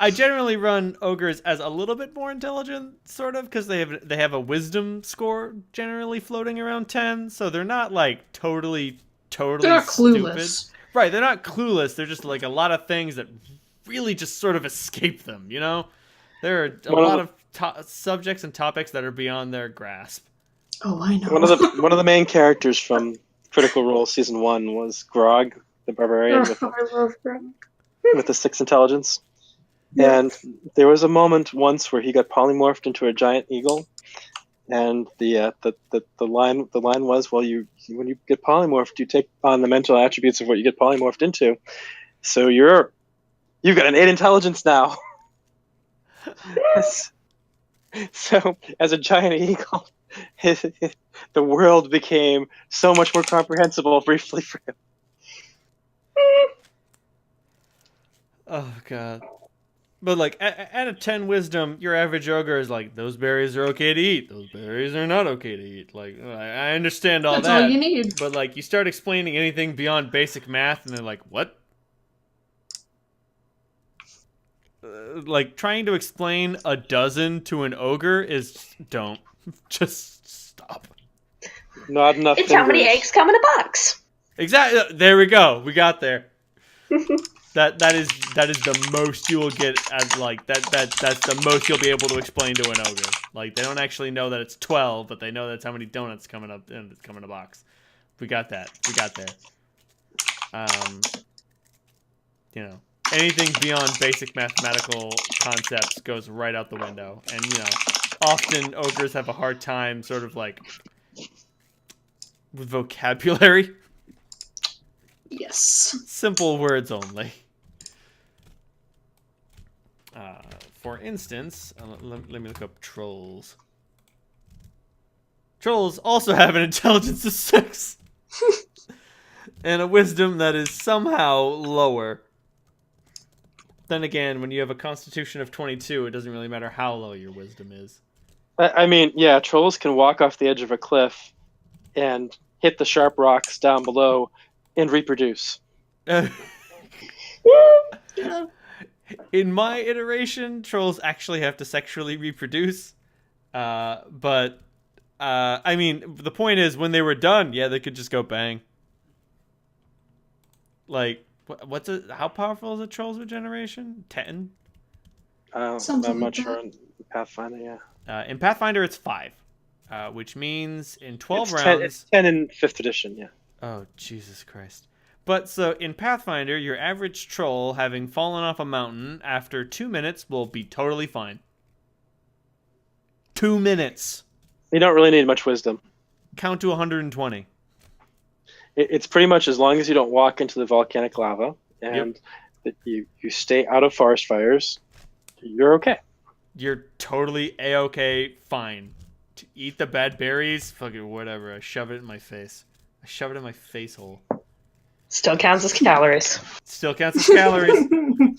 I generally run ogres as a little bit more intelligent, sort of, because they have a wisdom score generally floating around 10, so they're not like totally They're not stupid. clueless. Right, they're not clueless. They're just like a lot of things that really just sort of escape them, you know? There are a lot of subjects and topics that are beyond their grasp. Oh, I know. One of the main characters from Critical Role Season 1 was Grog, the barbarian I love them. with the 6 intelligence. Yeah. And there was a moment once where he got polymorphed into a giant eagle, and the line was, well, when you get polymorphed, you take on the mental attributes of what you get polymorphed into. So you've got an 8 intelligence now. So as a giant eagle, the world became so much more comprehensible briefly for him. Oh god. But like at a 10 wisdom, your average ogre is like, those berries are okay to eat, those berries are not okay to eat. Like, I understand all That's that. all you need. But like you start explaining anything beyond basic math and they're like, what? Like trying to explain a dozen to an ogre is don't. Just stop. Not enough. It's how many eggs come in a box. Exactly. There we go. We got there. That is the most you will get as like that's the most you'll be able to explain to an ogre. Like they don't actually know that it's 12, but they know that's how many donuts coming up and it's coming in a box. We got that. We got there. You know, anything beyond basic mathematical concepts goes right out the window. And you know, often ogres have a hard time sort of like with vocabulary. Yes. Simple words only. For instance, let me look up trolls. Trolls also have an intelligence of 6. And a wisdom that is somehow lower. Then again, when you have a constitution of 22, it doesn't really matter how low your wisdom is. I mean, yeah, trolls can walk off the edge of a cliff and hit the sharp rocks down below and reproduce. In my iteration, trolls actually have to sexually reproduce. But I mean, the point is, when they were done, yeah, they could just go bang. Like, how powerful is a troll's regeneration? 10? I'm not sure in Pathfinder, yeah. In Pathfinder, it's 5. Which means in 12 it's rounds... 10, it's 10 in 5th edition, yeah. Oh, Jesus Christ. But so in Pathfinder, your average troll having fallen off a mountain after 2 minutes will be totally fine. 2 minutes. You don't really need much wisdom. Count to 120. It's pretty much as long as you don't walk into the volcanic lava and that you stay out of forest fires, you're okay. You're totally A-okay, fine. To eat the bad berries, fucking whatever. I shove it in my face. I shove it in my face hole. Still counts as calories. Still counts as calories.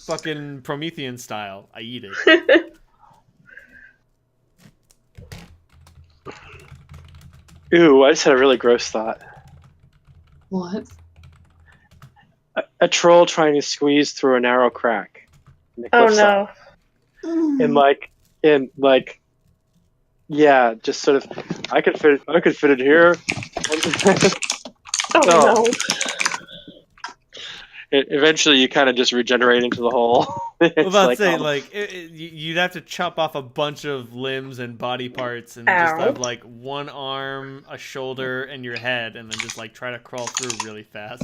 Fucking Promethean style. I eat it. Ooh, I just had a really gross thought. What? A troll trying to squeeze through a narrow crack. In the Oh cliffside. no. Yeah, just sort of, I could fit it here. Oh no. Eventually, you kind of just regenerate into the hole. I was about to say, you'd have to chop off a bunch of limbs and body parts and just have, like, one arm, a shoulder, and your head, and then just, like, try to crawl through really fast.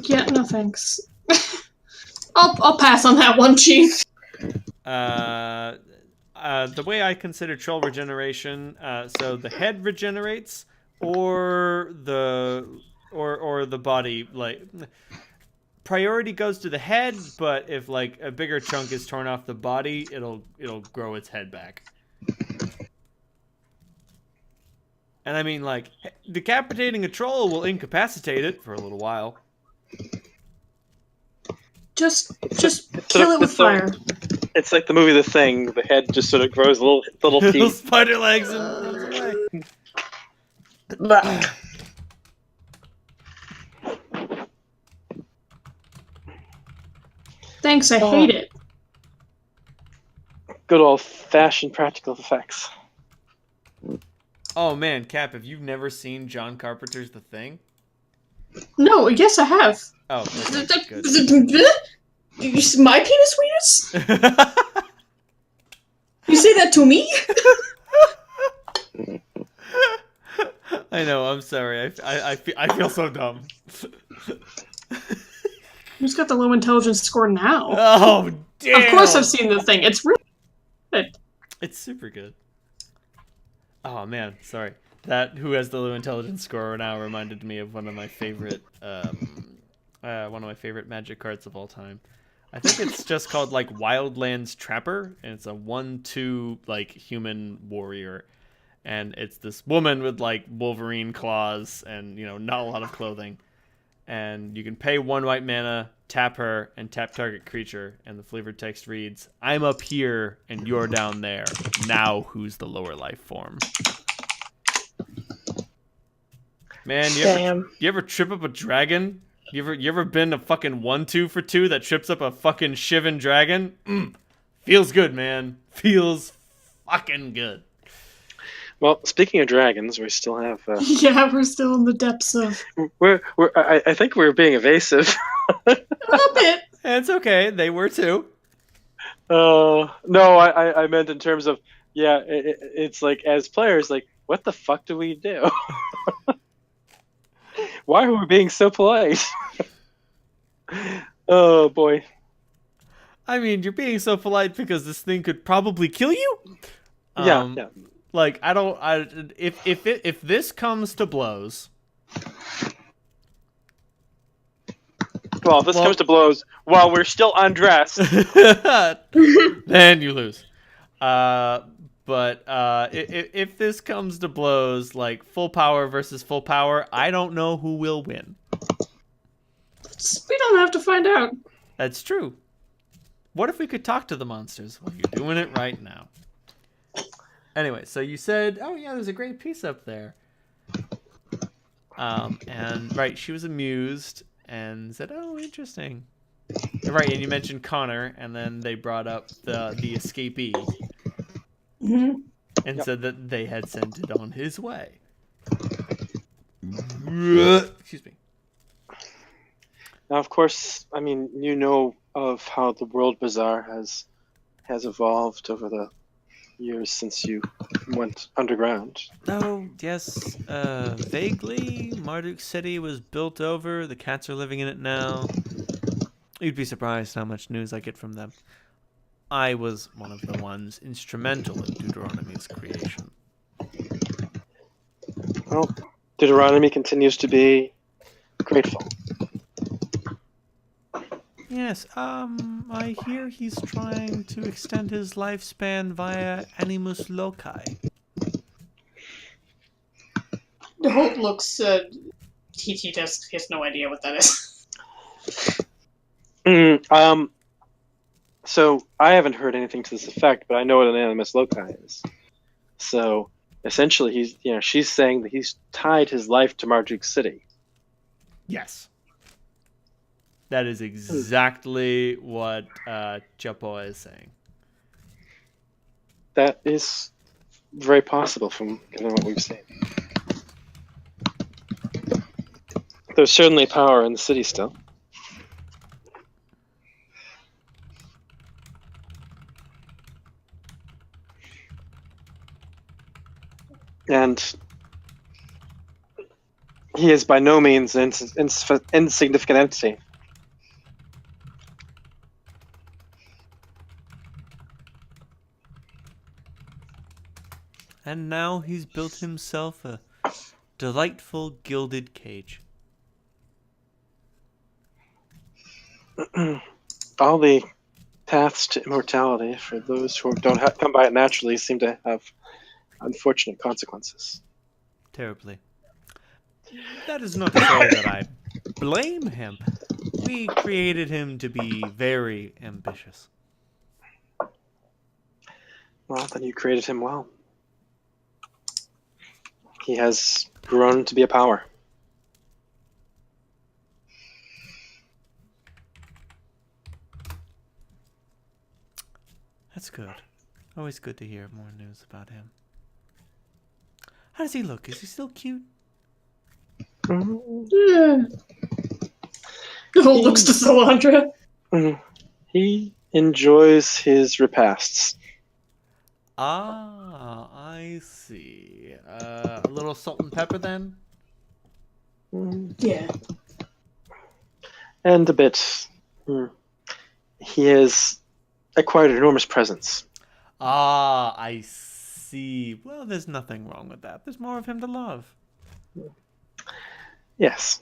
Yeah, no thanks. I'll pass on that one, Chief. The way I consider troll regeneration, so the head regenerates, or the body. Like, priority goes to the head, but if like a bigger chunk is torn off the body, it'll grow its head back. And I mean, like, decapitating a troll will incapacitate it for a little while. Just kill it with fire. It's like the movie The Thing. The head just sort of grows little Little teeth. spider legs and runs away. Thanks, I hate it. Good old-fashioned practical effects. Oh man, Cap, have you never seen John Carpenter's The Thing? No, yes, I have. Oh, okay, good. My penis weakness? You say that to me? I know. I'm sorry. I feel so dumb. Who's got the low intelligence score now? Oh damn! Of course, I've seen the thing. It's really good. It's super good. Oh man, sorry. That who has the low intelligence score now reminded me of one of my favorite magic cards of all time. I think it's just called like Wildlands Trapper, and it's a 1/2 like human warrior, and it's this woman with like Wolverine claws and not a lot of clothing, and you can pay 1 white mana, tap her, and tap target creature, and the flavored text reads, "I'm up here and you're down there. Now who's the lower life form?" Man, you ever trip up a dragon? You ever been a fucking 1/2 for 2 that trips up a fucking Shivan dragon? Feels good, man. Feels fucking good. Well, speaking of dragons, we still have. Yeah, we're still in the depths of. I think we're being evasive. A little bit. It's okay. They were too. No, I meant in terms of it's like as players, like what the fuck do we do? Why are we being so polite? Oh boy. I mean, you're being so polite because this thing could probably kill you. Yeah. Like if this comes to blows. Well, if this comes to blows while we're still undressed, then you lose. But if this comes to blows, like full power versus full power, I don't know who will win. We don't have to find out. That's true. What if we could talk to the monsters? Well, you're doing it right now. Anyway, so you said, oh yeah, there's a great piece up there. And right, she was amused and said, oh, interesting. Right, and you mentioned Connor, and then they brought up the escapee. Mm-hmm. And said that they had sent it on his way. Excuse me. Now, of course, I mean, you know of how the World Bazaar has evolved over the years since you went underground. Oh, yes. Vaguely, Marduk City was built over. The cats are living in it now. You'd be surprised how much news I get from them. I was one of the ones instrumental in Deuteronomy's creation. Well, Deuteronomy continues to be grateful. Yes, I hear he's trying to extend his lifespan via animus loci. The Holt looks, he has no idea what that is. So I haven't heard anything to this effect, but I know what an animus loci is. So essentially, she's saying that he's tied his life to Marduk City. Yes. That is exactly what Chapo is saying. That is very possible from what we've seen. There's certainly power in the city still. And he is by no means an insignificant entity. And now he's built himself a delightful gilded cage. All the paths to immortality for those who don't come by it naturally seem to have unfortunate consequences. Terribly. That is not to say that I blame him. We created him to be very ambitious. Well, then you created him well. He has grown to be a power. That's good. Always good to hear more news about him. How does he look? Is he still cute? Yeah. Looks to Salandra. He enjoys his repasts. Ah, I see. A little salt and pepper then? Yeah. And a bit. He has acquired an enormous presence. Ah, I see. Well, there's nothing wrong with that. There's more of him to love. Yes.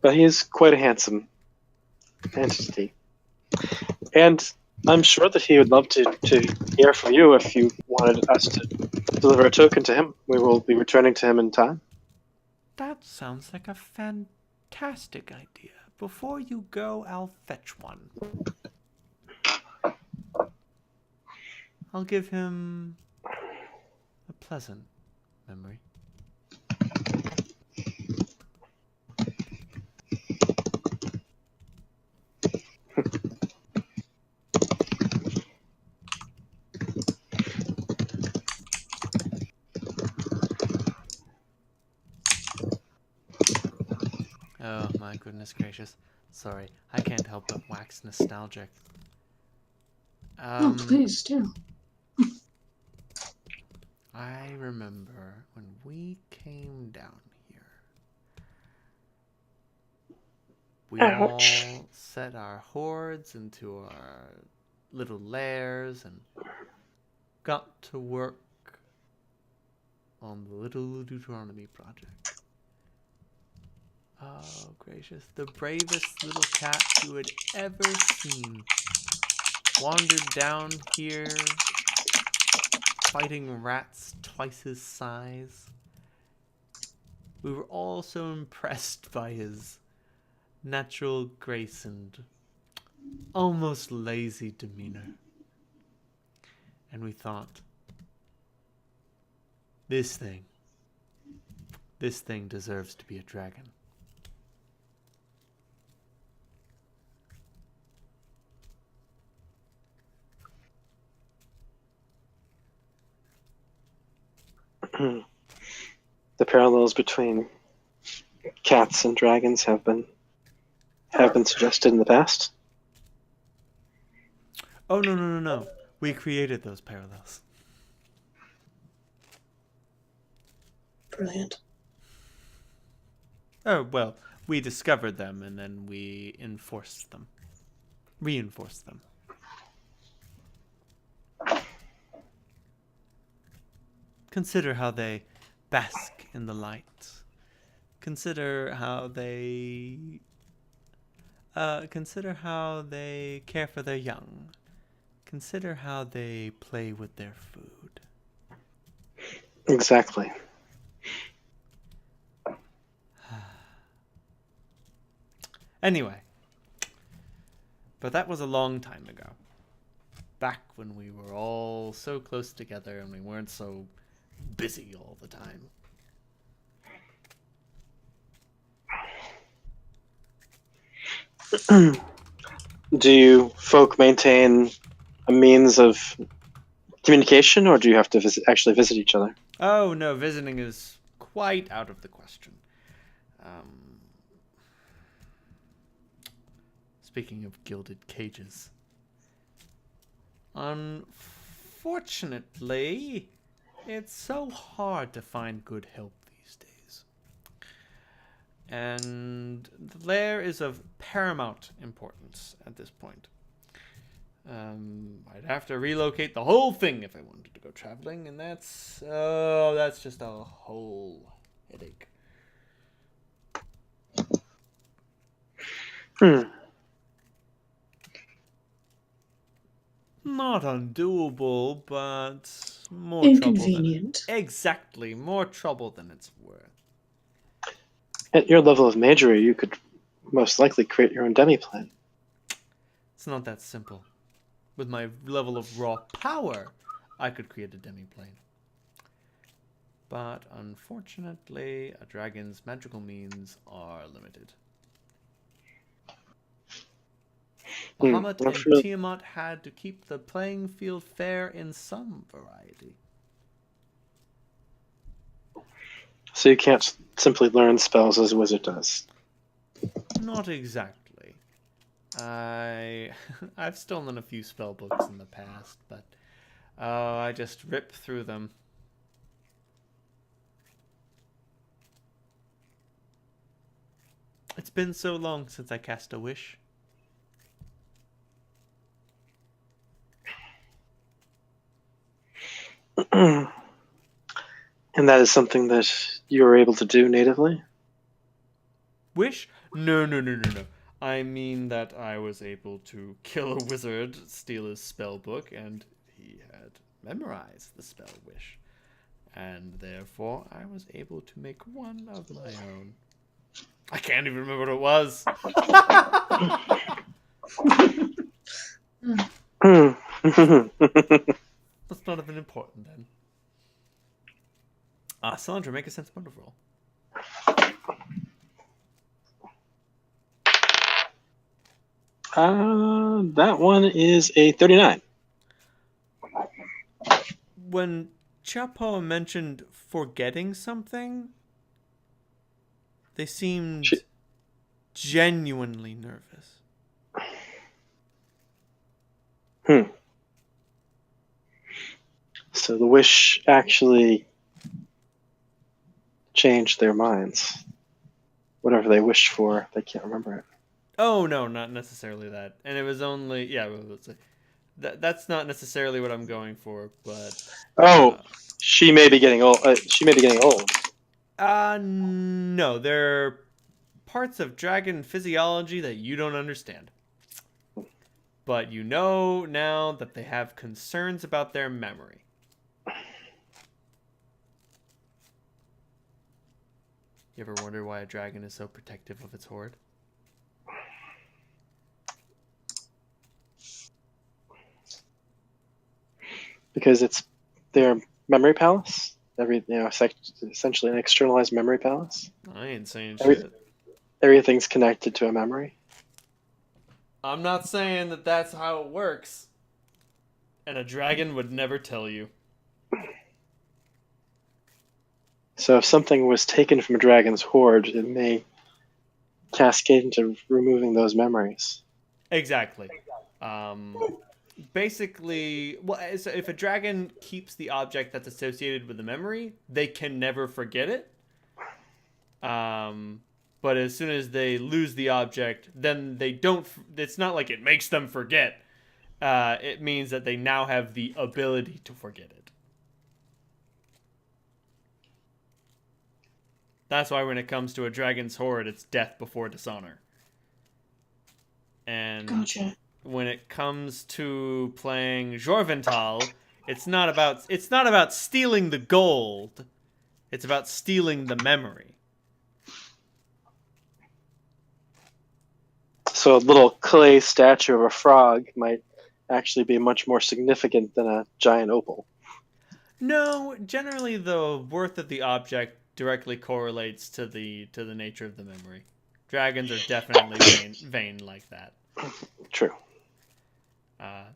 But he is quite a handsome entity. And I'm sure that he would love to hear from you if you wanted us to deliver a token to him. We will be returning to him in time. That sounds like a fantastic idea. Before you go, I'll fetch one. I'll give him a pleasant memory. Oh my goodness gracious. Sorry, I can't help but wax nostalgic. Oh, please do. I remember when we came down here. We Ouch. all set our hordes into our little lairs and got to work on the Little Deuteronomy project. Oh, gracious. The bravest little cat you had ever seen wandered down here, fighting rats twice his size. We were all so impressed by his natural grace and almost lazy demeanor. And we thought, this thing deserves to be a dragon. The parallels between cats and dragons have been suggested in the past. Oh, no. We created those parallels. Brilliant. Oh, well, we discovered them and then we reinforced them. Consider how they bask in the light. Consider how they care for their young. Consider how they play with their food. Exactly. Anyway, but that was a long time ago. Back when we were all so close together and we weren't so busy all the time. Do you folk maintain a means of communication, or do you have to actually visit each other? Oh, no, visiting is quite out of the question. Speaking of gilded cages. Unfortunately, it's so hard to find good help these days. And the lair is of paramount importance at this point. I'd have to relocate the whole thing if I wanted to go traveling, and that's just a whole headache. Not undoable, but more inconvenient. trouble than exactly more trouble than it's worth. At your level of majory, you could most likely create your own demi-plane. It's not that simple. With my level of raw power, I could create a demi-plane. But unfortunately, a dragon's magical means are limited. Bahamut and Tiamat had to keep the playing field fair in some variety. So you can't simply learn spells as a wizard does. Not exactly. I've stolen a few spell books in the past, but I just rip through them. It's been so long since I cast a wish. And that is something that you were able to do natively? Wish? No. I mean that I was able to kill a wizard, steal his spell book, and he had memorized the spell wish. And therefore, I was able to make one of my own. I can't even remember what it was. That's not even important then. Sandra, make a sense motive roll. That one is a 39. When Chapo mentioned forgetting something, they seemed genuinely nervous. So the wish actually changed their minds. Whatever they wished for, they can't remember it. Oh, no, not necessarily that. And it was only... Yeah, that's not necessarily what I'm going for, but... she may be getting old. No, there are parts of dragon physiology that you don't understand. But you know now that they have concerns about their memory. You ever wonder why a dragon is so protective of its horde? Because it's their memory palace. Essentially an externalized memory palace. I ain't saying shit. Everything's connected to a memory. I'm not saying that that's how it works. And a dragon would never tell you. So if something was taken from a dragon's horde, it may cascade into removing those memories. Exactly. Basically, so if a dragon keeps the object that's associated with the memory, they can never forget it. But as soon as they lose the object, then they don't... It's not like it makes them forget. It means that they now have the ability to forget it. That's why when it comes to a dragon's horde, it's death before dishonor. And Gotcha. When it comes to playing Jorvental, it's not about stealing the gold. It's about stealing the memory. So a little clay statue of a frog might actually be much more significant than a giant opal. No, generally the worth of the object directly correlates to the nature of the memory. Dragons are definitely vain like that. True.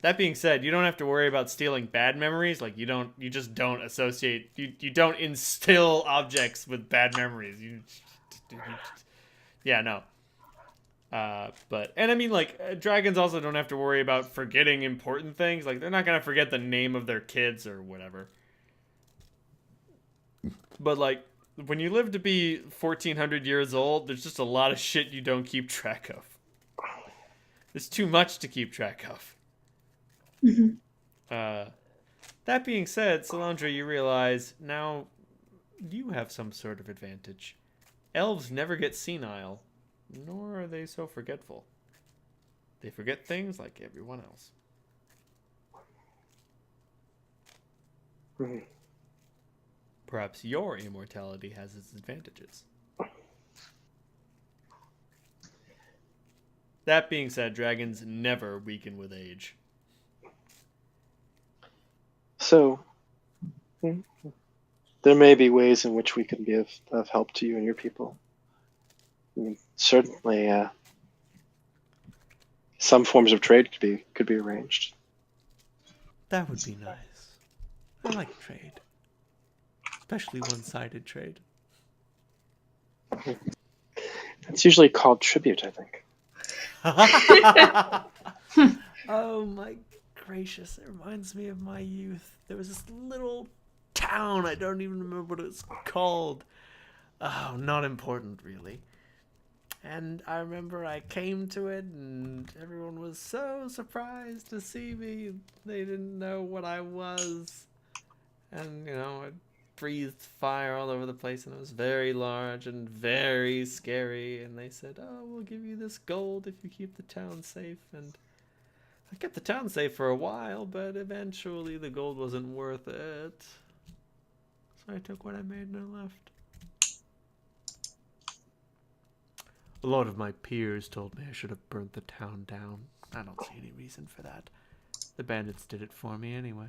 That being said, you don't have to worry about stealing bad memories. Like you just don't associate. You don't instill objects with bad memories. Yeah, no. And I mean, like, dragons also don't have to worry about forgetting important things. Like, they're not gonna forget the name of their kids or whatever. But, like, when you live to be 1,400 years old, there's just a lot of shit you don't keep track of. There's too much to keep track of. Mhm. That being said, Solandra, you realize now you have some sort of advantage. Elves never get senile, nor are they so forgetful. They forget things like everyone else. Mhm. Perhaps your immortality has its advantages. That being said, dragons never weaken with age. So, there may be ways in which we can be of help to you and your people. I mean, certainly, some forms of trade could be arranged. That would be nice. I like trade. Especially one-sided trade. It's usually called tribute, I think. Oh my gracious, it reminds me of my youth. There was this little town, I don't even remember what it's called. Oh, not important really. And I remember I came to it and everyone was so surprised to see me. They didn't know what I was. And, I breathed fire all over the place and it was very large and very scary. And they said, oh, we'll give you this gold if you keep the town safe. And I kept the town safe for a while, but eventually the gold wasn't worth it. So I took what I made and I left. A lot of my peers told me I should have burnt the town down. I don't see any reason for that. The bandits did it for me anyway.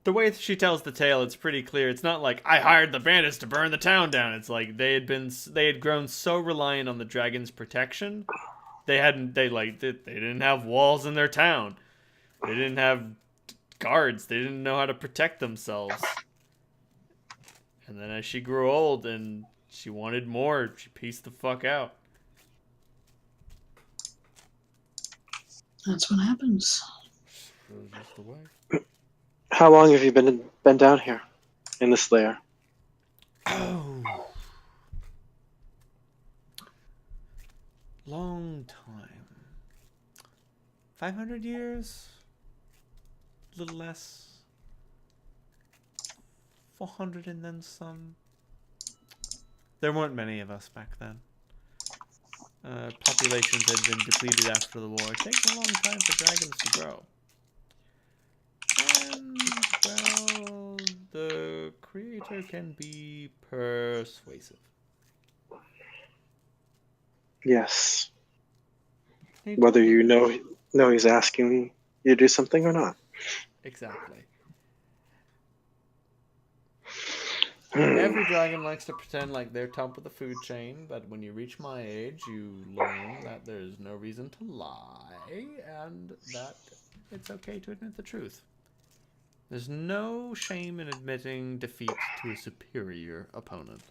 The way she tells the tale, it's pretty clear. It's not like I hired the bandits to burn the town down. It's like they had grown so reliant on the dragon's protection. They didn't have walls in their town. They didn't have guards. They didn't know how to protect themselves. And then as she grew old and she wanted more, she pieced the fuck out. That's what happens. Just the way. How long have you been down here in this lair? Oh. Long time. 500 years? A little less. 400 and then some. There weren't many of us back then. Populations had been depleted after the war. It takes a long time for dragons to grow. And, well, the creator can be persuasive. Yes. Whether you know he's asking you to do something or not. Exactly. Every dragon likes to pretend like they're top of the food chain, but when you reach my age, you learn that there's no reason to lie, and that it's okay to admit the truth. There's no shame in admitting defeat to a superior opponent.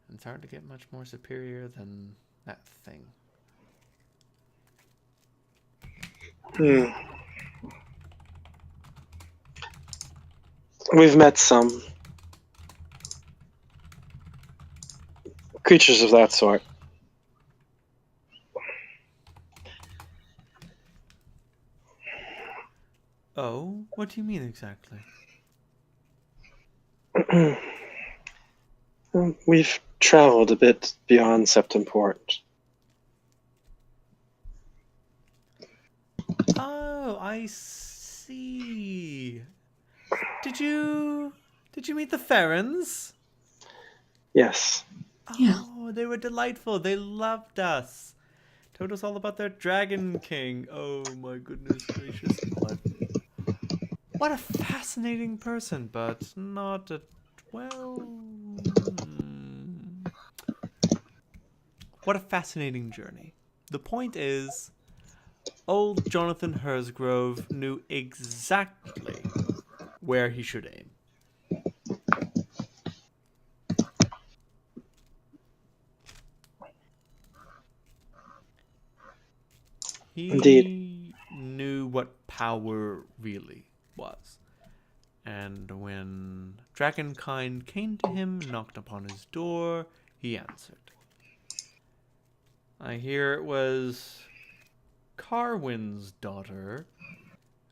And it's hard to get much more superior than that thing. We've met some creatures of that sort. Oh? What do you mean exactly? We've traveled a bit beyond Septemport. Oh, I see. Did you meet the Ferens? Yes. Yeah. Oh, they were delightful. They loved us. Told us all about their Dragon King. Oh my goodness gracious. What a fascinating person, but not a... well... What a fascinating journey. The point is, old Jonathan Hersgrove knew exactly where he should aim. He Indeed. knew what power really was. And when Dragonkind came to him, knocked upon his door, he answered. I hear it was Carwin's daughter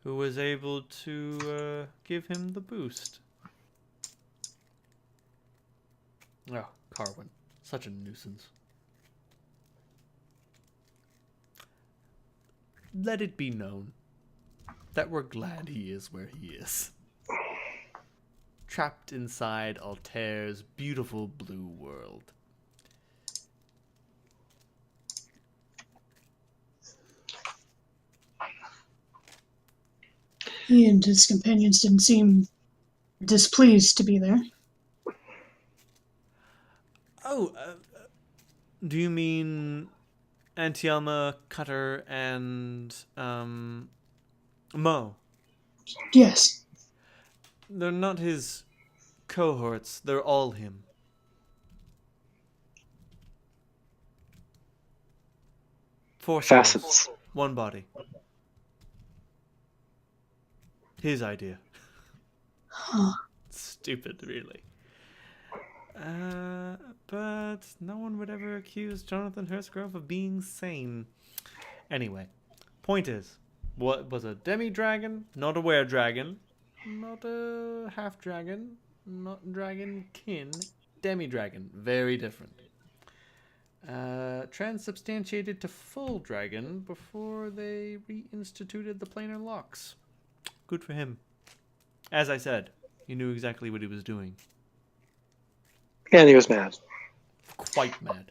who was able to give him the boost. Oh, Carwin. Such a nuisance. Let it be known that we're glad he is where he is. Trapped inside Altair's beautiful blue world. He and his companions didn't seem displeased to be there. Oh, do you mean Antialma, Cutter, and Mo? Yes. They're not his cohorts. They're all him. Four Facets. souls, one body. His idea. Huh. Stupid, really. But no one would ever accuse Jonathan Hurstgrove of being sane. Anyway, point is, what was a demi-dragon, not a were-dragon, not a half-dragon, not dragon-kin, demi-dragon, very different. Transubstantiated to full dragon before they reinstituted the planar locks. Good for him. As I said, he knew exactly what he was doing. And he was mad. Quite mad.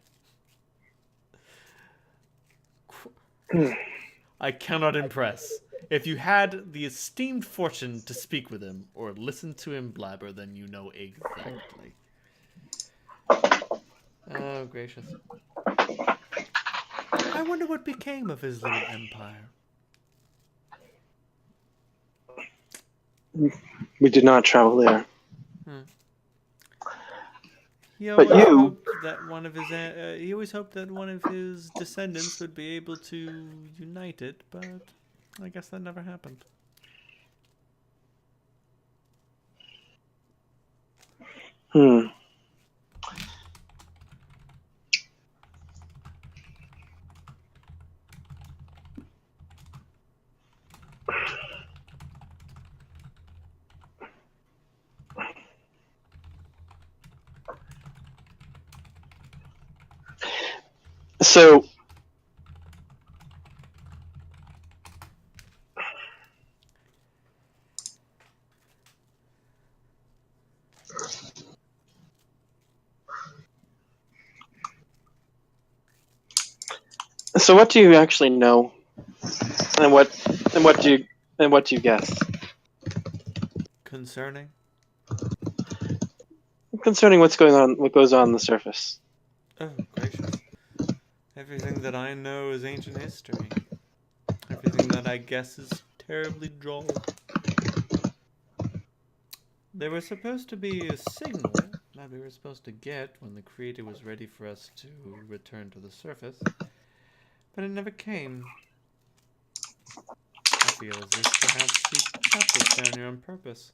I cannot impress. If you had the esteemed fortune to speak with him or listen to him blabber, then you know exactly. Oh, gracious. I wonder what became of his little empire. We did not travel there. He But always you- hoped that one of his descendants would be able to unite it, but I guess that never happened. So, what do you actually know, and what do you guess Concerning? concerning what goes on the surface? Oh, gracious. Everything that I know is ancient history. Everything that I guess is terribly droll. There was supposed to be a signal that we were supposed to get when the creator was ready for us to return to the surface, but it never came. I feel as if perhaps he kept us down here on purpose,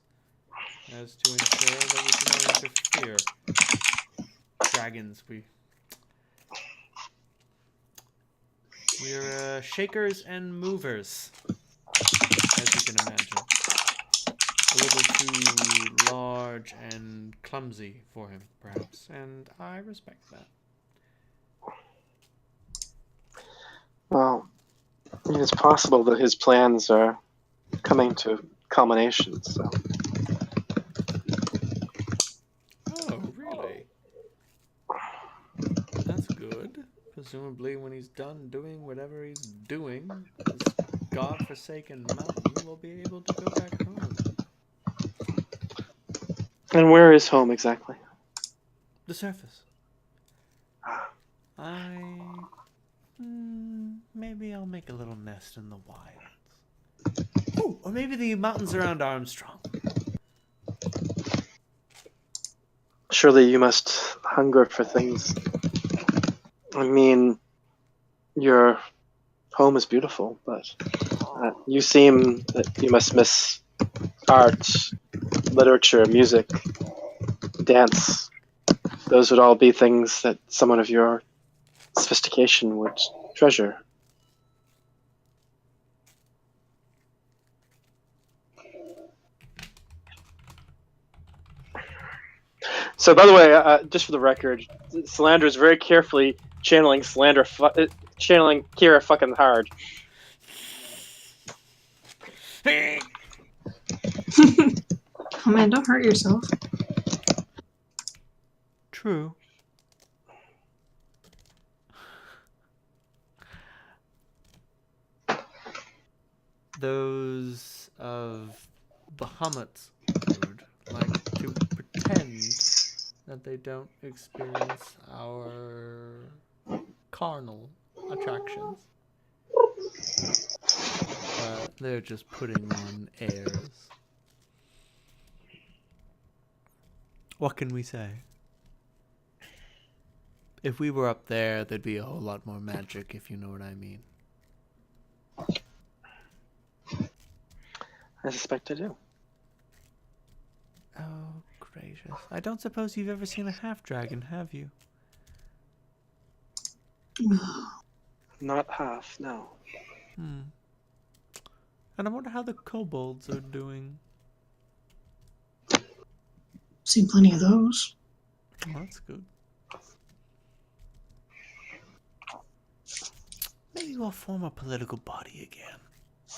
as to ensure that we do not interfere. Dragons, we're shakers and movers, as you can imagine. A little too large and clumsy for him, perhaps, and I respect that. Well, it's possible that his plans are coming to culmination. So, Oh, really? That's good. Presumably when he's done doing whatever he's doing, this godforsaken mountain will be able to go back home. and where is home exactly? The surface. Maybe I'll make a little nest in the wilds. Oh, or maybe the mountains around Armstrong. Surely you must hunger for things. I mean, your home is beautiful, but you seem that you must miss art literature, music, dance. Those would all be things that someone of your sophistication would treasure. So, by the way, just for the record, Salandra is very carefully channeling channeling Kira fucking hard. Oh man, don't hurt yourself. True. Those of Bahamut's would like to pretend that they don't experience our carnal attractions. But they're just putting on airs. What can we say? If we were up there, there'd be a whole lot more magic, if you know what I mean. I suspect I do. Oh, gracious. I don't suppose you've ever seen a half-dragon, have you? Not half, no. And I wonder how the kobolds are doing. Seen plenty of those. Well, that's good. Maybe we'll form a political body again.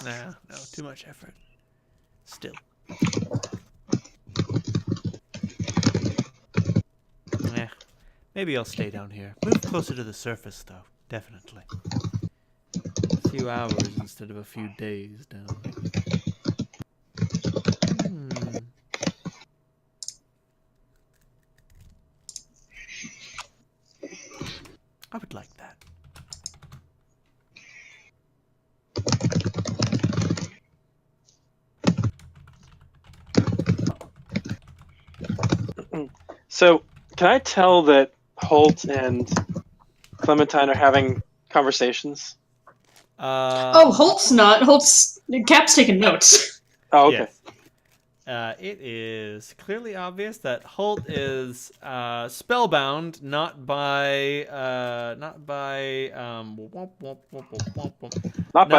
Nah, no, too much effort. Still. Eh, maybe I'll stay down here. Move closer to the surface, though. Definitely. A few hours instead of a few days down here. I would like that. So, can I tell that Holt and Clementine are having conversations? Oh, Holt's not. Cap's taking notes. Oh, okay. Yes. It is clearly obvious that Holt is spellbound, not by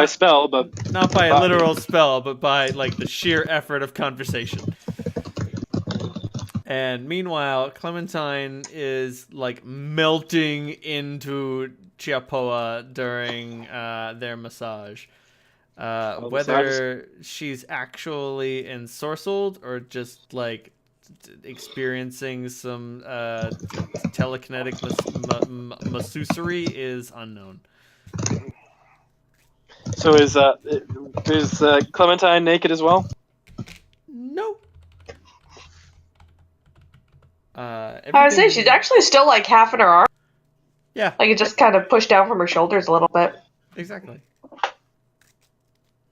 spell, but not by a literal spell, but by like the sheer effort of conversation. And meanwhile, Clementine is like melting into Chiapoa during their massage. Whether she's actually ensorcelled or just like experiencing some telekinetic masseusery is unknown. So is Clementine naked as well? No. I would say she's actually still like half in her arm. Yeah. Like it just kind of pushed down from her shoulders a little bit. Exactly.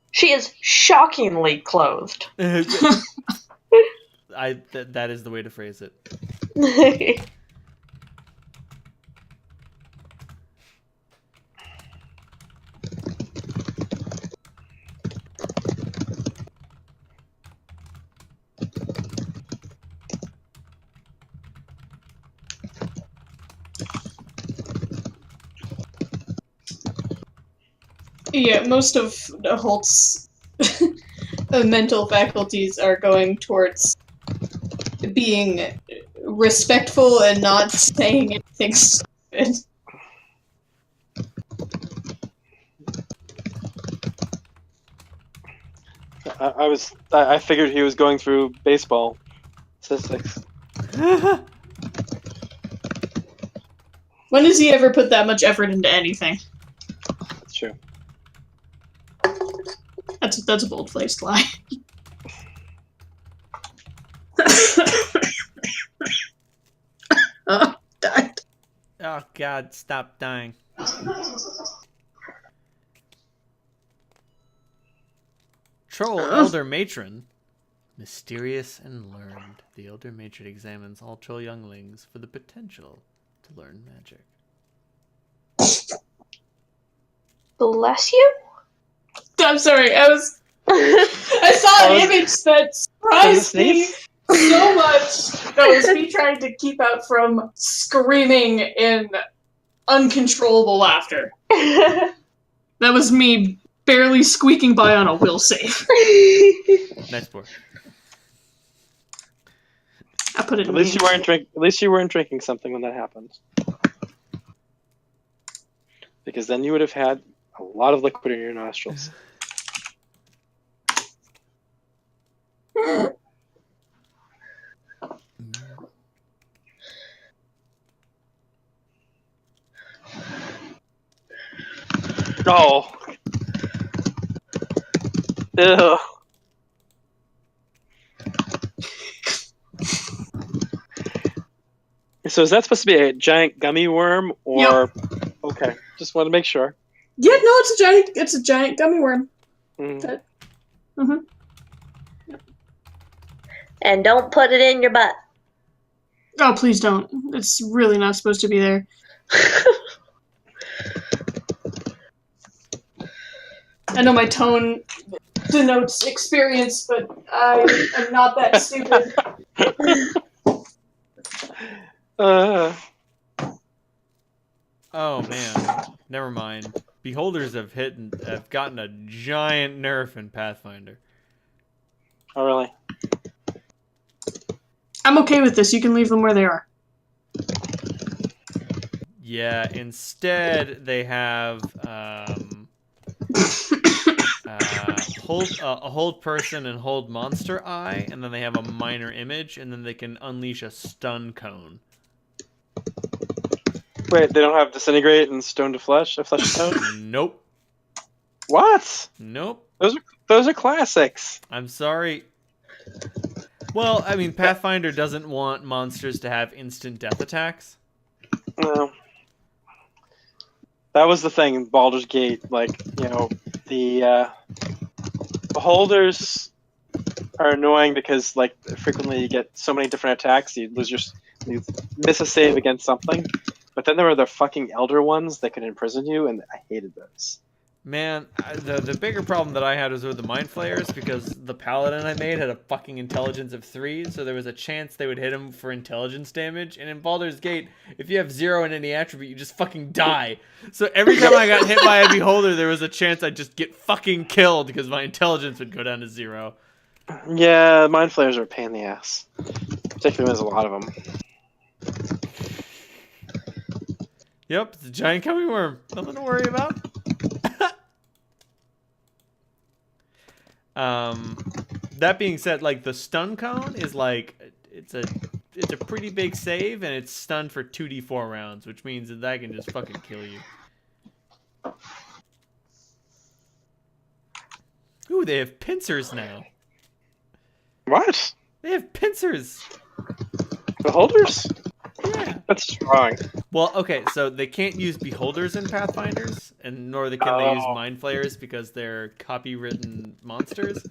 She is shockingly clothed. That is the way to phrase it. Yeah, most of Holt's mental faculties are going towards being respectful and not saying anything stupid. I figured he was going through baseball statistics. When does he ever put that much effort into anything? That's true. That's a bold-faced lie. Oh, died. Oh God! Stop dying. Troll Elder Matron. Mysterious and learned, the Elder Matron examines all troll younglings for the potential to learn magic. Bless you? I'm sorry, I saw an image that surprised me. so much. That was me trying to keep out from screaming in uncontrollable laughter. That was me barely squeaking by on a will save. Nice boy. I put it. At least you weren't drinking something when that happened. Because then you would have had a lot of liquid in your nostrils. Oh. Ew. So is that supposed to be a giant gummy worm, or? Yep. Okay, just want to make sure. Yeah, no, it's a giant gummy worm. Mm. Mm-hmm. And don't put it in your butt. Oh, please don't. It's really not supposed to be there. I know my tone denotes experience, but I am not that stupid. Oh man, never mind. Beholders have gotten a giant nerf in Pathfinder. Oh really? I'm okay with this. You can leave them where they are. Yeah, instead they have hold person and hold monster eye, and then they have a minor image, and then they can unleash a stun cone. Wait, they don't have disintegrate and stone to flesh, a flesh stone? Nope. What? Nope. Those are classics. I'm sorry. Well, I mean, Pathfinder doesn't want monsters to have instant death attacks. No. That was the thing in Baldur's Gate. Like, you know, the beholders are annoying because, like, frequently you get so many different attacks, you miss a save against something. But then there were the fucking elder ones that could imprison you, and I hated those. Man, the bigger problem that I had was with the Mind Flayers, because the paladin I made had a fucking intelligence of 3, so there was a chance they would hit him for intelligence damage. And in Baldur's Gate, if you have 0 in any attribute, you just fucking die. So every time I got hit by a beholder, there was a chance I'd just get fucking killed because my intelligence would go down to 0. Yeah, mind flayers are a pain in the ass. Particularly when there's a lot of them. Yep, it's a giant gummy worm. Nothing to worry about. That being said, like, the stun cone is like, it's a pretty big save, and it's stunned for 2d4 rounds, which means that can just fucking kill you. Ooh, they have pincers now. What? They have pincers. Beholders? Yeah. That's just wrong. Well, okay, so they can't use beholders in Pathfinders, and nor can they use mind flayers because they're copywritten monsters.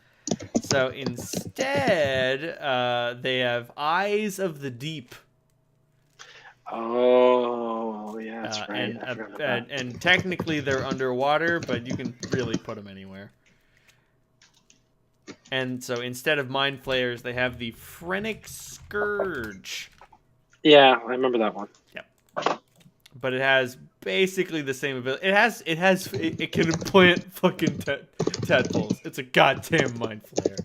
So instead, they have eyes of the deep. Oh, yeah, that's right. And technically they're underwater, but you can really put them anywhere. And so instead of mind flayers, they have the Phrenic Scourge. Yeah, I remember that one. Yep. But it has basically the same ability. It can implant fucking tadpoles. It's a goddamn mind flayer.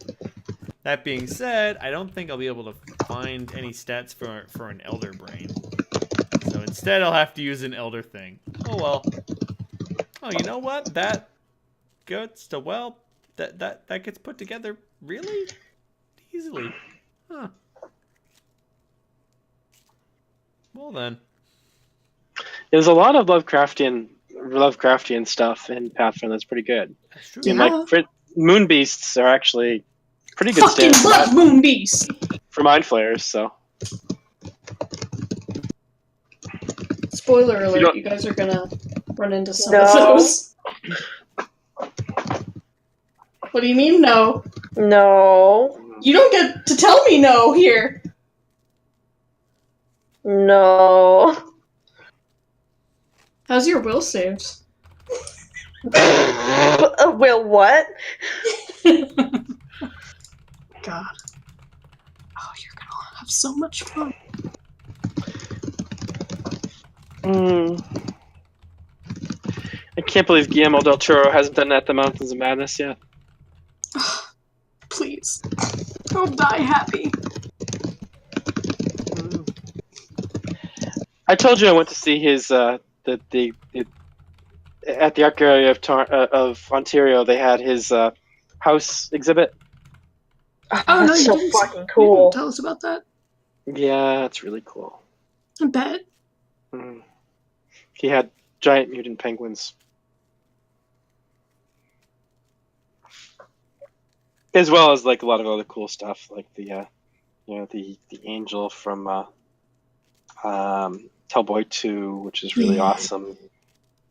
That being said, I don't think I'll be able to find any stats for an Elder Brain. So instead, I'll have to use an Elder thing. Oh well. Oh, you know what? That gets to that gets put together really easily. Huh. Well then. There's a lot of Lovecraftian stuff in Pathfinder that's pretty good. That's true. I mean, like, moon beasts are actually pretty good Fucking love moon beasts for mind flayers, so. Spoiler alert, you guys are gonna run into some of No. those. What do you mean, no? No. You don't get to tell me no here. No. How's your will saves? Will what? God. Oh, you're have so much fun. I can't believe Guillermo del Toro hasn't done that to Mountains of Madness yet. Please. I'll die happy. I told you I went to see his at the Art Gallery of Ontario. They had his house exhibit. Oh, Oh, no, that's you so didn't, fucking you didn't cool. tell us about that. Yeah, it's really cool. I bet. He had giant mutant penguins, as well as like a lot of other cool stuff, like the the angel from Hellboy 2, which is really awesome,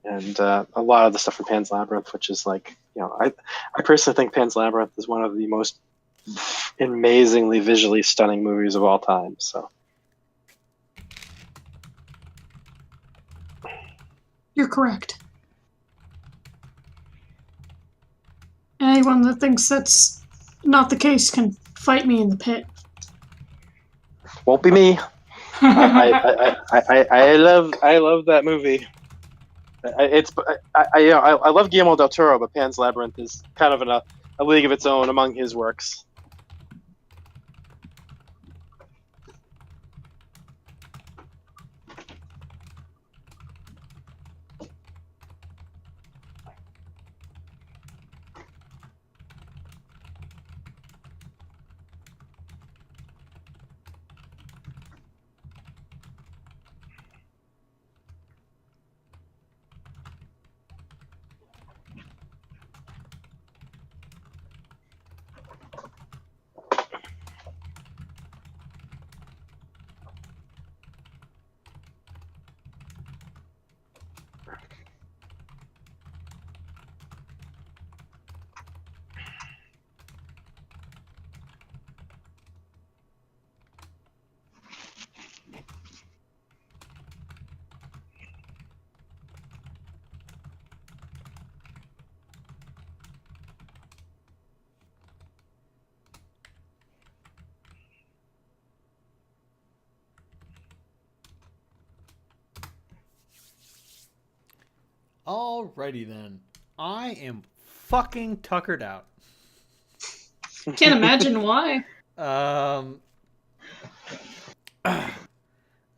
and a lot of the stuff from Pan's Labyrinth, which is like, I personally think Pan's Labyrinth is one of the most amazingly visually stunning movies of all time. So You're correct. Anyone that thinks that's not the case can fight me in the pit. won't be me. I love that movie. I love Guillermo del Toro, but Pan's Labyrinth is kind of in a league of its own among his works. Alrighty then. I am fucking tuckered out. Can't imagine why.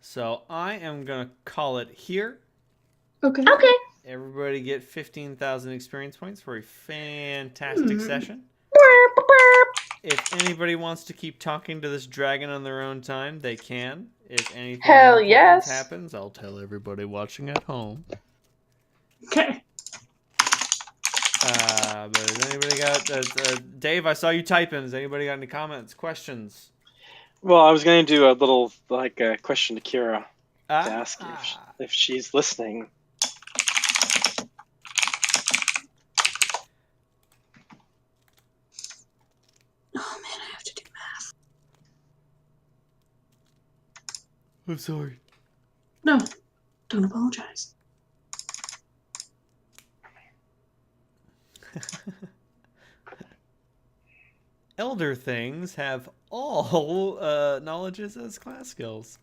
So I am gonna call it here. Okay. Everybody get 15,000 experience points for a fantastic session. If anybody wants to keep talking to this dragon on their own time, they can. If anything Hell important yes. happens, I'll tell everybody watching at home. Okay. But has anybody got... Dave, I saw you typing. Has anybody got any comments, questions? Well, I was going to do a little question to Kira to ask if she's listening. Oh man, I have to do math. I'm sorry. No, don't apologize. Elder things have all knowledges as class skills.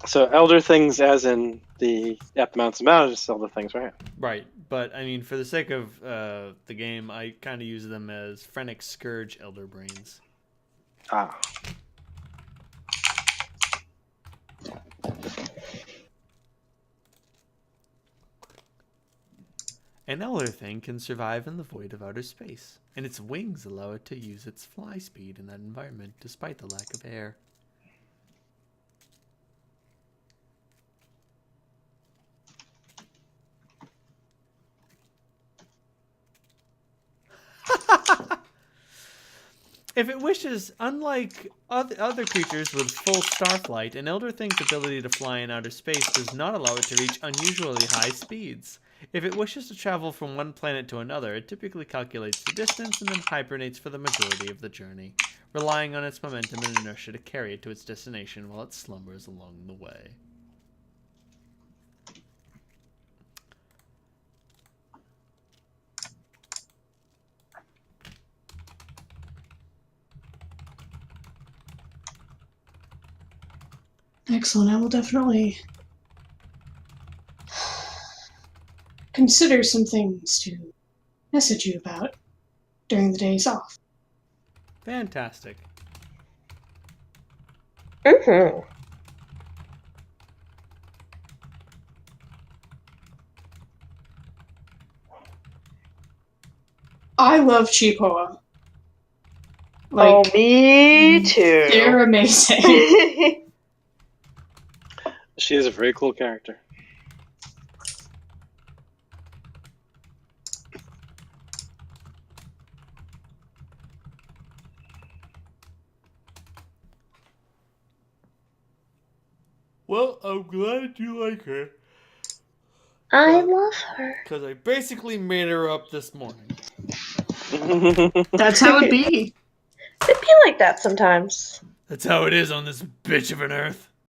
So elder things, as in the Mounts of Madness, elder things, right? Right, but I mean, for the sake of the game, I kind of use them as Phrenic Scourge Elder Brains. Ah. An elder thing can survive in the void of outer space, and its wings allow it to use its fly speed in that environment despite the lack of air. If it wishes, unlike other creatures with full starflight, an elder thing's ability to fly in outer space does not allow it to reach unusually high speeds. If it wishes to travel from one planet to another, it typically calculates the distance and then hibernates for the majority of the journey, relying on its momentum and inertia to carry it to its destination while it slumbers along the way. Excellent. I will definitely consider some things to message you about during the days off. Fantastic. Mm-hmm. I love Chipoa. Oh, me too. They're amazing. She is a very cool character. Well, I'm glad you like her. I love her. Because I basically made her up this morning. That's how it be. It'd be like that sometimes. That's how it is on this bitch of an earth.